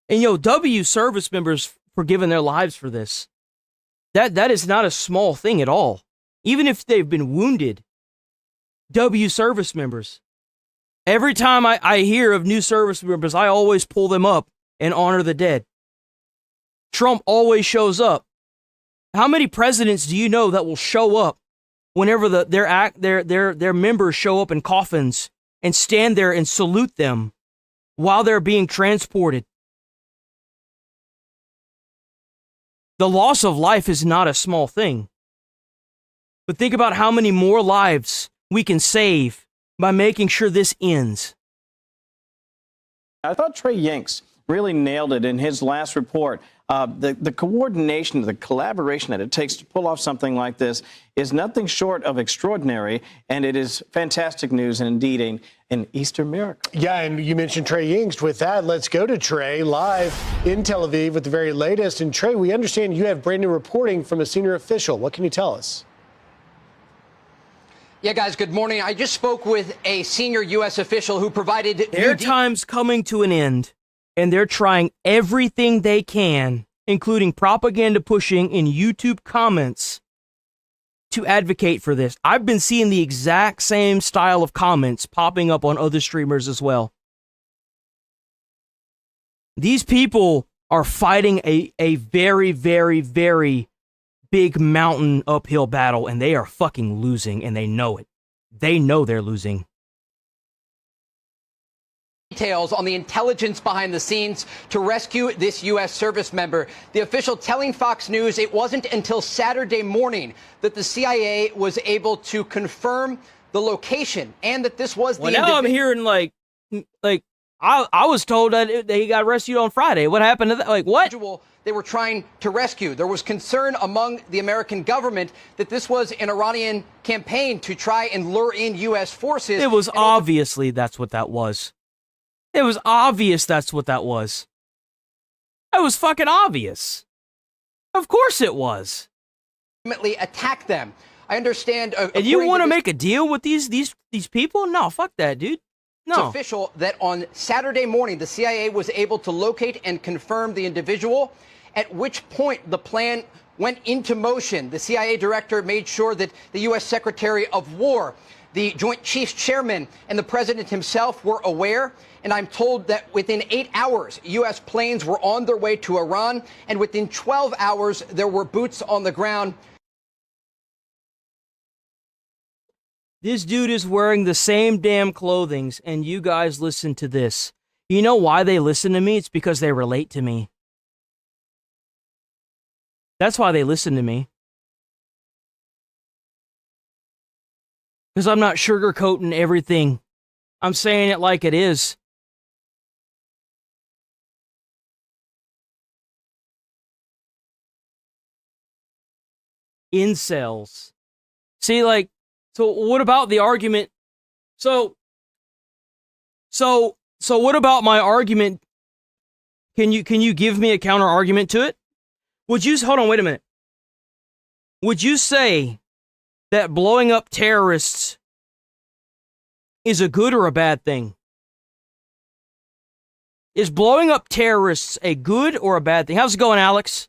And W service members for giving their lives for this. That is not a small thing at all. Even if they've been wounded. W service members. Every time I hear of new service members, I always pull them up and honor the dead. Trump always shows up. How many presidents do you know that will show up whenever their members show up in coffins and stand there and salute them while they're being transported? The loss of life is not a small thing. But think about how many more lives we can save by making sure this ends. I thought Trey Yanks really nailed it in his last report. The coordination, the collaboration that it takes to pull off something like this is nothing short of extraordinary, and it is fantastic news and indeed an Easter miracle. Yeah, and you mentioned Trey Yanks. With that, let's go to Trey live in Tel Aviv with the very latest. And Trey, we understand you have brand new reporting from a senior official. What can you tell us? Yeah, guys, good morning. I just spoke with a senior U.S. official who provided... Their time's coming to an end, and they're trying everything they can including propaganda pushing in YouTube comments to advocate for this. I've been seeing the exact same style of comments popping up on other streamers as well. These people are fighting a very, very, very big mountain uphill battle, and they are fucking losing, and they know it. They know they're losing. Details on the intelligence behind the scenes to rescue this U.S. service member. The official telling Fox News it wasn't until Saturday morning that the CIA was able to confirm the location and that this was the Well, now I'm hearing like I was told that he got rescued on Friday. What happened to that? Like, what? They were trying to rescue. There was concern among the American government that this was an Iranian campaign to try and lure in U.S. forces. It was obviously that's what that was. It was obvious that's what that was. It was fucking obvious. Of course it was. Ultimately attack them. I understand. And you want to make a deal with these people? No, fuck that, dude. No. It's official that on Saturday morning, the CIA was able to locate and confirm the individual, at which point the plan went into motion. The CIA director made sure that the U.S. Secretary of War, the Joint Chiefs Chairman, and the President himself were aware. And I'm told that within 8 hours, U.S. planes were on their way to Iran, and within 12 hours, there were boots on the ground. This dude is wearing the same damn clothing, and you guys listen to this. You know why they listen to me? It's because they relate to me. That's why they listen to me. Because I'm not sugarcoating everything. I'm saying it like it is. Incels. See, like, so what about the argument? So what about my argument? Can you give me a counter argument to it? Hold on, wait a minute. Would you say that blowing up terrorists is a good or a bad thing? Is blowing up terrorists a good or a bad thing? How's it going, Alex?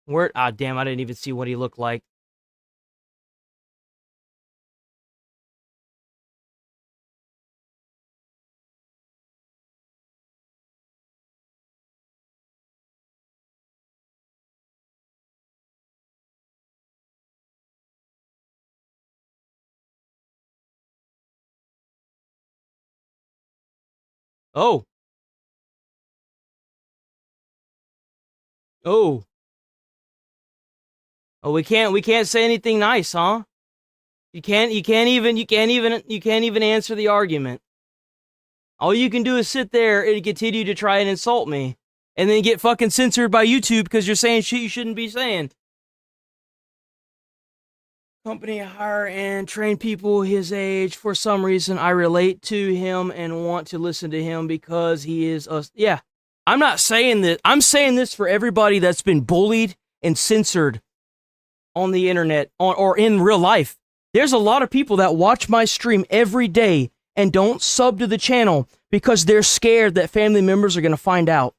Where? Ah, damn, I didn't even see what he looked like. Oh. Oh. Oh, we can't say anything nice, huh? You can't even answer the argument. All you can do is sit there and continue to try and insult me, and then get fucking censored by YouTube because you're saying shit you shouldn't be saying. Company hire and train people his age. For some reason, I relate to him and want to listen to him because he is us. Yeah, I'm not saying that. I'm saying this for everybody that's been bullied and censored on the internet or in real life. There's a lot of people that watch my stream every day and don't sub to the channel because they're scared that family members are going to find out.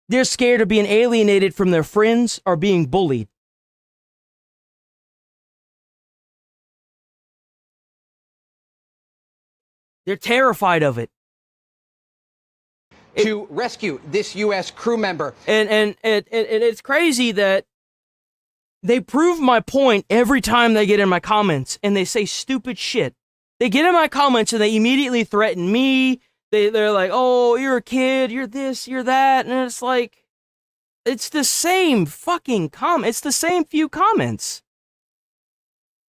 They're scared of being alienated from their friends or being bullied. They're terrified of it. To rescue this U.S. crew member. And it's crazy that they prove my point every time they get in my comments and they say stupid shit. They get in my comments and they immediately threaten me. They're like, oh, you're a kid, you're this, you're that. And it's like, it's the same fucking comment. It's the same few comments.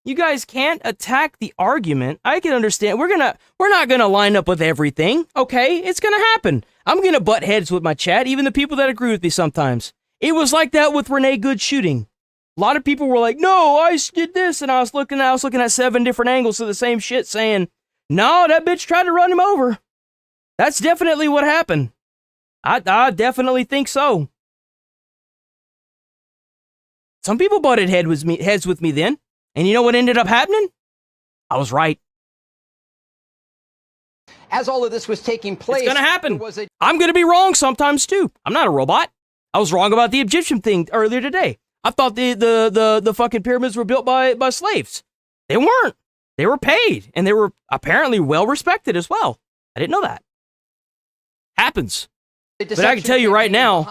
You guys can't attack the argument. I can understand. We're not gonna line up with everything, okay? It's gonna happen. I'm gonna butt heads with my chat, even the people that agree with me sometimes. It was like that with Renee Good shooting. A lot of people were like, no, I did this, and I was looking at 7 different angles of the same shit saying, no, that bitch tried to run him over. That's definitely what happened. I definitely think so. Some people butted heads with me then. And you know what ended up happening? I was right. As all of this was taking place, It's going to happen. I'm going to be wrong sometimes too. I'm not a robot. I was wrong about the Egyptian thing earlier today. I thought the fucking pyramids were built by slaves. They weren't. They were paid, and they were apparently well respected as well. I didn't know that. Happens. But I can tell you right now,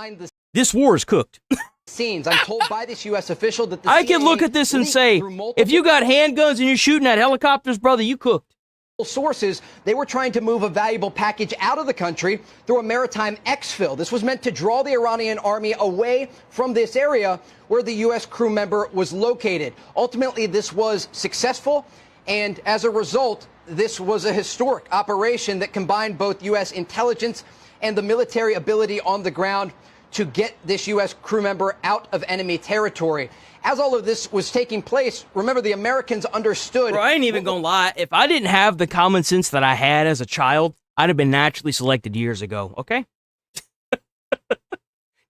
this war is cooked. Scenes. I'm told by this U.S. official that the I can look at this and say, if you got handguns and you're shooting at helicopters, brother, you cooked. Sources, they were trying to move a valuable package out of the country through a maritime exfil. This was meant to draw the Iranian army away from this area where the U.S. crew member was located. Ultimately, this was successful, and as a result, this was a historic operation that combined both U.S. intelligence and the military ability on the ground to get this U.S. crew member out of enemy territory. As all of this was taking place, remember, the Americans understood... Bro, I ain't even gonna lie. If I didn't have the common sense that I had as a child, I'd have been naturally selected years ago, okay?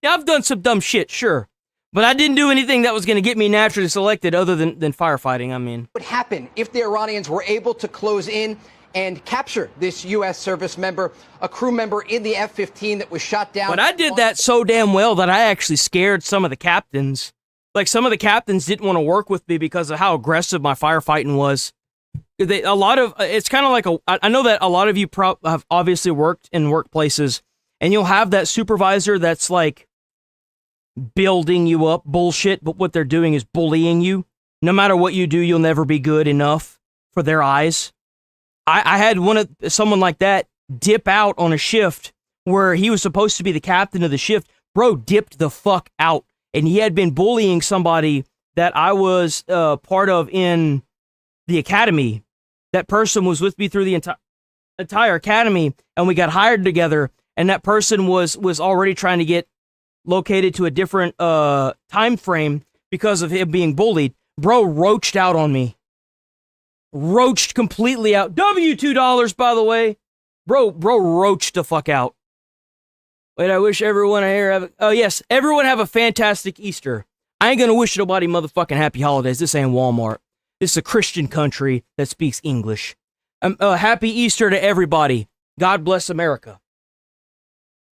Yeah, I've done some dumb shit, sure. But I didn't do anything that was going to get me naturally selected other than firefighting, I mean. What would happen if the Iranians were able to close in and capture this U.S. service member, a crew member in the F-15 that was shot down? But I did that so damn well that I actually scared some of the captains. Like, some of the captains didn't want to work with me because of how aggressive my firefighting was. It's kind of like I know that a lot of you have obviously worked in workplaces, and you'll have that supervisor that's like building you up bullshit, but what they're doing is bullying you. No matter what you do, you'll never be good enough for their eyes. I had someone like that dip out on a shift where he was supposed to be the captain of the shift. Bro dipped the fuck out. And he had been bullying somebody that I was part of in the academy. That person was with me through the entire academy, and we got hired together. And that person was already trying to get located to a different time frame because of him being bullied. Bro roached out on me. Roached completely out. $2, by the way. Bro roached the fuck out. Wait, I wish everyone here everyone have a fantastic Easter. I ain't gonna wish nobody motherfucking happy holidays. This ain't Walmart. This is a Christian country that speaks English. Happy Easter to everybody. God bless America.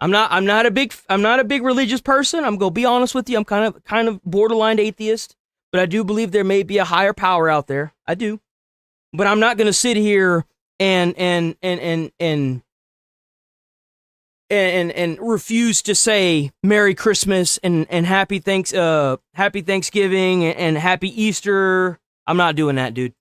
I'm not a big religious person. I'm gonna be honest with you. I'm kind of borderline atheist, but I do believe there may be a higher power out there. I do, but I'm not gonna sit here and refuse to say Merry Christmas and Happy Thanksgiving and Happy Easter. I'm not doing that, dude.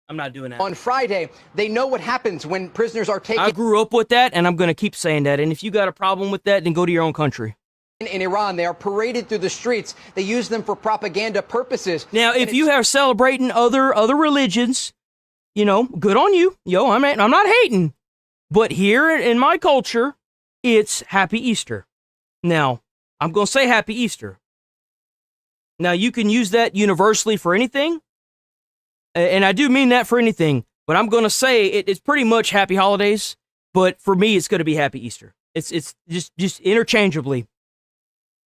I'm not doing that. On Friday, they know what happens when prisoners are taken. I grew up with that, and I'm going to keep saying that. And if you got a problem with that, then go to your own country. In Iran, they are paraded through the streets. They use them for propaganda purposes. Now, if you are celebrating other religions, you know, good on you. I'm not hating. But here in my culture, it's Happy Easter. Now, I'm going to say Happy Easter. Now, you can use that universally for anything. And I do mean that for anything. But I'm going to say it's pretty much Happy Holidays. But for me, it's going to be Happy Easter. It's just interchangeably.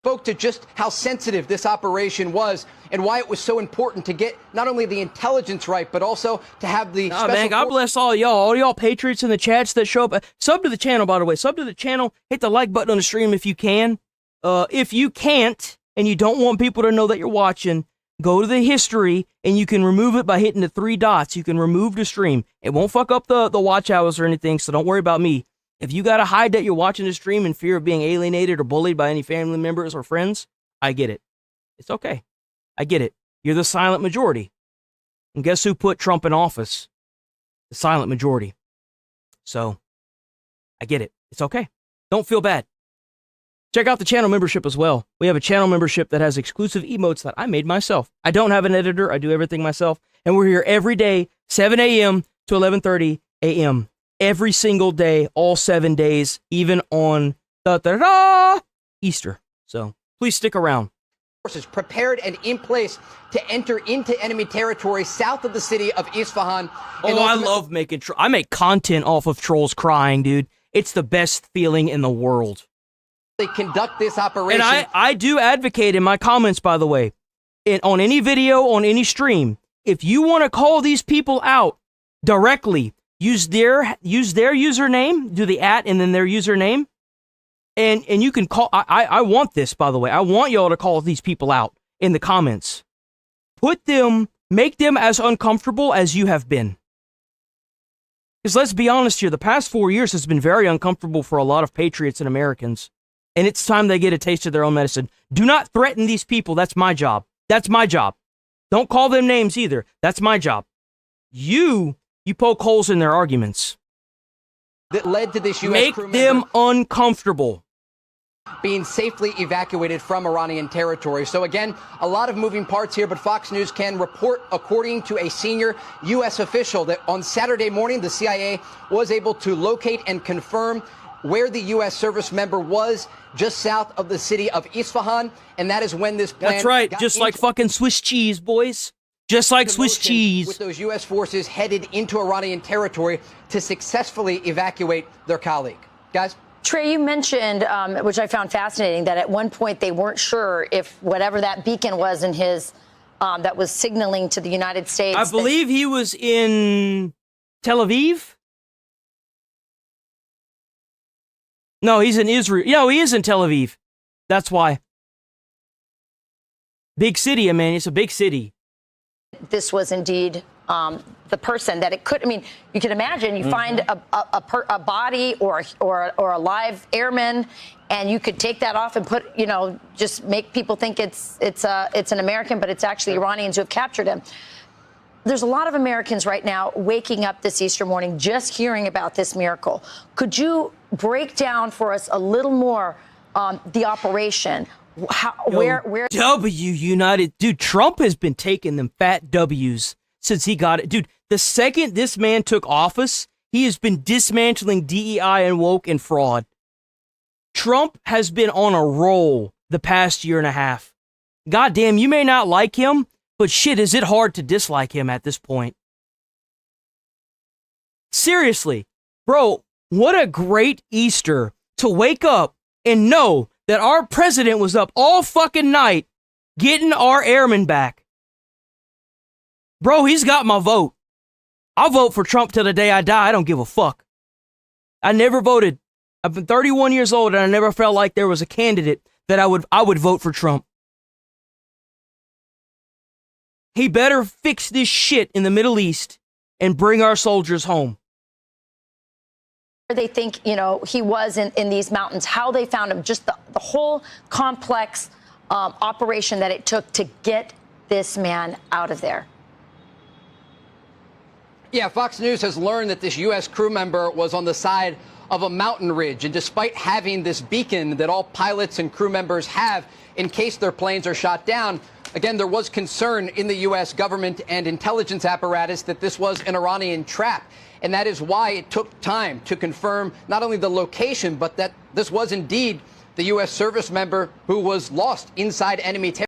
Spoke to just how sensitive this operation was and why it was so important to get not only the intelligence right, but also to have the special... man, God bless all y'all patriots in the chats that show up. Sub to the channel, by the way. Sub to the channel. Hit the like button on the stream if you can. If you can't, and you don't want people to know that you're watching, go to the history, and you can remove it by hitting the 3 dots. You can remove the stream. It won't fuck up the watch hours or anything, so don't worry about me. If you got to hide that you're watching the stream in fear of being alienated or bullied by any family members or friends, I get it. It's okay. I get it. You're the silent majority. And guess who put Trump in office? The silent majority. So, I get it. It's okay. Don't feel bad. Check out the channel membership as well. We have a channel membership that has exclusive emotes that I made myself. I don't have an editor. I do everything myself. And we're here every day, 7 a.m. to 11:30 a.m. Every single day, all 7 days, even on Easter. So please stick around. Forces prepared and in place to enter into enemy territory south of the city of Isfahan. Oh, I love making I make content off of trolls crying, dude. It's the best feeling in the world. They conduct this operation. And I do advocate in my comments, by the way, on any video, on any stream, if you want to call these people out directly, use their username, do the @ and then their username, and you can call. I want this, by the way. I want y'all to call these people out in the comments. Make them as uncomfortable as you have been. Because let's be honest here, the past 4 years has been very uncomfortable for a lot of patriots and Americans. And it's time they get a taste of their own medicine. Do not threaten these people. That's my job. That's my job. Don't call them names either. That's my job. You poke holes in their arguments. That led to this U.S. Make crew them member uncomfortable. being safely evacuated from Iranian territory. So again, a lot of moving parts here, but Fox News can report, according to a senior U.S. official, that on Saturday morning, the CIA was able to locate and confirm where the U.S. service member was, just south of the city of Isfahan, and that is when this plan... That's right, just like fucking Swiss cheese, boys. Just like Swiss cheese. With those U.S. forces headed into Iranian territory to successfully evacuate their colleague. Guys? Trey, you mentioned, which I found fascinating, that at one point they weren't sure if whatever that beacon was in his, that was signaling to the United States. I believe he was in Tel Aviv. No, he's in Israel. No, he is in Tel Aviv. That's why. Big city, I mean, it's a big city. This was indeed the person that it could. I mean, you can imagine you find a body or a live airman, and you could take that off and put, just make people think it's an American, but it's actually Iranians who have captured him. There's a lot of Americans right now waking up this Easter morning just hearing about this miracle. Could you break down for us a little more the operation? Where W United, dude, Trump has been taking them fat W's since he got it. Dude, the second this man took office, he has been dismantling DEI and woke and fraud. Trump has been on a roll the past year and a half. Goddamn, you may not like him, but shit, is it hard to dislike him at this point? Seriously, bro, what a great Easter to wake up and know that our president was up all fucking night getting our airmen back. Bro, he's got my vote. I'll vote for Trump till the day I die. I don't give a fuck. I never voted. I've been 31 years old and I never felt like there was a candidate that I would vote for Trump. He better fix this shit in the Middle East and bring our soldiers home. They think, he was in these mountains, how they found him, just the whole complex operation that it took to get this man out of there. Yeah, Fox News has learned that this U.S. crew member was on the side of a mountain ridge, and despite having this beacon that all pilots and crew members have in case their planes are shot down, again, there was concern in the U.S. government and intelligence apparatus that this was an Iranian trap. And that is why it took time to confirm not only the location, but that this was indeed the U.S. service member who was lost inside enemy territory.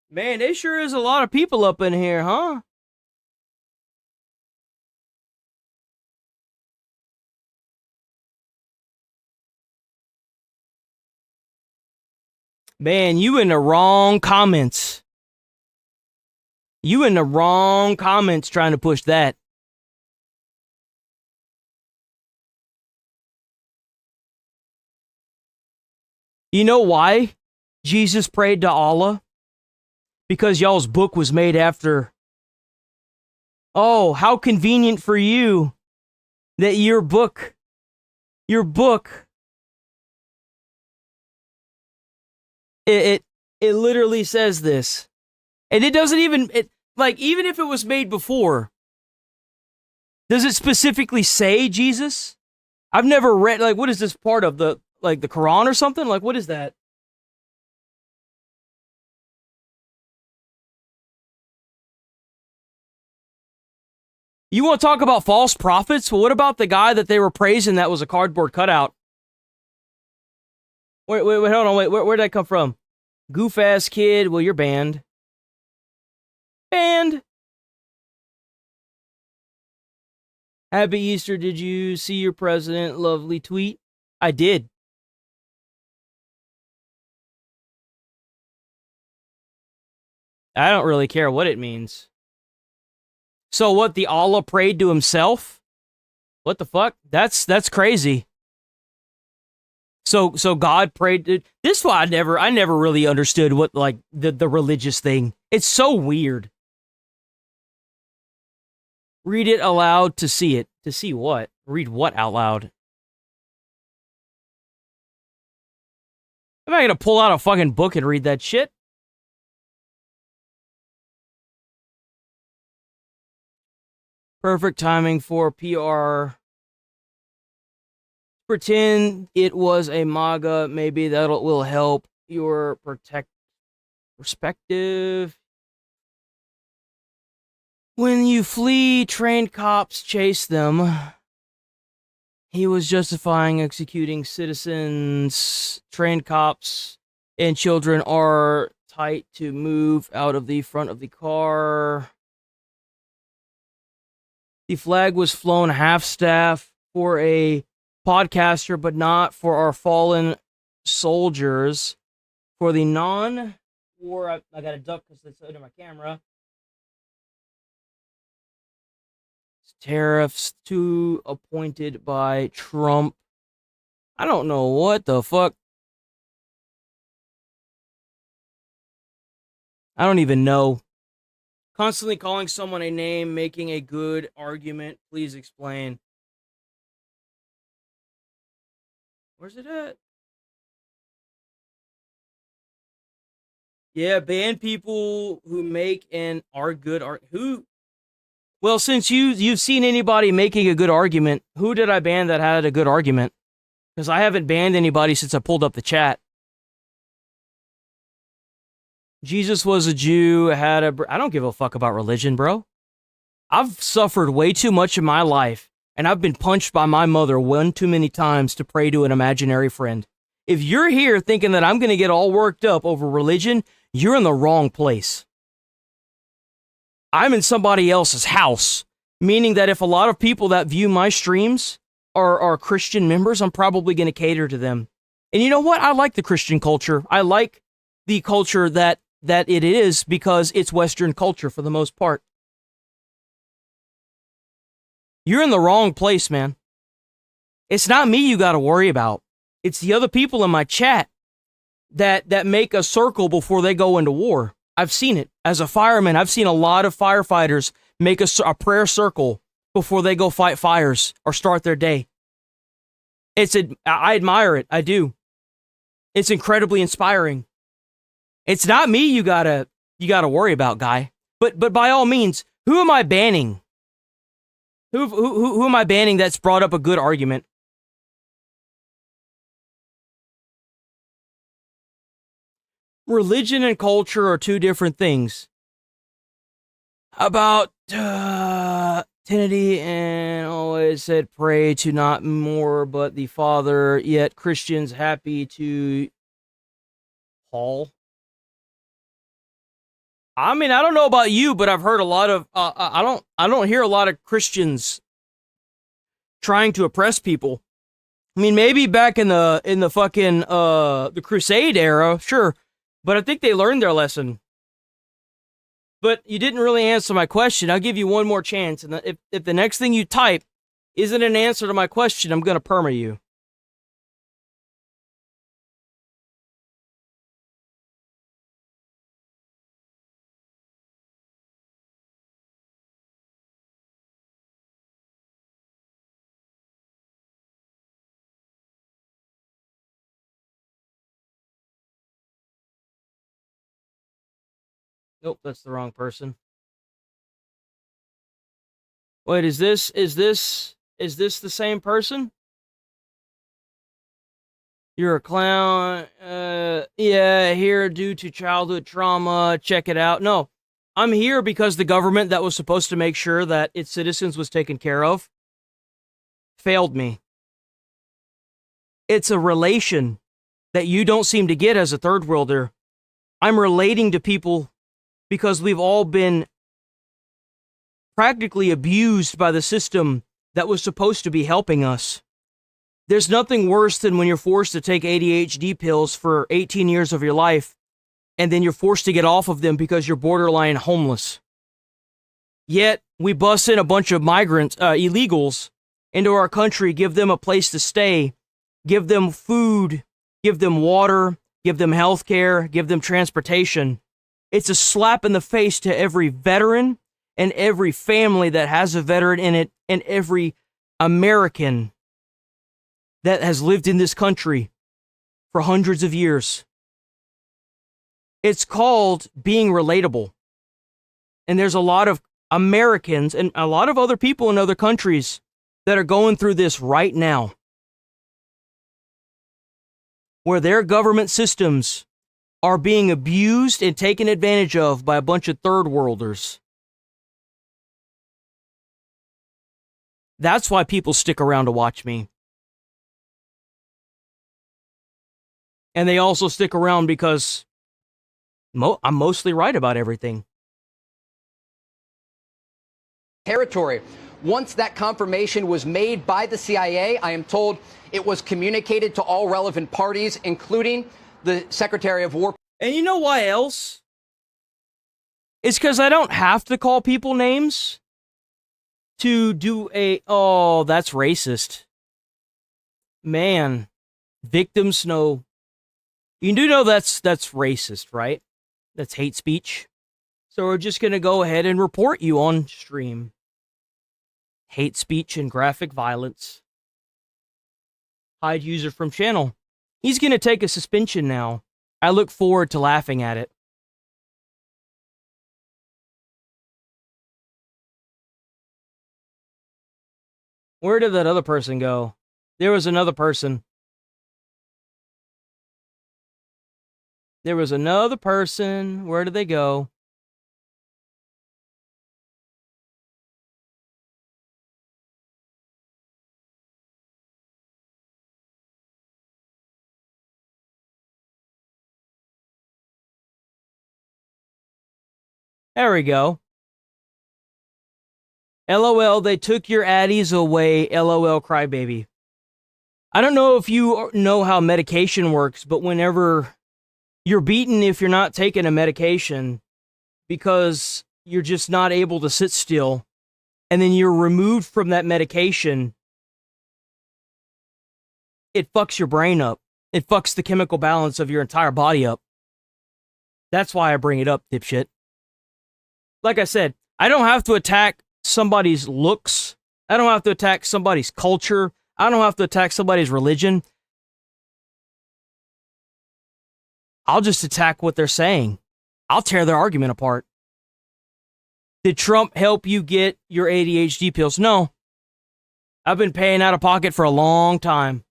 Man, there sure is a lot of people up in here, huh? Man, you in the wrong comments. You in the wrong comments trying to push that. You know why Jesus prayed to Allah? Because y'all's book was made after. Oh, how convenient for you that your book, it literally says this. And it doesn't even, even if it was made before, does it specifically say Jesus? I've never read, what is this part of the Quran or something? What is that? You want to talk about false prophets? Well, what about the guy that they were praising that was a cardboard cutout? Wait, hold on, where'd that come from? Goof-ass kid, well, you're banned. Banned. Happy Easter, did you see your president? Lovely tweet. I did. I don't really care what it means. So what, the Allah prayed to himself? What the fuck? That's crazy. So God prayed to, this is why I never really understood what, like, the religious thing. It's so weird. Read it aloud to see it. To see what? Read what out loud? Am I gonna pull out a fucking book and read that shit? Perfect timing for PR. Pretend it was a MAGA. Maybe that will help your perspective. When you flee, trained cops chase them. He was justifying executing citizens. Trained cops and children are tight to move out of the front of the car. The flag was flown half-staff for a podcaster, but not for our fallen soldiers. For the non-war, I got to duck because it's under my camera. Tariffs too appointed by Trump. I don't know what the fuck. I don't even know. Constantly calling someone a name, making a good argument. Please explain. Where's it at? Yeah, ban people who make and are good who. Well, since you've seen anybody making a good argument, who did I ban that had a good argument? Because I haven't banned anybody since I pulled up the chat. Jesus was a Jew, I don't give a fuck about religion, bro. I've suffered way too much in my life, and I've been punched by my mother one too many times to pray to an imaginary friend. If you're here thinking that I'm going to get all worked up over religion, you're in the wrong place. I'm in somebody else's house, meaning that if a lot of people that view my streams are Christian members, I'm probably going to cater to them. And you know what? I like the Christian culture. I like the culture that it is because it's Western culture for the most part. You're in the wrong place, man. It's not me you got to worry about. It's the other people in my chat that make a circle before they go into war. I've seen it. As a fireman, I've seen a lot of firefighters make a prayer circle before they go fight fires or start their day. I admire it. I do. It's incredibly inspiring. It's not me you gotta worry about, guy. But by all means, who am I banning? Who am I banning that's brought up a good argument? Religion and culture are two different things. About Trinity and always said pray to not more but the Father, yet Christians happy to Paul. I mean, I don't know about you, but I've heard a lot of I don't hear a lot of Christians trying to oppress people. I mean, maybe back in the fucking the Crusade era, sure. But I think they learned their lesson. But you didn't really answer my question. I'll give you one more chance. And if the next thing you type isn't an answer to my question, I'm going to perma you. Nope, that's the wrong person. Wait, is this the same person? You're a clown. Yeah, here due to childhood trauma. Check it out. No, I'm here because the government that was supposed to make sure that its citizens was taken care of failed me. It's a relation that you don't seem to get as a third worlder. I'm relating to people because we've all been practically abused by the system that was supposed to be helping us. There's nothing worse than when you're forced to take ADHD pills for 18 years of your life, and then you're forced to get off of them because you're borderline homeless. Yet, we bust in a bunch of migrants, illegals, into our country, give them a place to stay, give them food, give them water, give them health care, give them transportation. It's a slap in the face to every veteran and every family that has a veteran in it and every American that has lived in this country for hundreds of years. It's called being relatable. And there's a lot of Americans and a lot of other people in other countries that are going through this right now, where their government systems are being abused and taken advantage of by a bunch of third worlders. That's why people stick around to watch me. And they also stick around because I'm mostly right about everything. Territory. Once that confirmation was made by the CIA, I am told it was communicated to all relevant parties, including the Secretary of War. And you know why else? It's because I don't have to call people names to do oh, that's racist. Man, victims know. You do know that's racist, right? That's hate speech. So we're just going to go ahead and report you on stream. Hate speech and graphic violence. Hide user from channel. He's going to take a suspension now. I look forward to laughing at it. Where did that other person go? There was another person. There was another person. Where did they go? There we go. LOL, they took your addies away. LOL, crybaby. I don't know if you know how medication works, but whenever you're beaten if you're not taking a medication because you're just not able to sit still, and then you're removed from that medication, it fucks your brain up. It fucks the chemical balance of your entire body up. That's why I bring it up, dipshit. Like I said, I don't have to attack somebody's looks. I don't have to attack somebody's culture. I don't have to attack somebody's religion. I'll just attack what they're saying. I'll tear their argument apart. Did Trump help you get your ADHD pills? No. I've been paying out of pocket for a long time.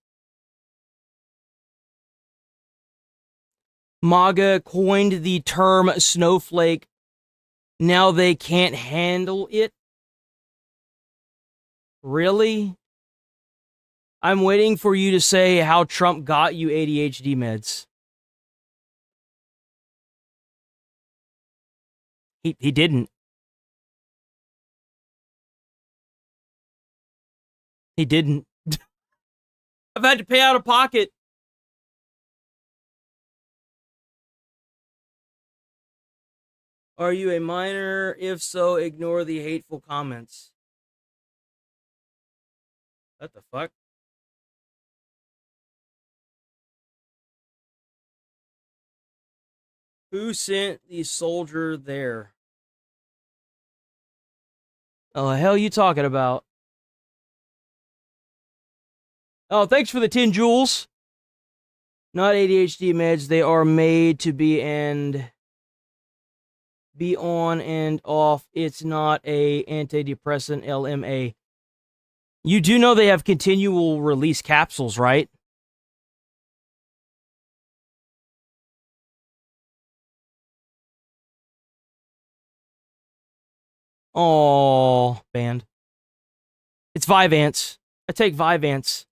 MAGA coined the term snowflake. Now they can't handle it? Really? I'm waiting for you to say how Trump got you ADHD meds. He didn't. He didn't. I've had to pay out of pocket. Are you a minor? If so, ignore the hateful comments. What the fuck? Who sent the soldier there? Oh, the hell you talking about? Oh, thanks for the 10 jewels. Not ADHD meds. They are made to be on and off. It's not a antidepressant LMA. You do know they have continual release capsules, right? Oh, band. It's Vyvanse. I take Vyvanse.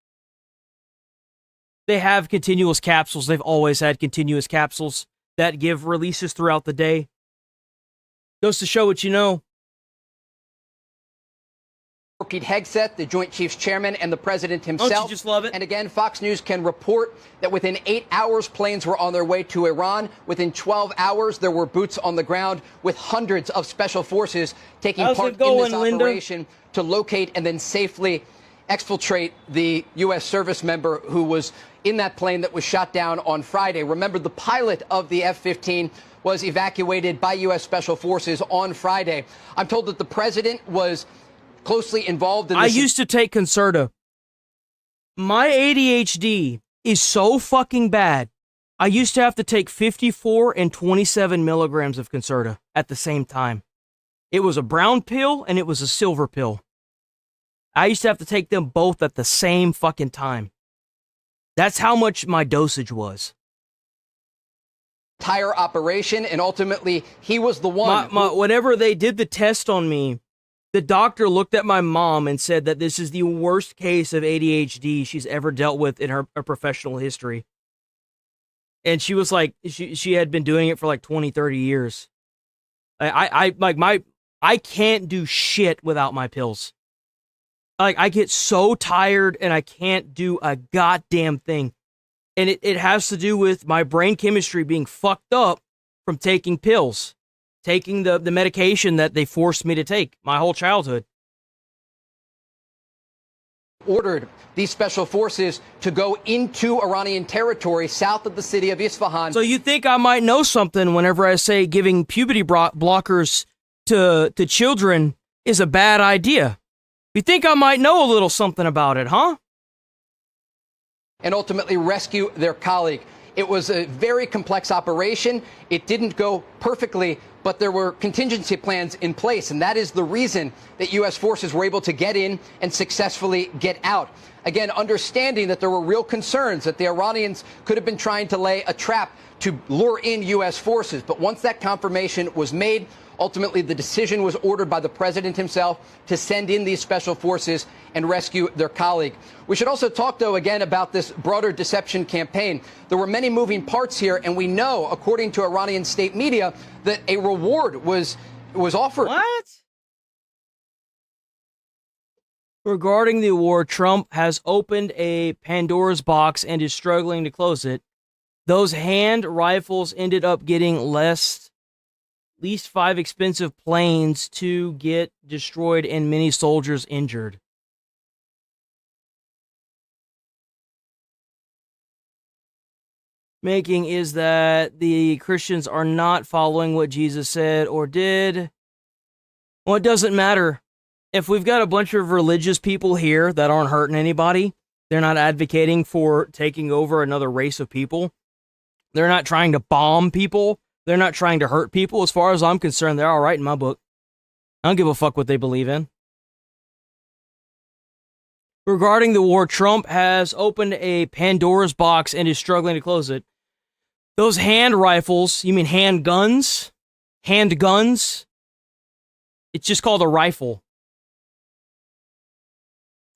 They have continuous capsules. They've always had continuous capsules that give releases throughout the day. Goes to show what you know. Pete Hegseth, the Joint Chiefs Chairman, and the President himself. Don't you just love it? And again, Fox News can report that within 8 hours, planes were on their way to Iran. Within 12 hours, there were boots on the ground with hundreds of special forces taking part in this operation to locate and then safely exfiltrate the U.S. service member who was in that plane that was shot down on Friday. Remember, the pilot of the F-15 was evacuated by U.S. Special Forces on Friday. I'm told that the president was closely involved in this. I used to take Concerta. My ADHD is so fucking bad. I used to have to take 54 and 27 milligrams of Concerta at the same time. It was a brown pill and it was a silver pill. I used to have to take them both at the same fucking time. That's how much my dosage was. Entire operation, and ultimately he was the one. Whenever they did the test on me, the doctor looked at my mom and said that this is the worst case of ADHD she's ever dealt with in her professional history. And she was like, she had been doing it for like 20, 30 years. I can't do shit without my pills. Like, I get so tired and I can't do a goddamn thing. And it has to do with my brain chemistry being fucked up from taking pills. Taking the medication that they forced me to take my whole childhood. Ordered these special forces to go into Iranian territory south of the city of Isfahan. So you think I might know something whenever I say giving puberty blockers to children is a bad idea? You think I might know a little something about it, huh? And ultimately rescue their colleague. It was a very complex operation. It didn't go perfectly, but there were contingency plans in place, and that is the reason that U.S. forces were able to get in and successfully get out. Again, understanding that there were real concerns that the Iranians could have been trying to lay a trap to lure in U.S. forces. But once that confirmation was made, ultimately the decision was ordered by the president himself to send in these special forces and rescue their colleague. We should also talk, though, again about this broader deception campaign. There were many moving parts here, and we know, according to Iranian state media, that a reward was offered. What? Regarding the award, Trump has opened a Pandora's box and is struggling to close it. Those hand rifles ended up getting at least 5 expensive planes to get destroyed and many soldiers injured. Making is that the Christians are not following what Jesus said or did. Well, it doesn't matter. If we've got a bunch of religious people here that aren't hurting anybody, they're not advocating for taking over another race of people. They're not trying to bomb people. They're not trying to hurt people. As far as I'm concerned, they're all right in my book. I don't give a fuck what they believe in. Regarding the war, Trump has opened a Pandora's box and is struggling to close it. Those hand rifles, you mean handguns? Handguns? It's just called a rifle.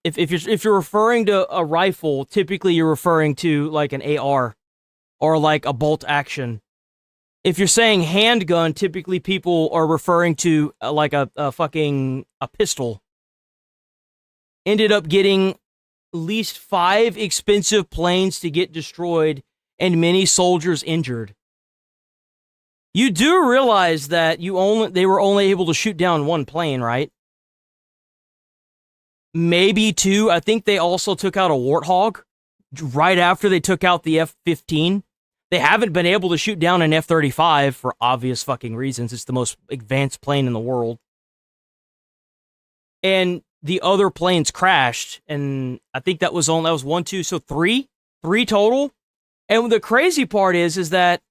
If you're referring to a rifle, typically you're referring to like an AR or like a bolt action. If you're saying handgun, typically people are referring to like a pistol. Ended up getting at least 5 expensive planes to get destroyed and many soldiers injured. You do realize that they were only able to shoot down 1 plane, right? Maybe 2. I think they also took out a Warthog right after they took out the F-15. They haven't been able to shoot down an F-35 for obvious fucking reasons. It's the most advanced plane in the world. And the other planes crashed, and I think that was 1, 2, so 3 total. And the crazy part is that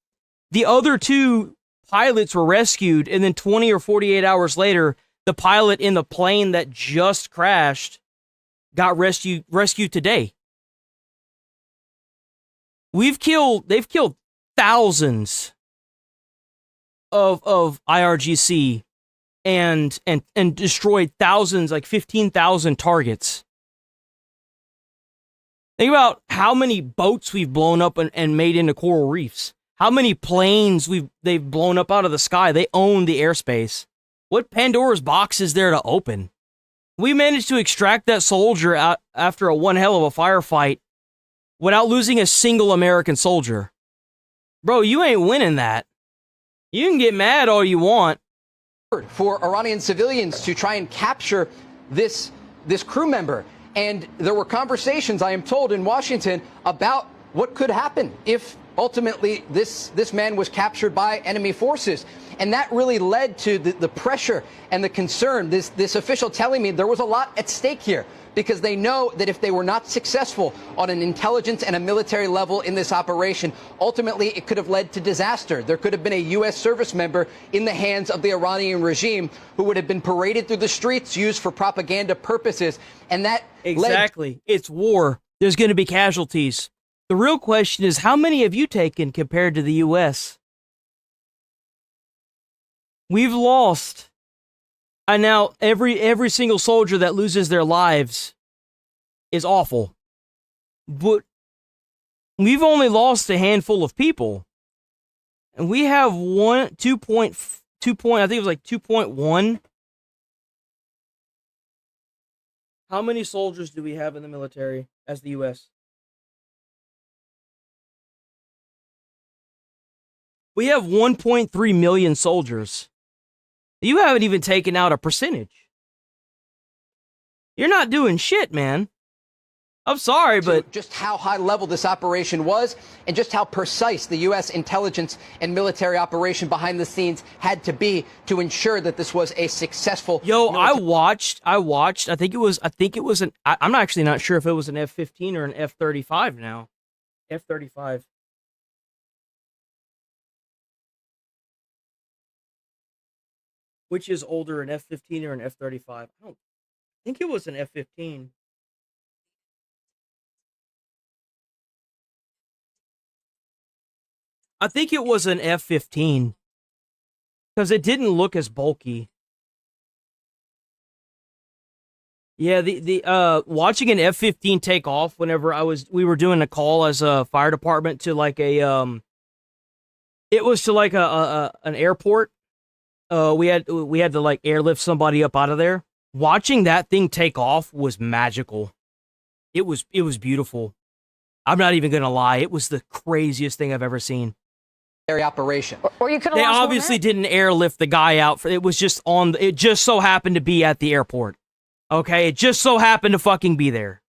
the other 2 pilots were rescued, and then 20 or 48 hours later, the pilot in the plane that just crashed got rescued today. They've killed thousands of IRGC and destroyed thousands, like 15,000 targets. Think about how many boats we've blown up and made into coral reefs. How many planes they've blown up out of the sky. They own the airspace. What Pandora's box is there to open? We managed to extract that soldier out after a one hell of a firefight without losing a single American soldier. Bro, you ain't winning that. You can get mad all you want. For Iranian civilians to try and capture this crew member. And there were conversations, I am told, in Washington about what could happen if ultimately this man was captured by enemy forces. And that really led to the pressure and the concern. This official telling me there was a lot at stake here, because they know that if they were not successful on an intelligence and a military level in this operation, ultimately it could have led to disaster. There could have been a U.S. service member in the hands of the Iranian regime who would have been paraded through the streets, used for propaganda purposes. And that Exactly. It's war. There's going to be casualties. The real question is, how many have you taken compared to the U.S.? We've lost. And now every single soldier that loses their lives is awful. But we've only lost a handful of people. And we have 2 point, I think it was like 2.1. How many soldiers do we have in the military as the U.S.? We have 1.3 million soldiers. You haven't even taken out a percentage. You're not doing shit, man. I'm sorry, but just how high level this operation was, and just how precise the U.S. intelligence and military operation behind the scenes had to be to ensure that this was a successful. I watched. I think it was I'm actually not sure if it was an F-15 or an F-35 now. F-35. Which is older, an F-15 or an F-35? I think it was an F-15. I think it was an F-15 because it didn't look as bulky. Yeah, the watching an F-15 take off whenever we were doing a call as a fire department to like an airport. We had to like airlift somebody up out of there. Watching that thing take off was magical. It was beautiful. I'm not even gonna lie. It was the craziest thing I've ever seen. Operation. Or you could. They obviously didn't airlift the guy out. It was just it just so happened to be at the airport. Okay, it just so happened to fucking be there.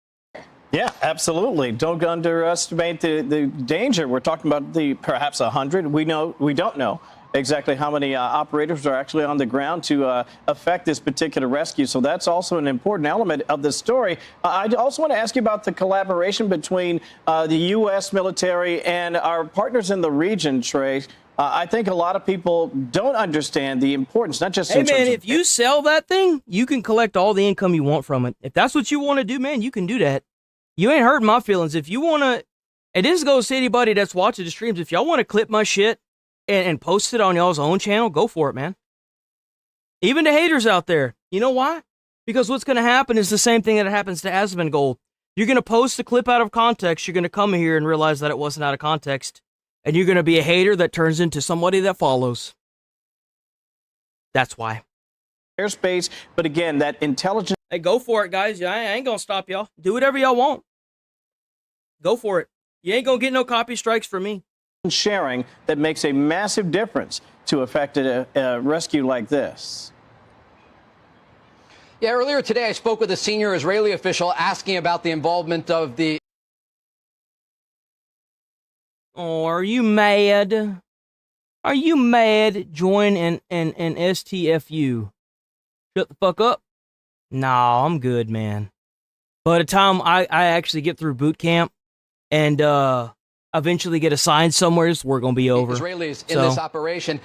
Yeah, absolutely. Don't underestimate the danger. We're talking about perhaps 100. We don't know exactly how many operators are actually on the ground to affect this particular rescue. So that's also an important element of the story. I also want to ask you about the collaboration between the U.S. military and our partners in the region, Trey. I think a lot of people don't understand the importance, not just Hey, man, if you sell that thing, you can collect all the income you want from it. If that's what you want to do, man, you can do that. You ain't hurting my feelings. If you want to, and this goes to anybody that's watching the streams, if y'all want to clip my shit and post it on y'all's own channel, go for it, man. Even the haters out there. You know why? Because what's going to happen is the same thing that happens to Asmongold. You're going to post a clip out of context. You're going to come here and realize that it wasn't out of context. And you're going to be a hater that turns into somebody that follows. That's why. Airspace, but again, that intelligence. Hey, go for it, guys. I ain't going to stop y'all. Do whatever y'all want. Go for it. You ain't going to get no copy strikes from me. Sharing that makes a massive difference to affect a rescue like this. Yeah, earlier today I spoke with a senior Israeli official asking about the involvement of the... Oh, are you mad? Are you mad? Join an STFU. Shut the fuck up. Nah, I'm good, man. By the time I actually get through boot camp and eventually get assigned somewhere, we're going to be over. Israelis in this operation.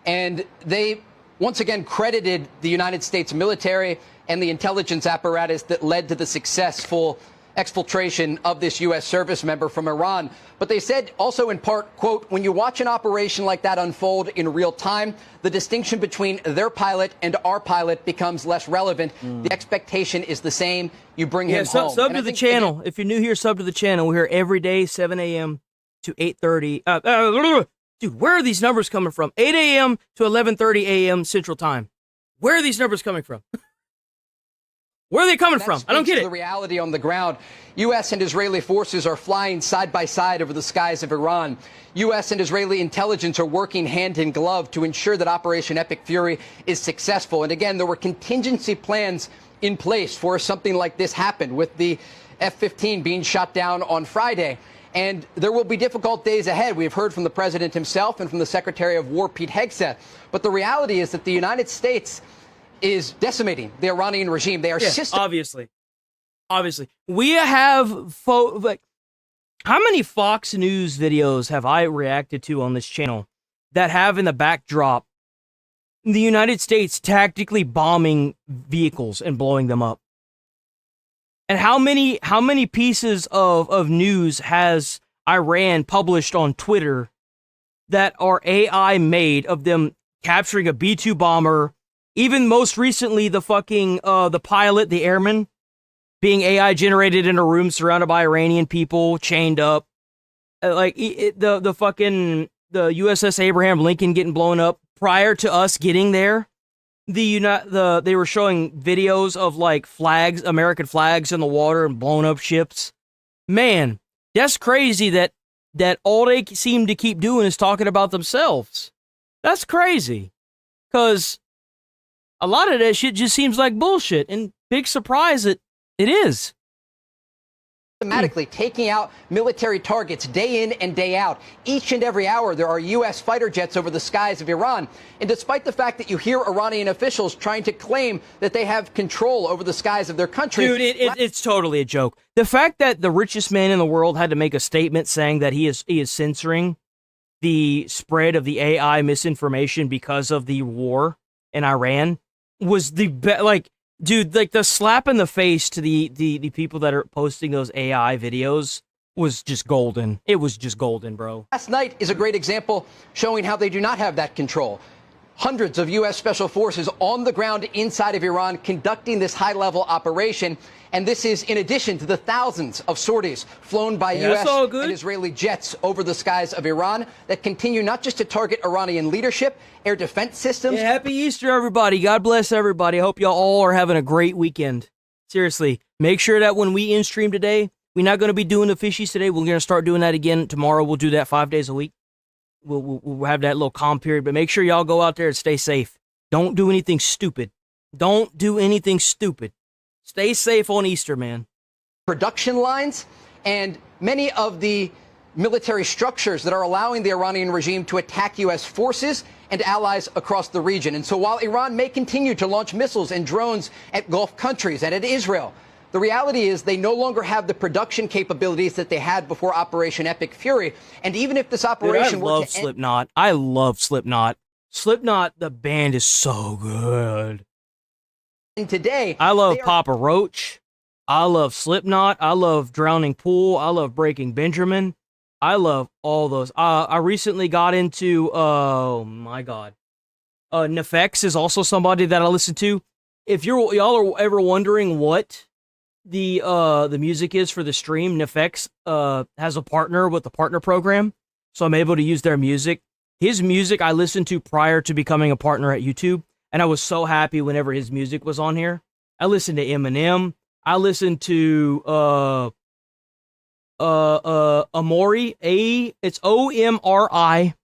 And they once again credited the United States military and the intelligence apparatus that led to the successful exfiltration of this U.S. service member from Iran. But they said also in part, quote, when you watch an operation like that unfold in real time, the distinction between their pilot and our pilot becomes less relevant. The expectation is the same. You bring him home. Sub to the channel. If you're new here, sub to the channel. We're here every day, 7 a.m. to 8:30. Dude, where are these numbers coming from? 8 a.m. to 11:30 a.m. Central Time. Where are these numbers coming from? Where are they coming from? I don't get it. The reality on the ground. U.S. and Israeli forces are flying side by side over the skies of Iran. U.S. and Israeli intelligence are working hand in glove to ensure that Operation Epic Fury is successful. And again, there were contingency plans in place for something like this happened, with the F-15 being shot down on Friday. And there will be difficult days ahead. We've heard from the president himself and from the Secretary of War, Pete Hegseth. But the reality is that the United States is decimating the Iranian regime. They are obviously. We have how many Fox News videos have I reacted to on this channel that have in the backdrop the United States tactically bombing vehicles and blowing them up? And how many pieces of news has Iran published on Twitter that are AI made of them capturing a B-2 bomber? Even most recently, the fucking the pilot, the airman, being AI generated in a room surrounded by Iranian people, chained up. The fucking the USS Abraham Lincoln getting blown up prior to us getting there. They were showing videos of like flags, American flags in the water and blown up ships. Man, that's crazy that all they seem to keep doing is talking about themselves. That's crazy. Because a lot of that shit just seems like bullshit, and big surprise that it is. Systematically taking out military targets day in and day out. Each and every hour, there are U.S. fighter jets over the skies of Iran. And despite the fact that you hear Iranian officials trying to claim that they have control over the skies of their country. Dude, it's totally a joke. The fact that the richest man in the world had to make a statement saying that he is censoring the spread of the AI misinformation because of the war in Iran was the dude, like the slap in the face to the people that are posting those AI videos was just golden. It was just golden, bro. Last night is a great example showing how they do not have that control. Hundreds of U.S. Special Forces on the ground inside of Iran conducting this high-level operation. And this is in addition to the thousands of sorties flown by U.S. and Israeli jets over the skies of Iran that continue not just to target Iranian leadership, air defense systems. Yeah, happy Easter, everybody. God bless everybody. I hope y'all all are having a great weekend. Seriously, make sure that when we in-stream today, we're not going to be doing the fishies today. We're going to start doing that again tomorrow. We'll do that 5 days a week. We'll have that little calm period, but make sure y'all go out there and stay safe. Don't do anything stupid. Don't do anything stupid. Stay safe on Easter, man. Production lines and many of the military structures that are allowing the Iranian regime to attack U.S. forces and allies across the region. And so while Iran may continue to launch missiles and drones at Gulf countries and at Israel, the reality is they no longer have the production capabilities that they had before Operation Epic Fury. And even if this operation were to end... Slipknot. I love Slipknot. Slipknot, the band is so good. And today, I love Papa Roach. I love Slipknot. I love Drowning Pool. I love Breaking Benjamin. I love all those. I recently got into, oh my God. Nefex is also somebody that I listen to. If y'all are ever wondering what the music is for the stream, Nefex has a partner with the partner program, so I'm able to use their music. His music I listened to prior to becoming a partner at YouTube, and I was so happy whenever his music was on here. I listened to Eminem. I listened to Amori. It's Omri.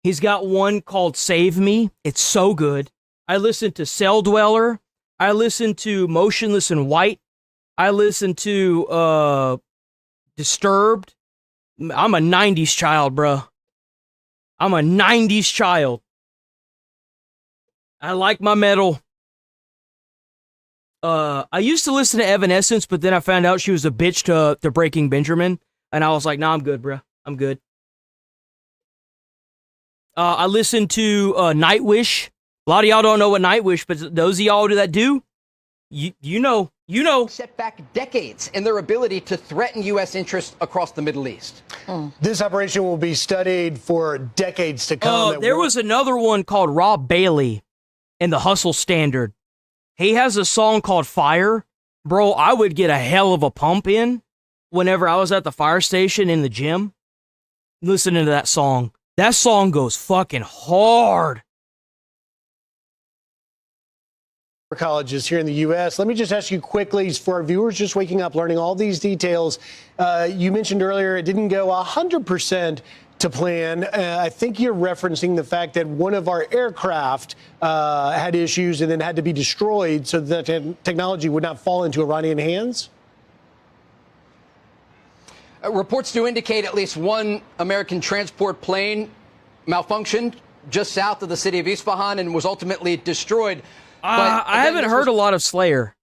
He's got one called Save Me. It's so good. I listened to Cell Dweller. I listened to Motionless in White. I listened to Disturbed. I'm a 90s child, bro. I'm a 90s child. I like my metal. I used to listen to Evanescence, but then I found out she was a bitch to Breaking Benjamin, and I was like, nah, I'm good, bro. I'm good. I listened to Nightwish. A lot of y'all don't know what Nightwish, but those of y'all that do, you know. Set back decades in their ability to threaten U.S. interests across the Middle East. This operation will be studied for decades to come. There was another one called Rob Bailey in the Hustle Standard. He has a song called Fire. Bro, I would get a hell of a pump in whenever I was at the fire station in the gym listening to that song. That song goes fucking hard. colleges here in the U.S. Let me just ask you quickly, for our viewers just waking up, learning all these details, you mentioned earlier it didn't go 100% to plan. I think you're referencing the fact that one of our aircraft had issues and then had to be destroyed so that technology would not fall into Iranian hands? Reports do indicate at least one American transport plane malfunctioned just south of the city of Isfahan and was ultimately destroyed. I haven't heard a lot of Slayer.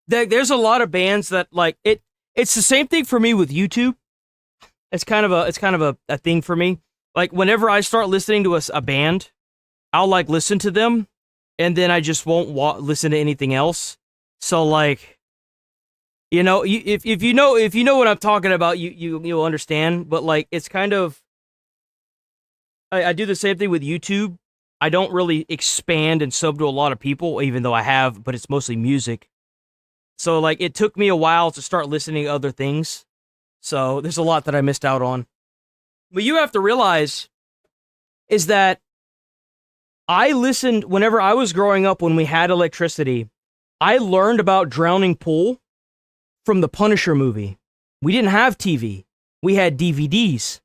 There's a lot of bands that like it. It's the same thing for me with YouTube. It's kind of a thing for me. Like whenever I start listening to a band, I'll like listen to them, and then I just won't listen to anything else. So like, you know, if you know what I'm talking about, you'll understand. But like, it's kind of I do the same thing with YouTube. I don't really expand and sub to a lot of people, even though I have, but it's mostly music. So like, it took me a while to start listening to other things. So there's a lot that I missed out on. But you have to realize is that I listened whenever I was growing up when we had electricity. I learned about Drowning Pool from the Punisher movie. We didn't have TV. We had DVDs.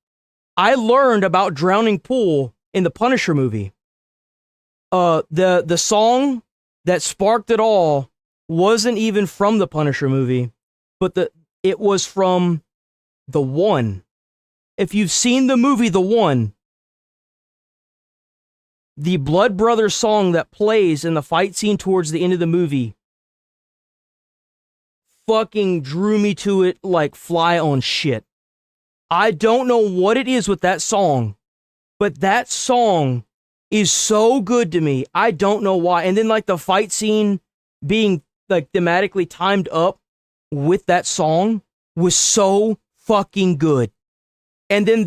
I learned about Drowning Pool in the Punisher movie. The song that sparked it all wasn't even from the Punisher movie, but it was from The One. If you've seen the movie The One, the Blood Brothers song that plays in the fight scene towards the end of the movie fucking drew me to it like fly on shit. I don't know what it is with that song, but that song is so good to me. I don't know why. And then like the fight scene being like thematically timed up with that song was so fucking good. And then let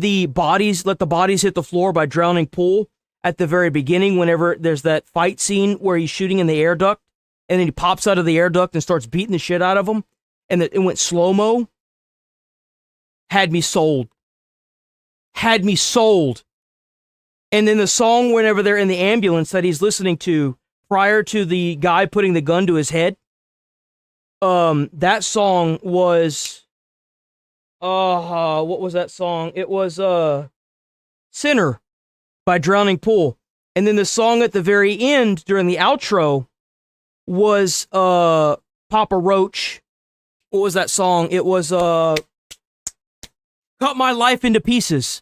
the bodies hit the floor by Drowning Pool at the very beginning, whenever there's that fight scene where he's shooting in the air duct, and then he pops out of the air duct and starts beating the shit out of him, and it went slow-mo. Had me sold. And then the song whenever they're in the ambulance that he's listening to prior to the guy putting the gun to his head, that song was, what was that song? It was, Sinner by Drowning Pool. And then the song at the very end during the outro was, Papa Roach. What was that song? It was, Cut My Life Into Pieces.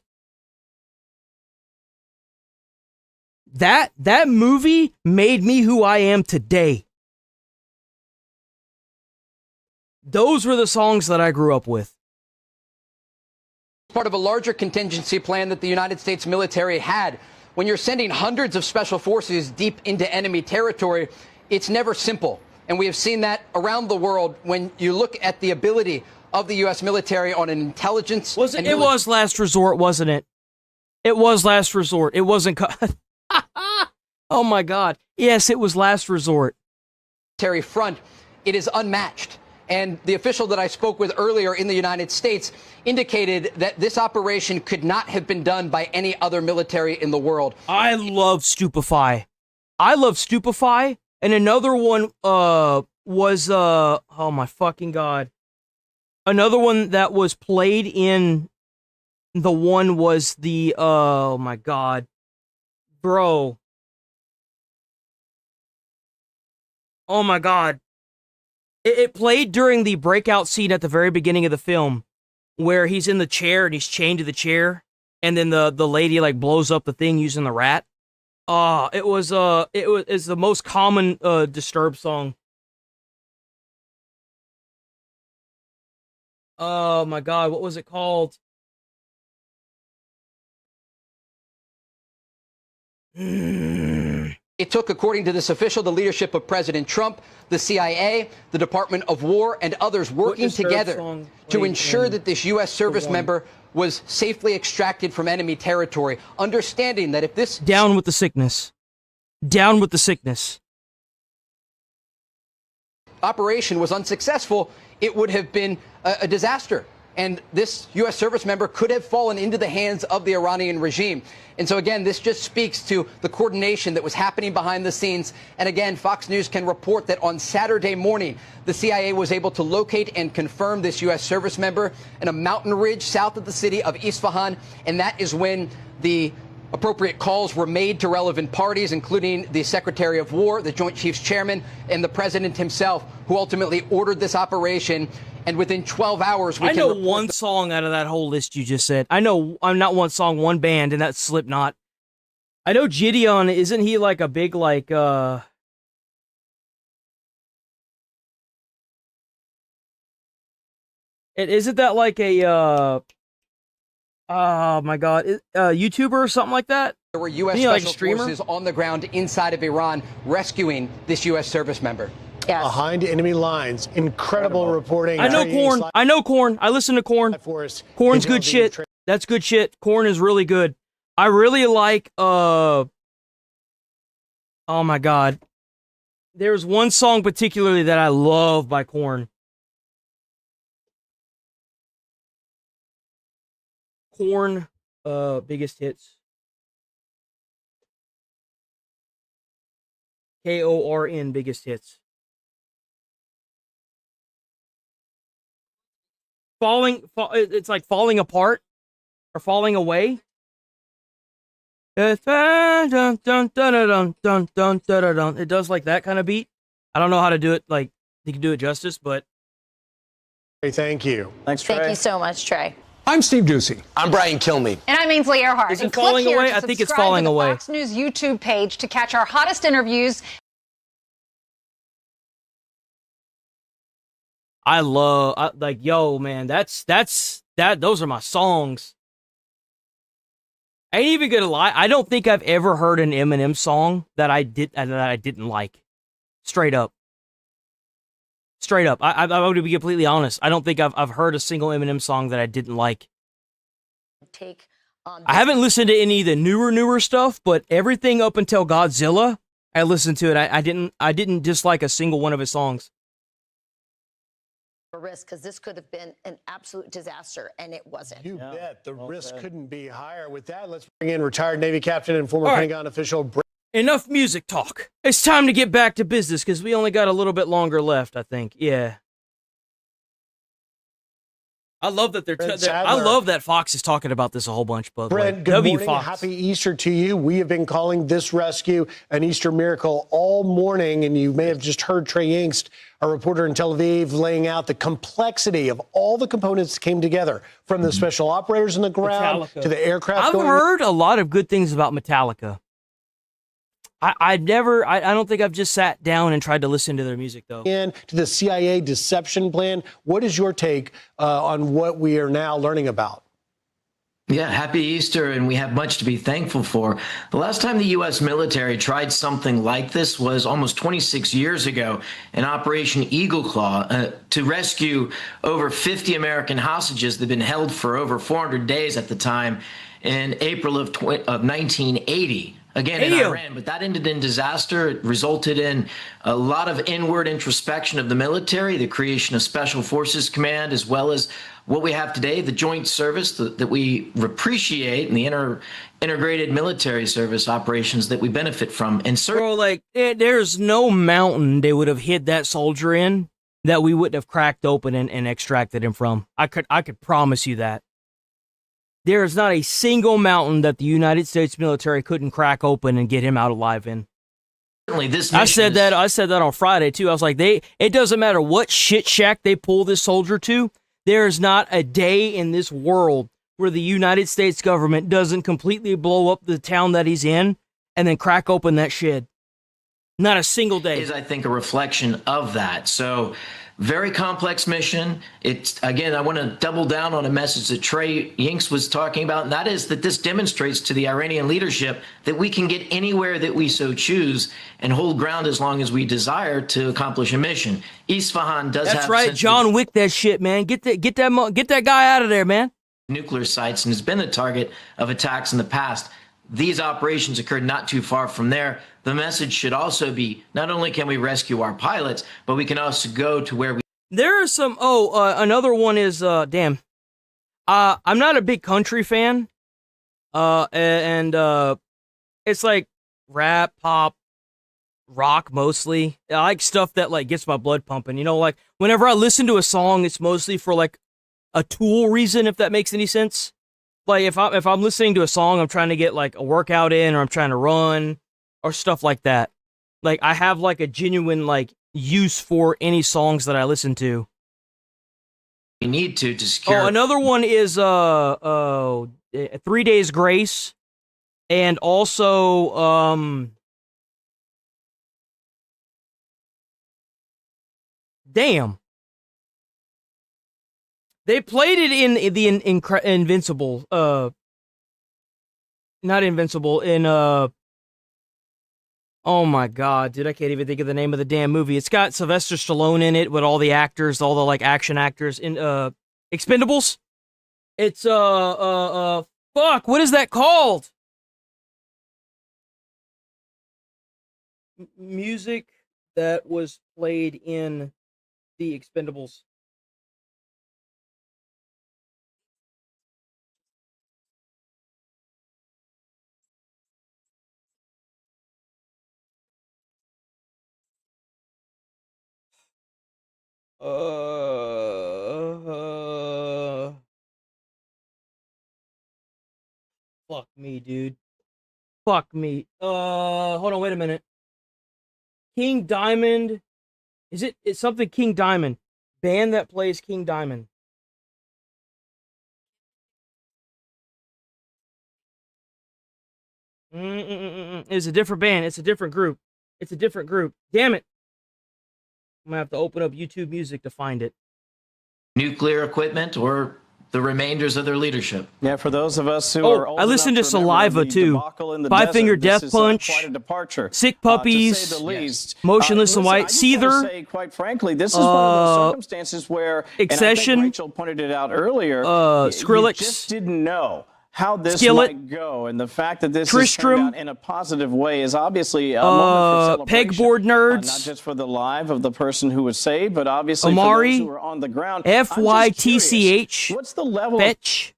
That movie made me who I am today. Those were the songs that I grew up with. Part of a larger contingency plan that the United States military had. When you're sending hundreds of special forces deep into enemy territory, it's never simple. And we have seen that around the world when you look at the ability of the U.S. military on an intelligence. It was last resort, wasn't it? It was last resort. It wasn't. Oh my God. Yes, it was last resort. Front, it is unmatched. And the official that I spoke with earlier in the United States indicated that this operation could not have been done by any other military in the world. I love Stupefy. And another one was, oh my fucking God. Another one that was played in The One was the, oh my God. Bro. Oh my God. It played during the breakout scene at the very beginning of the film where he's in the chair and he's chained to the chair, and then the lady like blows up the thing using the rat. It's the most common Disturbed song. Oh my God, what was it called? It took, according to this official, the leadership of President Trump, the CIA, the Department of War, and others working together to ensure that this U.S. service member was safely extracted from enemy territory, understanding that if this... Down with the sickness. Down with the sickness. Operation was unsuccessful, it would have been a disaster and this U.S. service member could have fallen into the hands of the Iranian regime. And so, again, this just speaks to the coordination that was happening behind the scenes. And again, Fox News can report that on Saturday morning, the CIA was able to locate and confirm this U.S. service member in a mountain ridge south of the city of Isfahan. And that is when the appropriate calls were made to relevant parties, including the Secretary of War, the Joint Chiefs Chairman, and the President himself, who ultimately ordered this operation. And within 12 hours, I know one song out of that whole list you just said. I'm not one song, one band, and that's Slipknot. I know Gideon, isn't he like a big, like, isn't that like a, oh my God, YouTuber or something like that? There were U.S. special forces on the ground inside of Iran rescuing this U.S. service member. Yes. Behind enemy lines. Incredible reporting. I know Korn. I know Korn. I listen to Korn. Korn's good shit. That's good shit. Korn is really good. I really like, oh my God. There's one song particularly that I love by Korn. Korn, biggest hits. Korn, biggest hits. It's like falling apart or falling away. It does like that kind of beat. I don't know how to do it. Like you can do it justice, but. Hey, thank you. Thanks, Trey. Thank you so much, Trey. I'm Steve Doocy. I'm Brian Kilmeade. And I'm Ainsley Earhart. Is it falling away? I think it's falling away. Fox News YouTube page to catch our hottest interviews. Yo, man, those are my songs. I ain't even gonna lie. I don't think I've ever heard an Eminem song that I didn't like. Straight up. I would be completely honest. I don't think I've heard a single Eminem song that I didn't like. I haven't listened to any of the newer stuff, but everything up until Godzilla, I listened to it. I didn't dislike a single one of his songs. Risk, because this could have been an absolute disaster, and it wasn't. You bet. The risk couldn't be higher. With that, let's bring in retired Navy captain and former Pentagon official. Enough music talk. It's time to get back to business, because we only got a little bit longer left, I think. Yeah. I love that I love that Fox is talking about this a whole bunch, but Brent, good morning. Fox. Happy Easter to you. We have been calling this rescue an Easter miracle all morning, and you may have just heard Trey Yingst, a reporter in Tel Aviv, laying out the complexity of all the components that came together, from the special operators on the ground to the aircraft. I've heard a lot of good things about Metallica. I don't think I've just sat down and tried to listen to their music, though. And to the CIA deception plan, what is your take on what we are now learning about? Yeah, happy Easter, and we have much to be thankful for. The last time the U.S. military tried something like this was almost 26 years ago in Operation Eagle Claw to rescue over 50 American hostages that had been held for over 400 days at the time in April of 1980. Again, in Iran, but that ended in disaster. It resulted in a lot of inward introspection of the military, the creation of Special Forces Command, as well as what we have today, the joint service that we appreciate, and the integrated military service operations that we benefit from. And there's no mountain they would have hid that soldier in that we wouldn't have cracked open and extracted him from. I could promise you that. There is not a single mountain that the United States military couldn't crack open and get him out alive in. I said that on Friday too. I was like, it doesn't matter what shit shack they pull this soldier to. There is not a day in this world where the United States government doesn't completely blow up the town that he's in and then crack open that shed. Not a single day. Is, I think, a reflection of that. So, very complex mission. It's, again, I want to double down on a message that Trey Yingst was talking about, and that is that this demonstrates to the Iranian leadership that we can get anywhere that we so choose and hold ground as long as we desire to accomplish a mission. Isfahan does have... That's right, John Wick that shit, man. Get that guy out of there, man. Nuclear sites, and has been the target of attacks in the past. These operations occurred not too far from there. The message should also be, not only can we rescue our pilots, but we can also go to where we... There are some... another one is... damn. I'm not a big country fan. And it's like rap, pop, rock mostly. I like stuff that like gets my blood pumping. You know, like whenever I listen to a song, it's mostly for like a tool reason, if that makes any sense. Like if I'm listening to a song, I'm trying to get like a workout in, or I'm trying to run, or stuff like that. Like I have like a genuine like use for any songs that I listen to. We need to secure. Oh, another one is 3 Days Grace, and also damn, they played it in the Invincible, not Invincible, in oh my god, dude, I can't even think of the name of the damn movie. It's got Sylvester Stallone in it with all the actors, all the like action actors in Expendables. It's fuck, what is that called? Music that was played in the Expendables. Fuck me, dude. Fuck me. Hold on, wait a minute. King Diamond. It's something King Diamond. Band that plays King Diamond. It's a different band. It's a different group. It's a different group. Damn it. I'm gonna have to open up YouTube Music to find it. Nuclear equipment or the remainders of their leadership. Yeah, for those of us who are old I listened to enough remember Saliva the too. debacle in the Five Finger desert, this Death is, Punch, quite a departure, Sick to say Puppies, the least. Motionless and Listen, White, I just wanna Seether, say, quite frankly, this is one of those circumstances where, Accession, and I think Rachel pointed it out earlier, Skrillex, you just didn't know how this Skillet, might go, and the fact that this Tristram, has turned out in a positive way is obviously a moment for celebration. Pegboard Nerds, not just for the life of the person who was saved, but obviously Amari, for those who were on the ground. FYTCH, What's the level Fetch,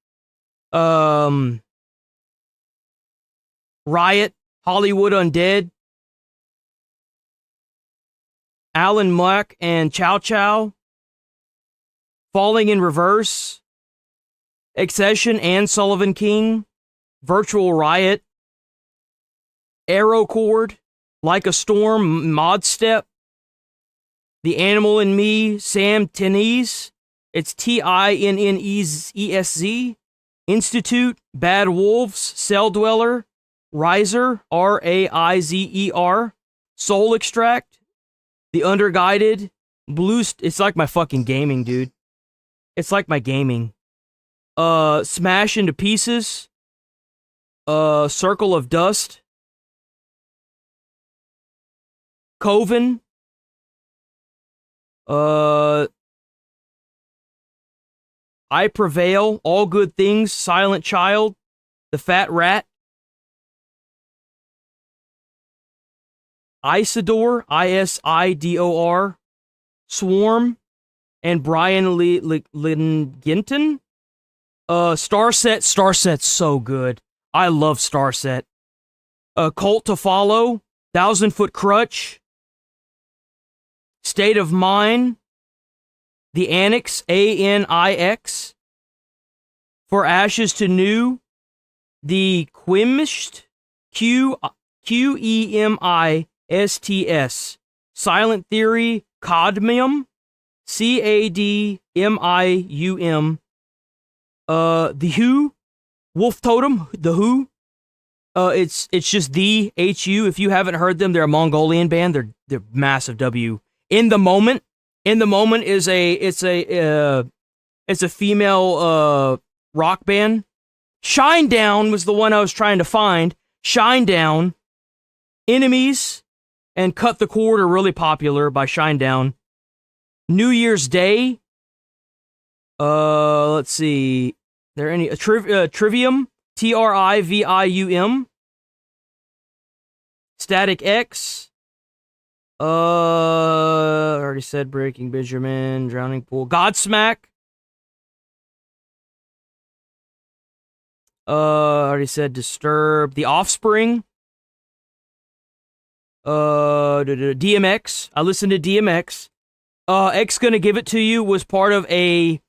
Riot, Hollywood Undead, Alan Muck and Chow Chow, Falling in Reverse, Accession and Sullivan King, Virtual Riot, Arrow Chord, Like a Storm, Mod Step, The Animal in Me, Sam Tinnies, it's TINNESZ, Institute, Bad Wolves, Cell Dweller, Riser, RAIZER, Soul Extract, The Underguided, it's like my fucking gaming, dude. It's like my gaming. Smash into Pieces, Circle of Dust, Coven, I Prevail, All Good Things, Silent Child, The Fat Rat, Isidore, ISIDOR, Swarm, and Brian Linginton. Starset's so good. I love Starset. Cult to Follow, 1,000-Foot Crutch, State of Mind, The Annex, ANIX, For Ashes to New, The Quimished, QEMISTS, Silent Theory, Cadmium, CADMIUM, The Who, Wolf Totem, The Who. It's just the HU. If you haven't heard them, they're a Mongolian band. They're massive. W. In the Moment is a female rock band. Shinedown was the one I was trying to find. Shinedown, Enemies, and Cut the Cord are really popular by Shinedown. New Year's Day. Let's see. There any Trivium, TRIVIUM, Static X. I already said Breaking Benjamin, Drowning Pool, Godsmack, I already said Disturbed. The Offspring. DMX. I listened to DMX. X Gonna Give It To You was part of a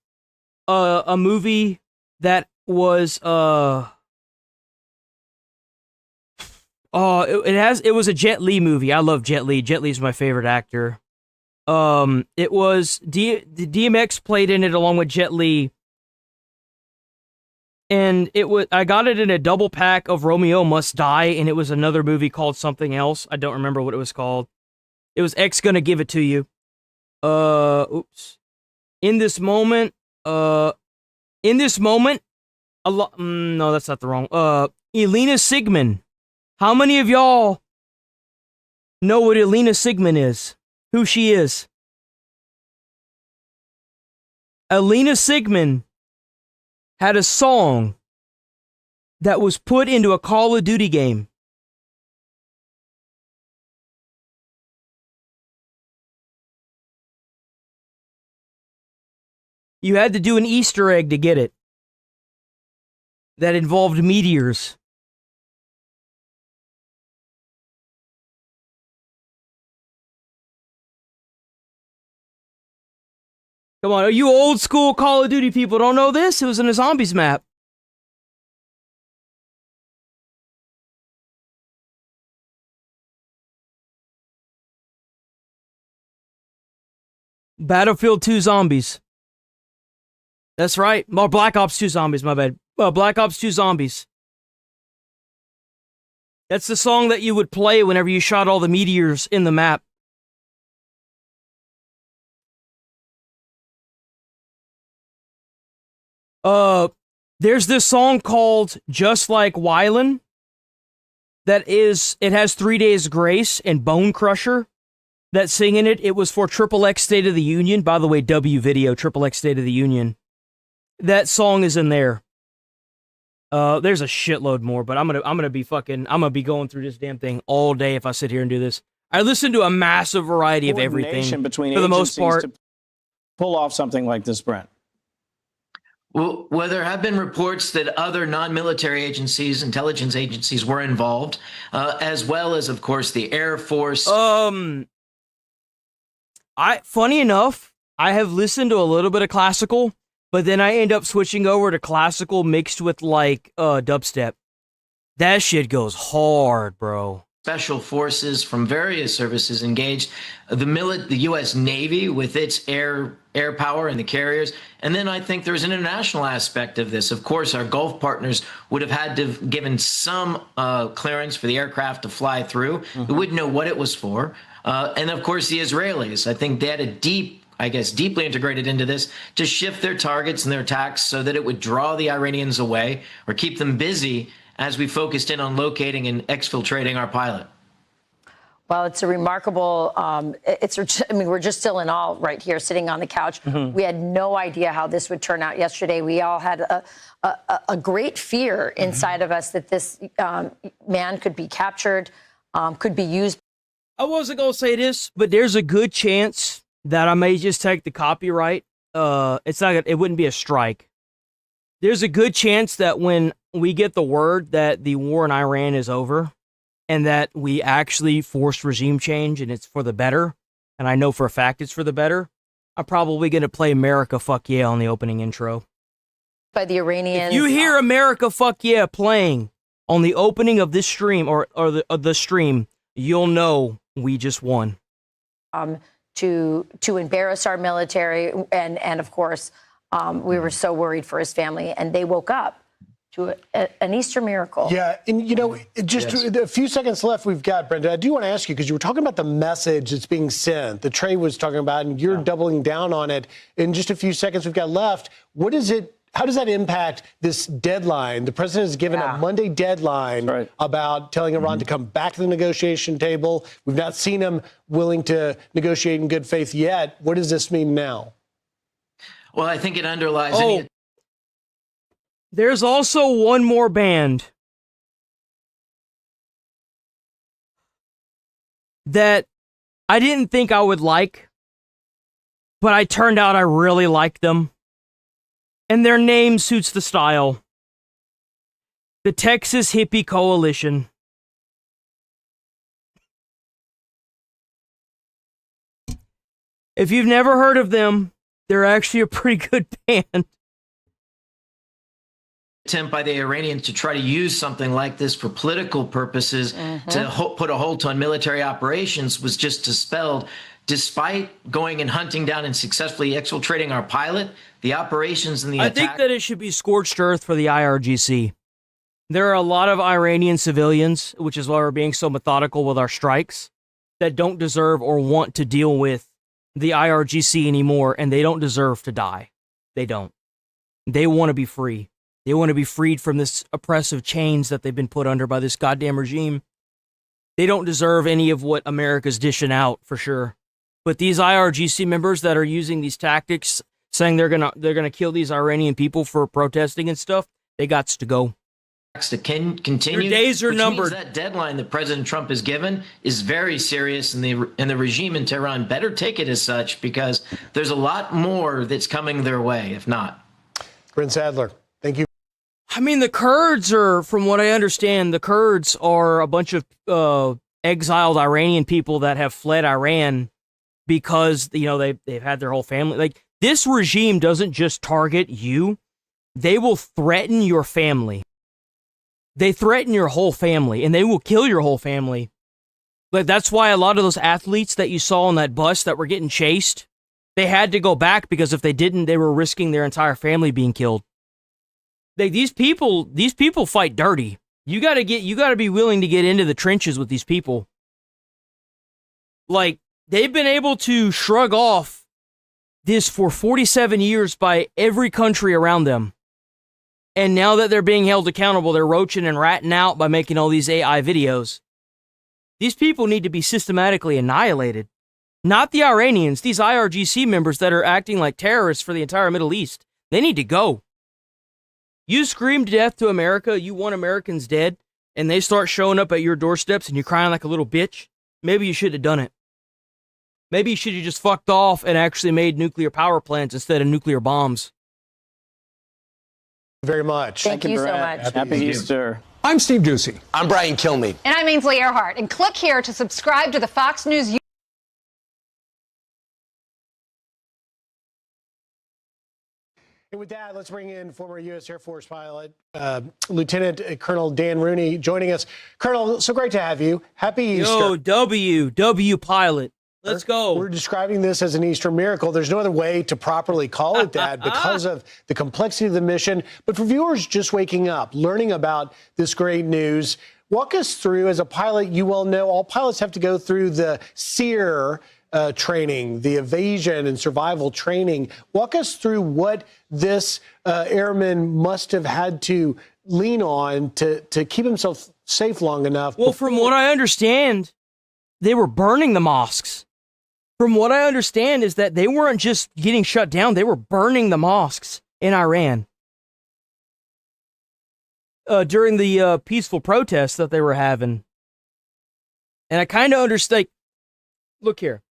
movie that was it was a Jet Li movie. I love Jet Li. Jet Li's my favorite actor. It was DMX played in it along with Jet Li. And I got it in a double pack of Romeo Must Die, and it was another movie called something else. I don't remember what it was called. It was X Gonna Give It To You. Oops. In this moment, no, that's not the wrong. Elena Sigmund. How many of y'all know what Elena Sigmund is? Who she is? Elena Sigmund had a song that was put into a Call of Duty game. You had to do an Easter egg to get it. That involved meteors. Come on, are you old school Call of Duty people don't know this? It was in a zombies map. Battlefield 2 Zombies. That's right. Oh, Black Ops 2 Zombies, my bad. Black Ops 2 Zombies. That's the song that you would play whenever you shot all the meteors in the map. There's this song called Just Like Wylan. It has 3 Days Grace and Bone Crusher that sing in it. It was for XXX State of the Union. By the way, W video, XXX State of the Union. That song is in there. There's a shitload more, but I'm gonna be going through this damn thing all day if I sit here and do this. I listen to a massive variety of everything between for the most part. to pull off something like this, Brent. Well, there have been reports that other non-military agencies, intelligence agencies, were involved, as well as, of course, the Air Force. Funny enough, I have listened to a little bit of classical, but then I end up switching over to classical mixed with like dubstep. That shit goes hard, bro. Special forces from various services engaged, the U.S. Navy with its air power and the carriers. And then I think there's an international aspect of this. Of course, our Gulf partners would have had to have given some clearance for the aircraft to fly through. We wouldn't know what it was for. And of course, the Israelis. I think they had a deeply integrated into this to shift their targets and their attacks so that it would draw the Iranians away or keep them busy as we focused in on locating and exfiltrating our pilot. Well, it's a remarkable, we're just still in awe right here sitting on the couch. We had no idea how this would turn out yesterday. We all had a great fear inside of us that this man could be captured, could be used. I wasn't going to say this, but there's a good chance that I may just take the copyright. It wouldn't be a strike. There's a good chance that when we get the word that the war in Iran is over and that we actually forced regime change and it's for the better, and I know for a fact it's for the better, I'm probably going to play America Fuck Yeah on the opening intro. By the Iranians. If you hear America Fuck Yeah playing on the opening of this stream or the stream, you'll know we just won. To embarrass our military, and of course, we were so worried for his family, and they woke up to an Easter miracle. Yeah, and just a few seconds left we've got, Brenda. I do want to ask you, because you were talking about the message that's being sent, that Trey was talking about, and you're doubling down on it. In just a few seconds we've got left, how does that impact this deadline? The president has given a Monday deadline about telling Iran to come back to the negotiation table. We've not seen him willing to negotiate in good faith yet. What does this mean now? Well, I think it underlies... There's also one more band that I didn't think I would like, but I turned out I really like them. And their name suits the style. The Texas Hippie Coalition. If you've never heard of them, they're actually a pretty good band. Attempt by the Iranians to try to use something like this for political purposes to put a halt on military operations was just dispelled. Despite going and hunting down and successfully exfiltrating our pilot, the operations and the I attack... think that it should be scorched earth for the IRGC. There are a lot of Iranian civilians, which is why we're being so methodical with our strikes, that don't deserve or want to deal with the IRGC anymore, and they don't deserve to die. They don't. They want to be free. They want to be freed from this oppressive chains that they've been put under by this goddamn regime. They don't deserve any of what America's dishing out, for sure. But these IRGC members that are using these tactics, saying they're gonna kill these Iranian people for protesting and stuff, they gots to go. To continue. Your days are numbered. That deadline that President Trump has given is very serious, and the regime in Tehran better take it as such, because there's a lot more that's coming their way, if not. Prince Adler, thank you. I mean, the Kurds are, from what I understand, the Kurds are a bunch of exiled Iranian people that have fled Iran because, you know, they've had their whole family. Like, this regime doesn't just target you. They will threaten your family. They threaten your whole family, and they will kill your whole family. Like, that's why a lot of those athletes that you saw on that bus that were getting chased, they had to go back, because if they didn't, they were risking their entire family being killed. These people fight dirty. You gotta be willing to get into the trenches with these people. Like, they've been able to shrug off this for 47 years by every country around them. And now that they're being held accountable, they're roaching and ratting out by making all these AI videos. These people need to be systematically annihilated. Not the Iranians, these IRGC members that are acting like terrorists for the entire Middle East. They need to go. You scream death to America, you want Americans dead, and they start showing up at your doorsteps and you're crying like a little bitch. Maybe you should have done it. Maybe you should have just fucked off and actually made nuclear power plants instead of nuclear bombs. Very much. Thank you so much. Happy Easter. I'm Steve Ducey. I'm Brian Kilmeade. And I'm Ainsley Earhart. And click here to subscribe to the Fox News. And with that, let's bring in former U.S. Air Force pilot, Lieutenant Colonel Dan Rooney, joining us. Colonel, so great to have you. Happy Easter. Yo, W pilot. Let's go. We're describing this as an Easter miracle. There's no other way to properly call it that because of the complexity of the mission. But for viewers just waking up, learning about this great news, walk us through, as a pilot, you well know all pilots have to go through the SEER training, the evasion and survival training. Walk us through what this airman must have had to lean on to keep himself safe long enough. Well, from what I understand, they were burning the mosques. From what I understand is that they weren't just getting shut down, they were burning the mosques in Iran. During the peaceful protests that they were having. And I kind of understand. Look here.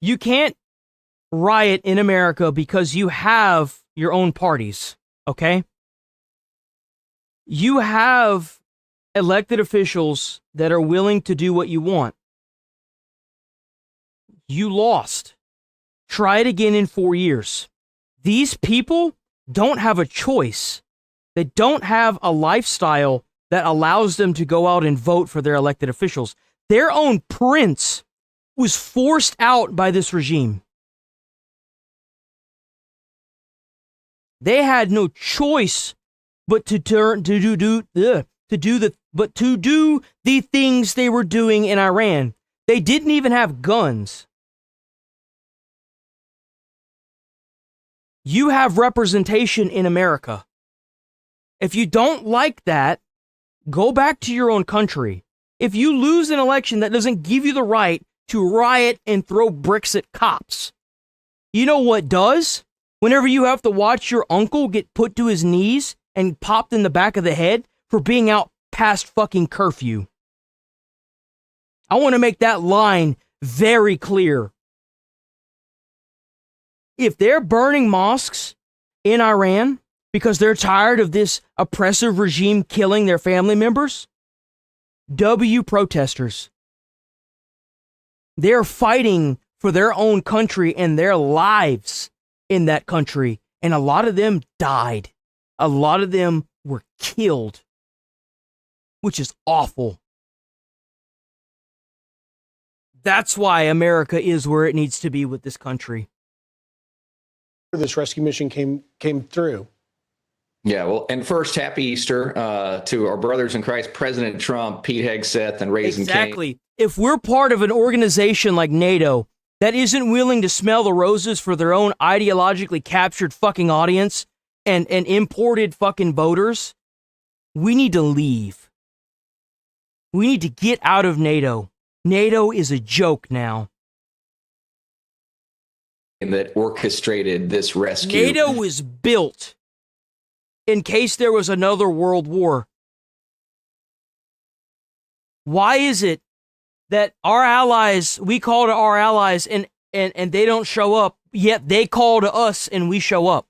You can't riot in America because you have your own parties, okay? You have elected officials that are willing to do what you want. You lost. Try it again in 4 years. These people don't have a choice. They don't have a lifestyle that allows them to go out and vote for their elected officials. Their own prince was forced out by this regime. They had no choice but to do the things they were doing in Iran. They didn't even have guns. You have representation in America. If you don't like that, go back to your own country. If you lose an election, that doesn't give you the right to riot and throw bricks at cops. You know what does? Whenever you have to watch your uncle get put to his knees and popped in the back of the head for being out past fucking curfew. I want to make that line very clear. If they're burning mosques in Iran, because they're tired of this oppressive regime killing their family members? W protesters. They're fighting for their own country and their lives in that country. And a lot of them died. A lot of them were killed, which is awful. That's why America is where it needs to be with this country. This rescue mission came through. Yeah, well, and first, happy Easter to our brothers in Christ, President Trump, Pete Hegseth, and Raising Exactly. Cane. If we're part of an organization like NATO that isn't willing to smell the roses for their own ideologically captured fucking audience and imported fucking voters, we need to leave. We need to get out of NATO. NATO is a joke now. That orchestrated this rescue. NATO was built in case there was another world war. Why is it that our allies, we call to our allies and they don't show up, yet they call to us and we show up?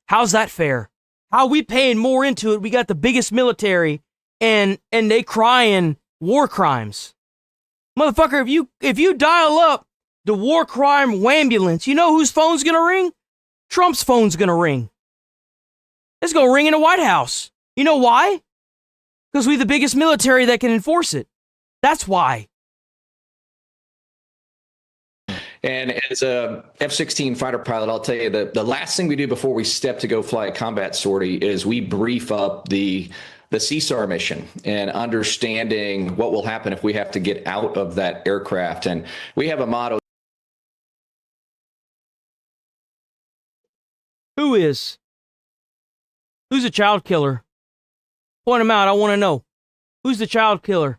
How's that fair? How are we paying more into it? We got the biggest military and they crying war crimes. Motherfucker, if you dial up the war crime ambulance, you know whose phone's gonna ring? Trump's phone's gonna ring. It's gonna ring in the White House. You know why? Because we're the biggest military that can enforce it. That's why. And as a F-16 fighter pilot, I'll tell you that the last thing we do before we step to go fly a combat sortie is we brief up the CSAR mission and understanding what will happen if we have to get out of that aircraft. And we have a motto. Who's a child killer? Point him out. I want to know. Who's the child killer?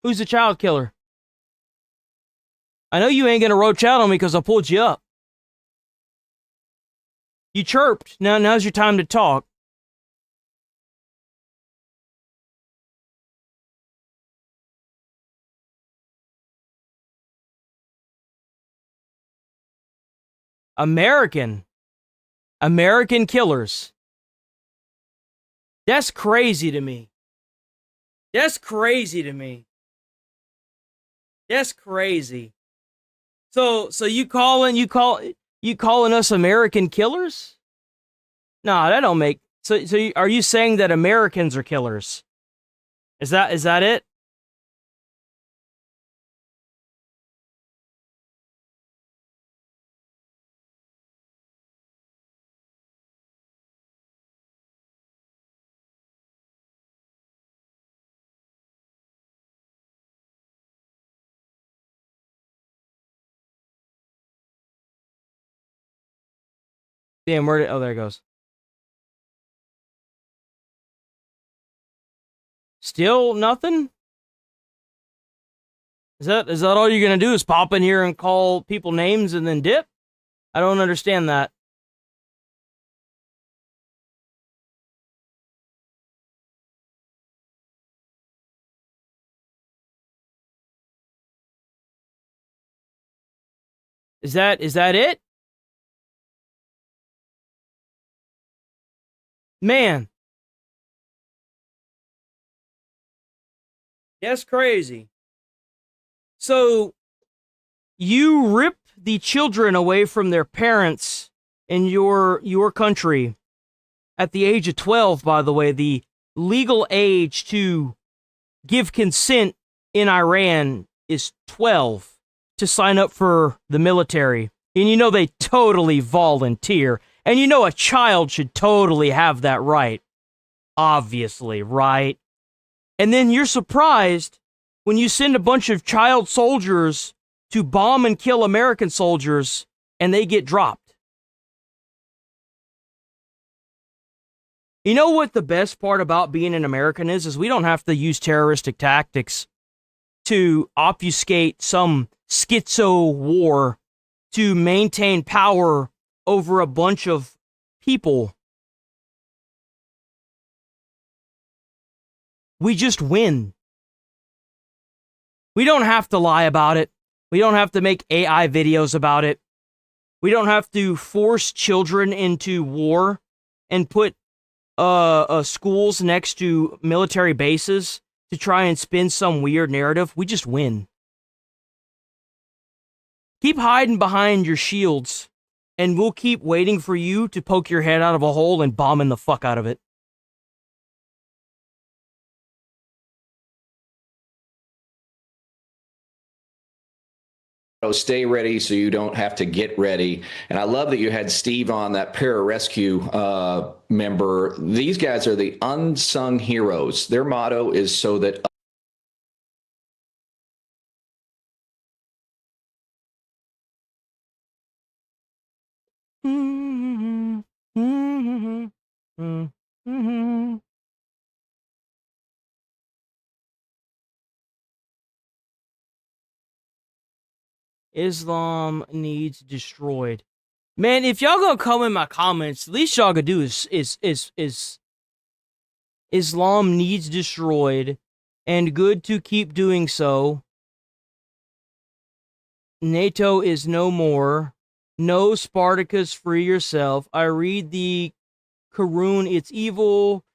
Who's the child killer? I know you ain't gonna roach out on me because I pulled you up. You chirped. Now's your time to talk. American killers. That's crazy to me. That's crazy to me. That's crazy. So you calling us American killers? No, that don't make. So are you saying that Americans are killers? Is that it? Damn, oh, there it goes. Still nothing? Is that all you're gonna do is pop in here and call people names and then dip? I don't understand that. Is that it? Man. That's crazy. So, you rip the children away from their parents in your country at the age of 12, by the way. The legal age to give consent in Iran is 12 to sign up for the military. And you know they totally volunteer. And you know a child should totally have that right. Obviously, right? And then you're surprised when you send a bunch of child soldiers to bomb and kill American soldiers and they get dropped. You know what the best part about being an American is we don't have to use terroristic tactics to obfuscate some schizo war to maintain power over a bunch of people. We just win. We don't have to lie about it. We don't have to make AI videos about it. We don't have to force children into war and put schools next to military bases to try and spin some weird narrative. We just win. Keep hiding behind your shields, and we'll keep waiting for you to poke your head out of a hole and bombing the fuck out of it. Stay ready so you don't have to get ready. And I love that you had Steve on, that pararescue member. These guys are the unsung heroes. Their motto is so that Islam needs destroyed. Man, if y'all gonna come in my comments, the least y'all gonna do is Islam needs destroyed, and good to keep doing so. NATO is no more. No, Spartacus, free yourself. I read the Quran, it's evil.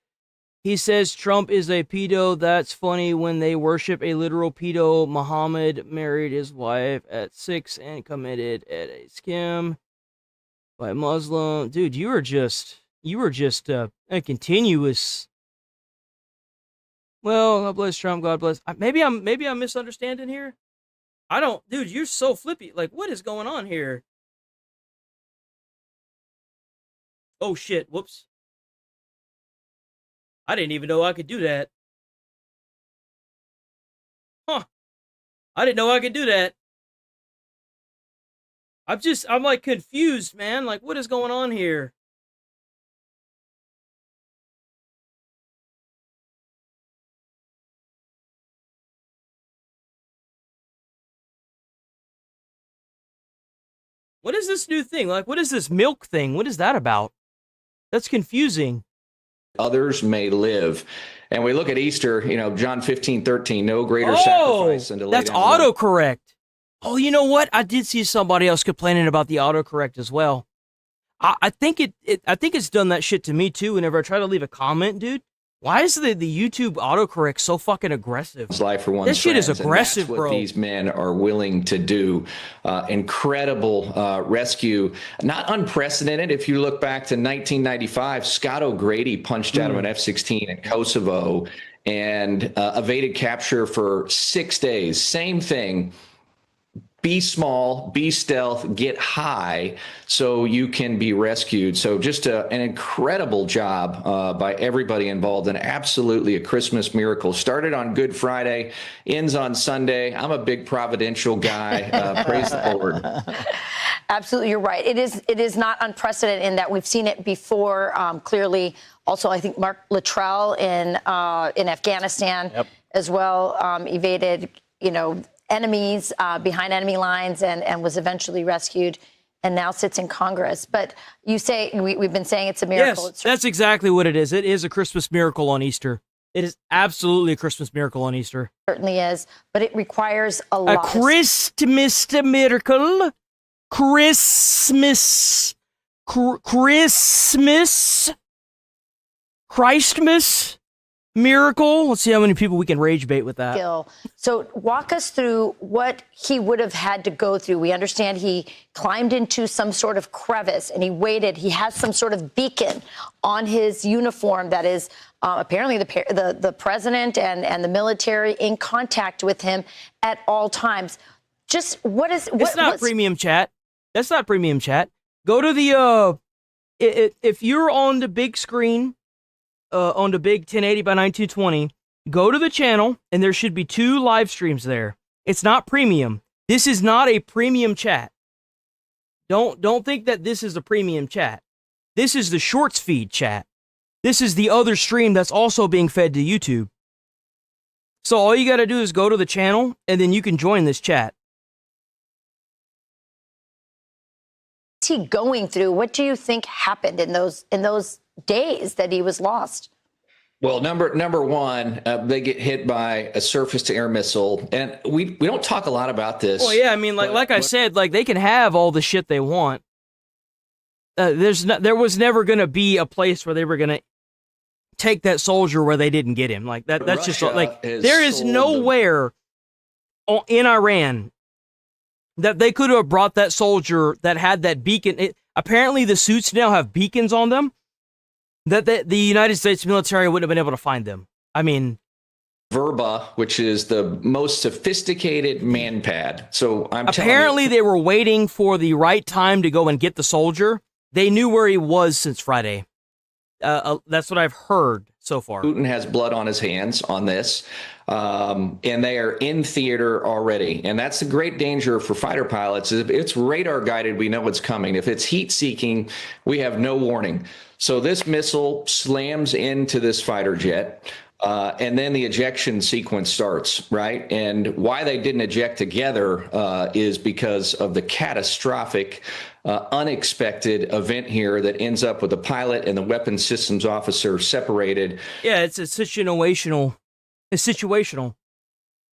He says Trump is a pedo. That's funny when they worship a literal pedo. Muhammad married his wife at 6 and committed at a scam by Muslim. Dude, you were just a continuous. Well, God bless Trump. God bless. Maybe I'm misunderstanding here. I don't, dude. You're so flippy. Like, what is going on here? Oh shit! Whoops. I didn't even know I could do that. Huh. I didn't know I could do that. I'm like confused, man. Like, what is going on here? What is this new thing? Like, what is this milk thing? What is that about? That's confusing. others may live. And we look at Easter, John 15:13, no greater sacrifice than to lay that's down autocorrect. Oh, you know what? I did see somebody else complaining about the autocorrect as well. I think it's done that shit to me too. Whenever I try to leave a comment, dude, why is the YouTube autocorrect so fucking aggressive? life for one's This shit is friends, and aggressive, that's what bro. these men are willing to do. Incredible rescue, not unprecedented. If you look back to 1995, Scott O'Grady punched out of an F-16 in Kosovo and evaded capture for 6 days. Same thing. Be small, be stealth, get high so you can be rescued. So just an incredible job by everybody involved, and absolutely a Christmas miracle. Started on Good Friday, ends on Sunday. I'm a big providential guy. Praise the Lord. Absolutely, you're right. It is not unprecedented in that we've seen it before. Clearly, also I think Mark Luttrell in Afghanistan as well evaded, enemies behind enemy lines and was eventually rescued and now sits in Congress. But you say, we've been saying it's a miracle. Yes, that's exactly what it is. It is a Christmas miracle on Easter. It is absolutely a Christmas miracle on Easter. Certainly is, but it requires a lot. A Christmas miracle. Christmas. Christmas miracle. Let's see how many people we can rage bait with that. So walk us through what he would have had to go through. We understand he climbed into some sort of crevice and he waited. He has some sort of beacon on his uniform that is apparently the president and the military in contact with him at all times. Just what is? It's not premium chat. That's not premium chat. Go to the if you're on the big screen. On the big 1080 by 1920, go to the channel, and there should be 2 live streams there. It's not premium. This is not a premium chat. Don't think that this is a premium chat. This is the shorts feed chat. This is the other stream that's also being fed to YouTube. So all you got to do is go to the channel, and then you can join this chat. What's he going through? What do you think happened in those days that he was lost? Well, number one, they get hit by a surface-to-air missile, and we don't talk a lot about this. Well, yeah, I mean, like I said, like they can have all the shit they want. There was never going to be a place where they were going to take that soldier where they didn't get him. Like that's Russia just like there is nowhere in Iran that they could have brought that soldier that had that beacon. Apparently, the suits now have beacons on them that the United States military wouldn't have been able to find them. I mean, Verba, which is the most sophisticated man pad. So apparently they were waiting for the right time to go and get the soldier. They knew where he was since Friday. That's what I've heard so far. Putin has blood on his hands on this, and they are in theater already. And that's the great danger for fighter pilots. If it's radar guided, we know it's coming. If it's heat seeking, we have no warning. So this missile slams into this fighter jet. And then the ejection sequence starts, right? And why they didn't eject together is because of the catastrophic, unexpected event here that ends up with the pilot and the weapons systems officer separated. Yeah, it's situational. It's situational.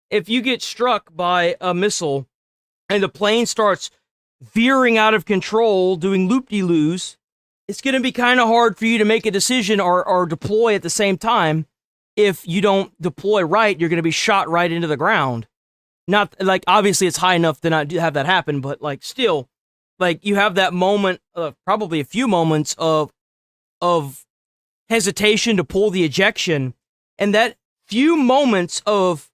If you get struck by a missile and the plane starts veering out of control, doing loop-de-loos, it's going to be kind of hard for you to make a decision or deploy at the same time. If you don't deploy right, you're going to be shot right into the ground. Not like obviously it's high enough to not have that happen, but like still, like you have that moment, probably a few moments of hesitation to pull the ejection, and that few moments of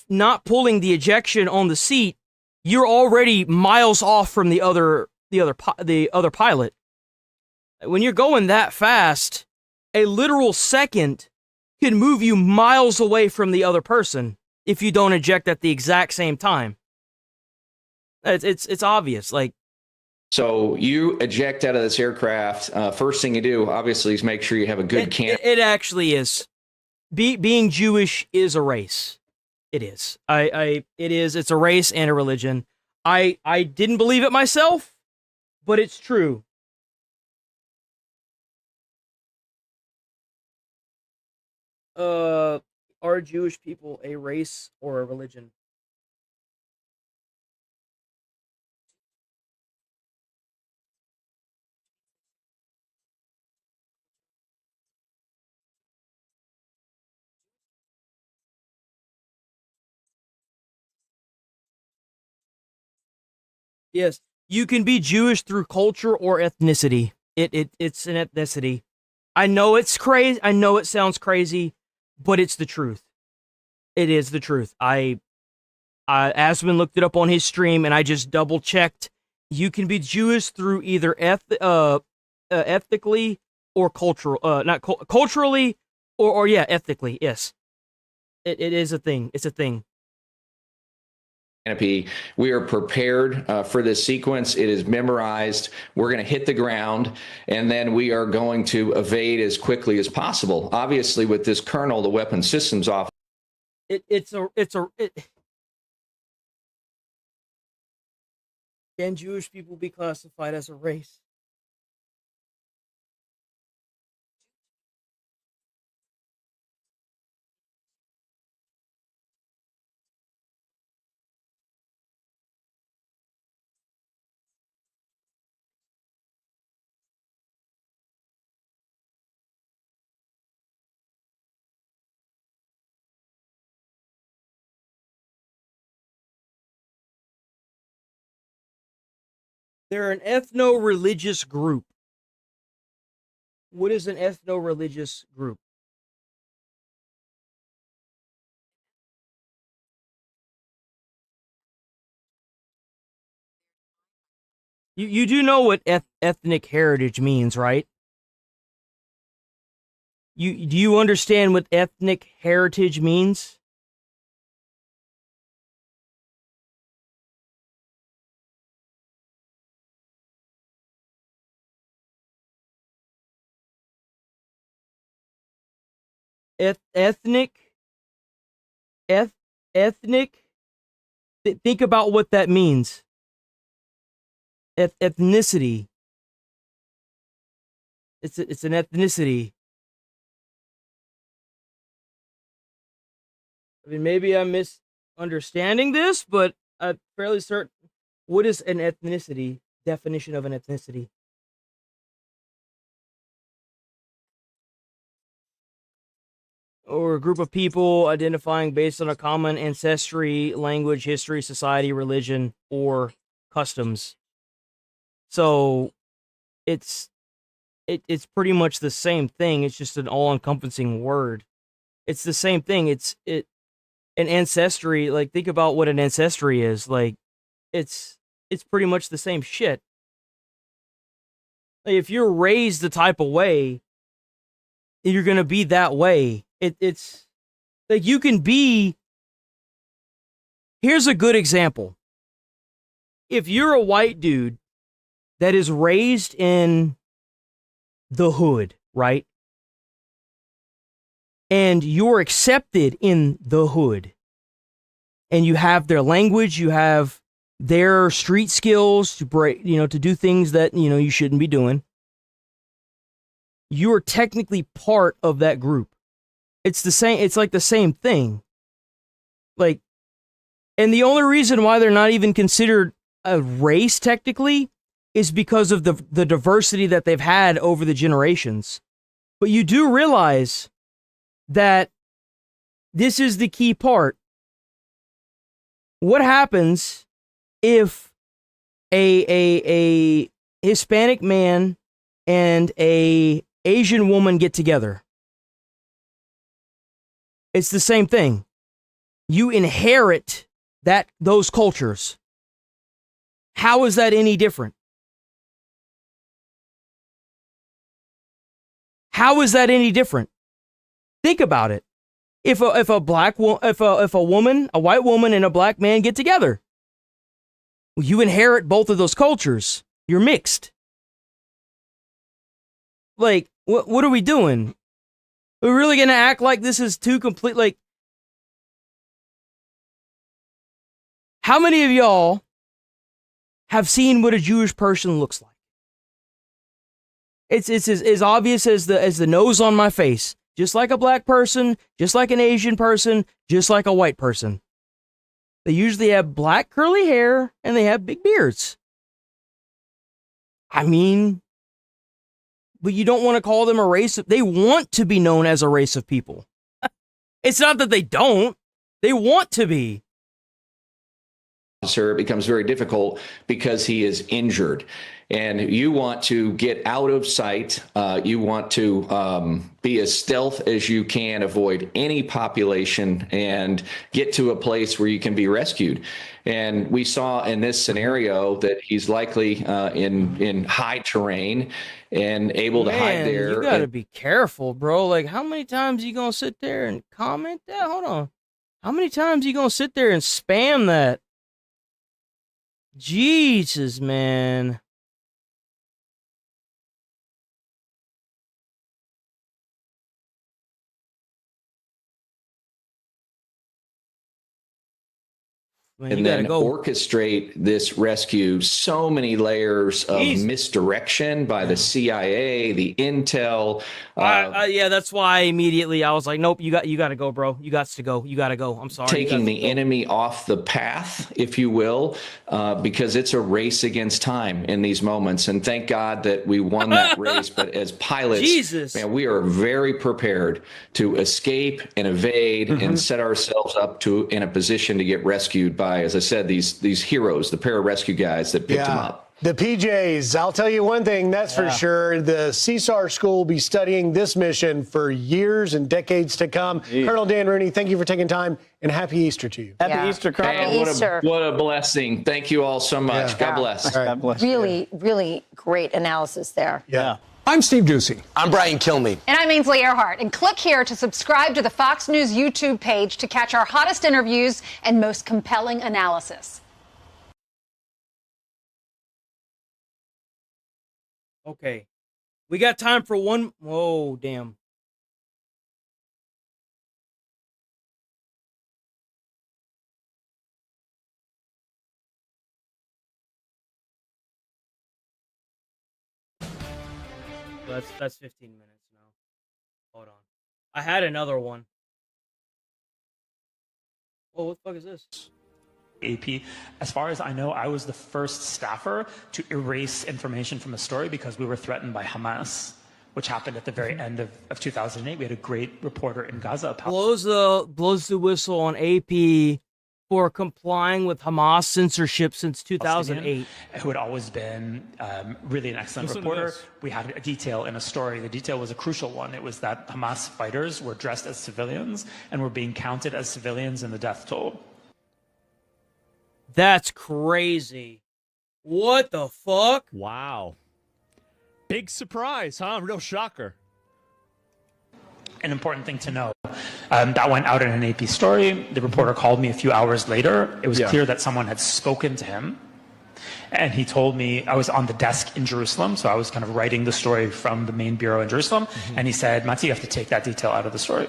not pulling the ejection on the seat, you're already miles off from the other pilot. When you're going that fast, a literal second can move you miles away from the other person if you don't eject at the exact same time. It's obvious. Like, so you eject out of this aircraft. First thing you do, obviously, is make sure you have a good camp. It actually is. Being Jewish is a race. It is. It is. It's a race and a religion. I didn't believe it myself, but it's true. Are Jewish people a race or a religion? Yes, you can be Jewish through culture or ethnicity. It's an ethnicity. I know it's crazy. I know it sounds crazy, but it's the truth. It is the truth. Asman looked it up on his stream, and I just double checked. You can be Jewish through either ethically or cultural, culturally or ethically. Yes, it is a thing. It's a thing. Canopy. We are prepared for this sequence. It is memorized. We're going to hit the ground, and then we are going to evade as quickly as possible. Obviously, with this colonel, the weapons systems officer. Can Jewish people be classified as a race? They're an ethno-religious group. What is an ethno-religious group? You do know what ethnic heritage means, right? Do you understand what ethnic heritage means? Ethnic. Think about what that means. Ethnicity. It's an ethnicity. I mean, maybe I'm misunderstanding this, but I'm fairly certain. What is an ethnicity? Definition of an ethnicity? Or a group of people identifying based on a common ancestry, language, history, society, religion, or customs. So it's pretty much the same thing. It's just an all-encompassing word. It's the same thing. An ancestry. Like, think about what an ancestry is. Like, it's pretty much the same shit. Like, if you're raised the type of way, you're gonna be that way. It's like you can be. Here's a good example. If you're a white dude that is raised in the hood, right? And you're accepted in the hood, and you have their language, you have their street skills to break, to do things that, you shouldn't be doing. You are technically part of that group. It's the same. It's like the same thing. Like, and the only reason why they're not even considered a race technically is because of the diversity that they've had over the generations. But you do realize that this is the key part. What happens if a Hispanic man and a Asian woman get together? It's the same thing. You inherit those cultures. How is that any different? How is that any different? Think about it. If a white woman and a black man get together, you inherit both of those cultures. You're mixed. Like, what are we doing? We're really gonna act like this is too complete? Like, how many of y'all have seen what a Jewish person looks like? It's as obvious as the nose on my face. Just like a black person, just like an Asian person, just like a white person. They usually have black curly hair and they have big beards. I mean, but you don't want to call them a race. They want to be known as a race of people. It's not that they don't. They want to be. It becomes very difficult because he is injured. And you want to get out of sight. You want to be as stealth as you can, avoid any population, and get to a place where you can be rescued. And we saw in this scenario that he's likely in high terrain and able to hide there. You gotta be careful, bro. Like, how many times you gonna sit there and comment that? Hold on. How many times you gonna sit there and spam that? Jesus, man. Man, and then orchestrate this rescue. So many layers of misdirection by the CIA, the intel. Yeah, that's why immediately I was like, nope, you got to go, bro. You got to go. You got to go. I'm sorry. Taking the enemy off the path, if you will, because it's a race against time in these moments. And thank God that we won that race. But as pilots, man, we are very prepared to escape and evade and set ourselves up in a position to get rescued by, as I said, these heroes, the pararescue guys that picked them up. The PJs, I'll tell you one thing, that's for sure. The CSAR school will be studying this mission for years and decades to come. Colonel Dan Rooney, thank you for taking time, and happy Easter to you. Happy Easter, Colonel. Happy Easter. What a blessing. Thank you all so much. God bless. God bless. Really, really great analysis there. Yeah. I'm Steve Doocy. I'm Brian Kilmeade. And I'm Ainsley Earhart. And click here to subscribe to the Fox News YouTube page to catch our hottest interviews and most compelling analysis. Okay. We got time for one. Whoa, damn. That's 15 minutes now. Hold on. I had another one. Oh, what the fuck is this? AP. As far as I know, I was the first staffer to erase information from a story because we were threatened by Hamas, which happened at the very end of 2008. We had a great reporter in Gaza. Blows the whistle on AP for complying with Hamas censorship since 2008. Who had always been really an excellent reporter. We had a detail in a story. The detail was a crucial one. It was that Hamas fighters were dressed as civilians and were being counted as civilians in the death toll. That's crazy. What the fuck? Wow. Big surprise, huh? Real shocker. An important thing to know. That went out in an AP story. The reporter called me a few hours later. It was clear that someone had spoken to him. And he told me, I was on the desk in Jerusalem, so I was kind of writing the story from the main bureau in Jerusalem. And he said, Mati, you have to take that detail out of the story.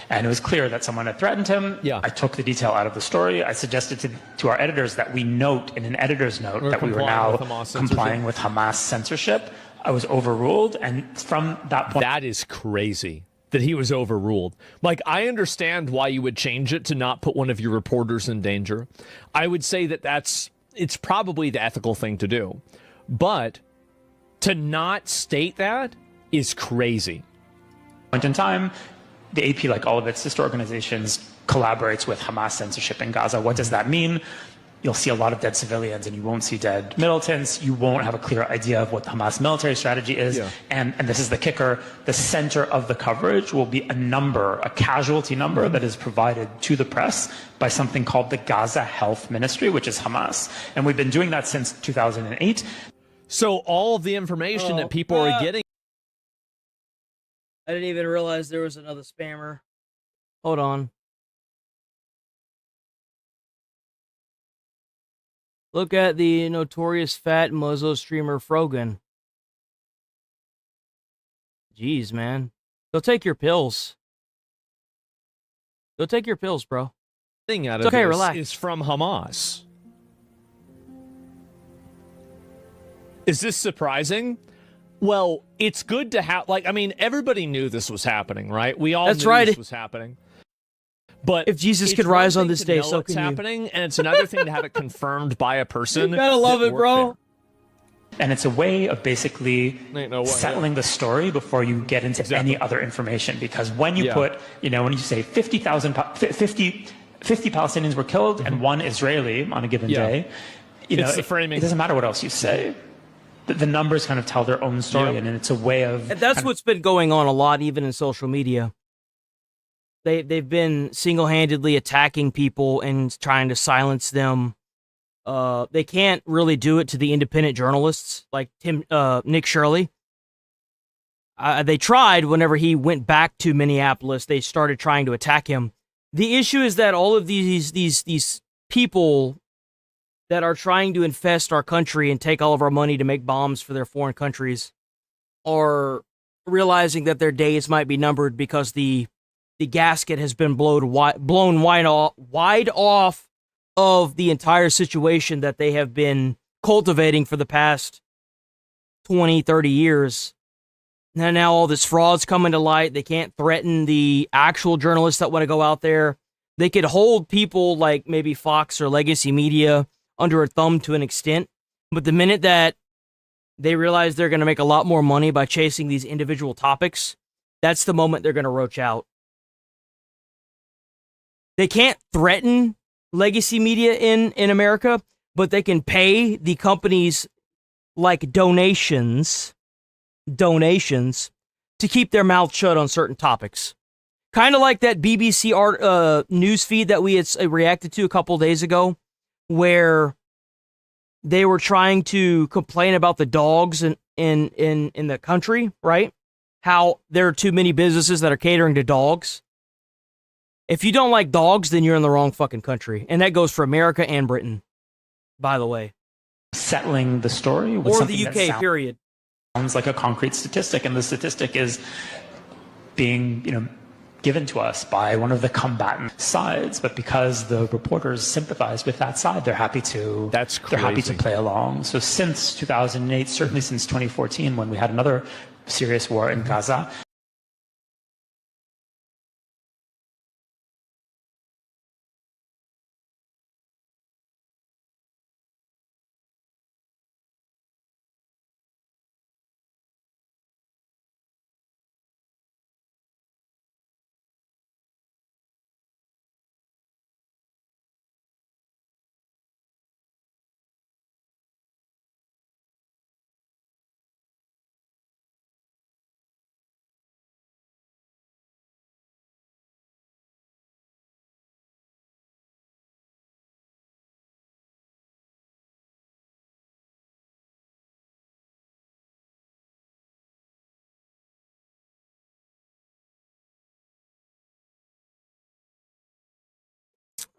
And it was clear that someone had threatened him. I took the detail out of the story. I suggested to our editors that we note in an editor's note that we were now complying with Hamas censorship. I was overruled. And from that point... That is crazy that he was overruled. Like, I understand why you would change it to not put one of your reporters in danger. I would say that it's probably the ethical thing to do. But to not state that is crazy. Point in time, the AP, like all of its sister organizations, collaborates with Hamas censorship in Gaza. What does that mean? You'll see a lot of dead civilians and you won't see dead militants. You won't have a clear idea of what the Hamas military strategy is. And this is the kicker, the center of the coverage will be a casualty number that is provided to the press by something called the Gaza Health Ministry, which is Hamas. And we've been doing that since 2008. So all of the information that people are getting... I didn't even realize there was another spammer. Hold on. Look at the notorious fat Muslim streamer Frogan. Jeez, man. Go take your pills. Go take your pills, bro. Thing out It's of okay, this relax. is from Hamas. Is this surprising? Well, it's good to have, like, I mean, everybody knew this was happening, right? We all That's knew right. this was happening. But if Jesus it's could one rise on thing this to day, know so it's can you. happening, and it's another thing to have it confirmed by a person. You gotta love that it, worked bro. And it's a way of basically settling the story before you get into any other information. Because when you put, when you say 50 Palestinians were killed and one Israeli on a given day, It's the framing. It doesn't matter what else you say. The numbers kind of tell their own story, and it's a way of... And that's what's been going on a lot, even in social media. They've been single-handedly attacking people and trying to silence them. They can't really do it to the independent journalists like Nick Shirley. They tried whenever he went back to Minneapolis. They started trying to attack him. The issue is that all of these people that are trying to infest our country and take all of our money to make bombs for their foreign countries are realizing that their days might be numbered because the gasket has been blown wide off of the entire situation that they have been cultivating for the past 20, 30 years. And now all this fraud's coming to light. They can't threaten the actual journalists that want to go out there. They could hold people like maybe Fox or Legacy Media under a thumb to an extent. But the minute that they realize they're going to make a lot more money by chasing these individual topics, that's the moment they're going to roach out. They can't threaten legacy media in America, but they can pay the companies like donations to keep their mouth shut on certain topics. Kind of like that BBC news feed that we had reacted to a couple days ago, where they were trying to complain about the dogs in the country, right? How there are too many businesses that are catering to dogs. If you don't like dogs, then you're in the wrong fucking country. And that goes for America and Britain, by the way. Settling the story with or something the UK, period. Sounds like a concrete statistic, and the statistic is being, given to us by one of the combatant sides. But because the reporters sympathize with that side, they're happy to. That's crazy. They're happy to play along. So since 2008, certainly since 2014, when we had another serious war in Gaza,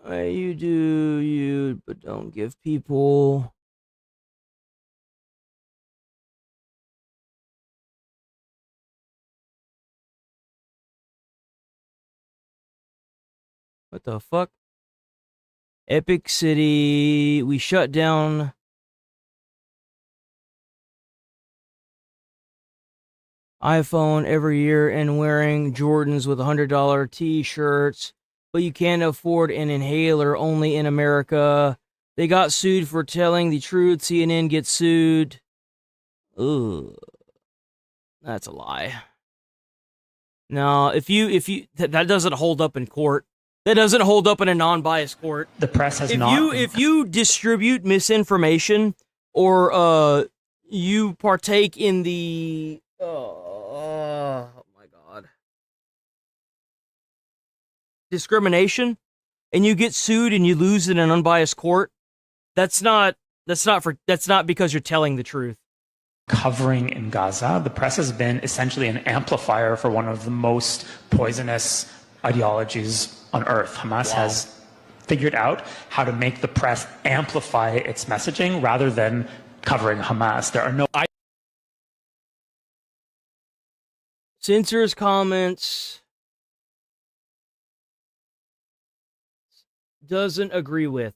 You do you, but don't give people. What the fuck? Epic City, we shut down. iPhone every year and wearing Jordans with $100 t-shirts, but you can't afford an inhaler only in America. They got sued for telling the truth. CNN gets sued. Ugh. That's a lie. No, if you that doesn't hold up in court. That doesn't hold up in a non-biased court. The press has If you distribute misinformation or you partake in the oh my god, discrimination, and you get sued and you lose in an unbiased court, that's not because you're telling the truth. Covering in Gaza, the press has been essentially an amplifier for one of the most poisonous ideologies on earth. Hamas has figured out how to make the press amplify its messaging rather than covering Hamas. There are no censors comments. Doesn't agree with.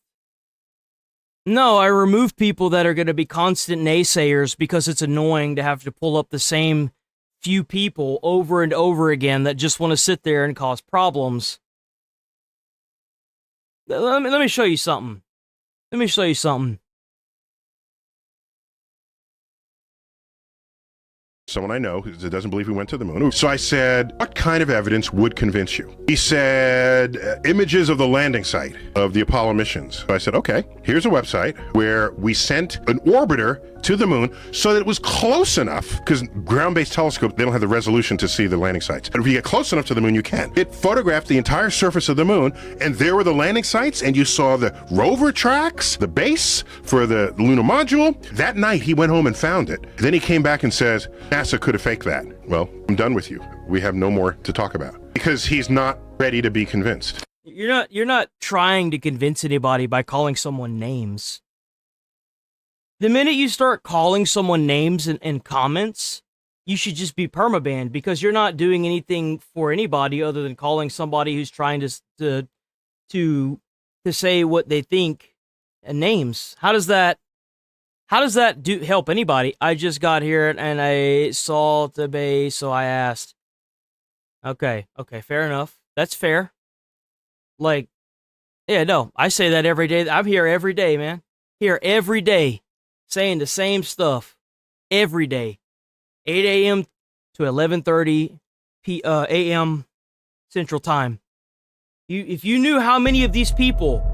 No, I remove people that are going to be constant naysayers because it's annoying to have to pull up the same few people over and over again that just want to sit there and cause problems. Let me show you something. Let me show you something. Someone I know who doesn't believe we went to the moon. So I said, what kind of evidence would convince you? He said, images of the landing site of the Apollo missions. So I said, okay, here's a website where we sent an orbiter to the moon so that it was close enough, because ground-based telescopes, they don't have the resolution to see the landing sites. But if you get close enough to the moon, you can. It photographed the entire surface of the moon, and there were the landing sites, and you saw the rover tracks, the base for the lunar module. That night, he went home and found it. Then he came back and says, NASA could have faked that. Well, I'm done with you. We have no more to talk about. Because he's not ready to be convinced. You're not trying to convince anybody by calling someone names. The minute you start calling someone names in comments, you should just be permabanned, because you're not doing anything for anybody other than calling somebody who's trying to say what they think names. How does that help anybody? I just got here and I saw the base, so I asked. Okay, fair enough. That's fair. Like, yeah, no, I say that every day. I'm here every day, man. Here every day. Saying the same stuff every day, 8 a.m. to 11:30 a.m. Central Time. If you knew how many of these people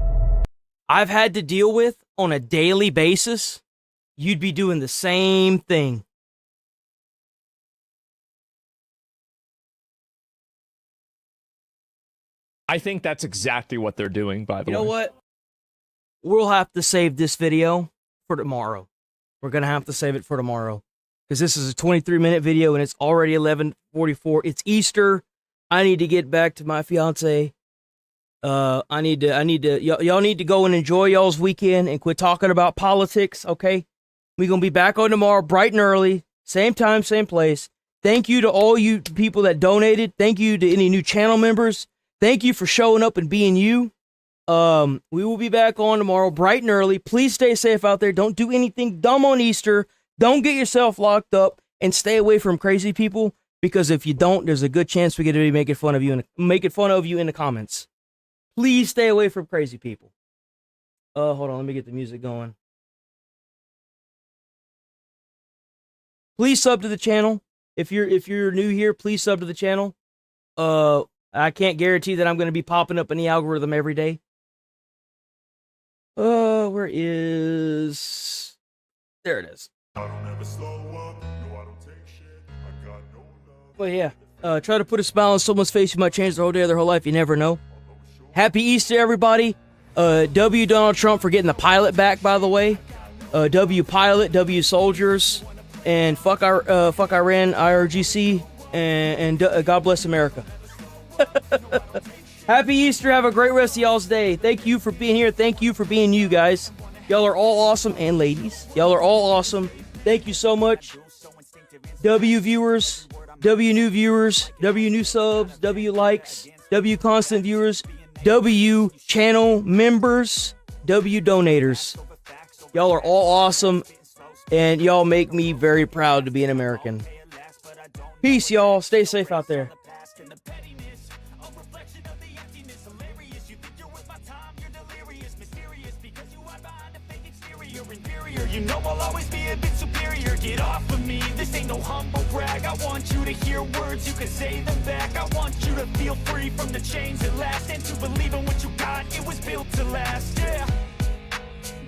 I've had to deal with on a daily basis, you'd be doing the same thing. I think that's exactly what they're doing, by the way. You know what? We'll have to save this video for tomorrow. We're going to have to save it for tomorrow, because this is a 23-minute video and it's already 11:44. It's Easter. I need to get back to my fiance. Y'all need to go and enjoy y'all's weekend and quit talking about politics, okay? We're going to be back on tomorrow, bright and early, same time, same place. Thank you to all you people that donated. Thank you to any new channel members. Thank you for showing up and being you. We will be back on tomorrow, bright and early. Please stay safe out there. Don't do anything dumb on Easter. Don't get yourself locked up, and stay away from crazy people, because if you don't, there's a good chance we're going to be making fun of you in the comments. Please stay away from crazy people. Hold on, let me get the music going. Please sub to the channel. If you're new here, please sub to the channel. I can't guarantee that I'm going to be popping up in the algorithm every day. Where is... There it is. Well, yeah. Try to put a smile on someone's face. You might change their whole day or their whole life. You never know. Happy Easter, everybody. W Donald Trump for getting the pilot back, by the way. W pilot, W soldiers, and fuck Iran, IRGC, and God bless America. Happy Easter. Have a great rest of y'all's day. Thank you for being here. Thank you for being you guys. Y'all are all awesome. And ladies, y'all are all awesome. Thank you so much. W viewers, W new viewers, W new subs, W likes, W constant viewers, W channel members, W donators. Y'all are all awesome, and y'all make me very proud to be an American. Peace, y'all. Stay safe out there. You know I'll always be a bit superior. Get off of me, this ain't no humble brag. I want you to hear words, you can say them back. I want you to feel free from the chains that last, and to believe in what you got, it was built to last, yeah.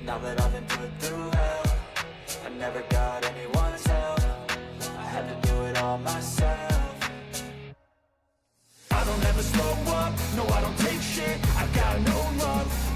Now that I've been put through hell, I never got anyone's help. I had to do it all myself. I don't ever slow up, no I don't take shit. I got no love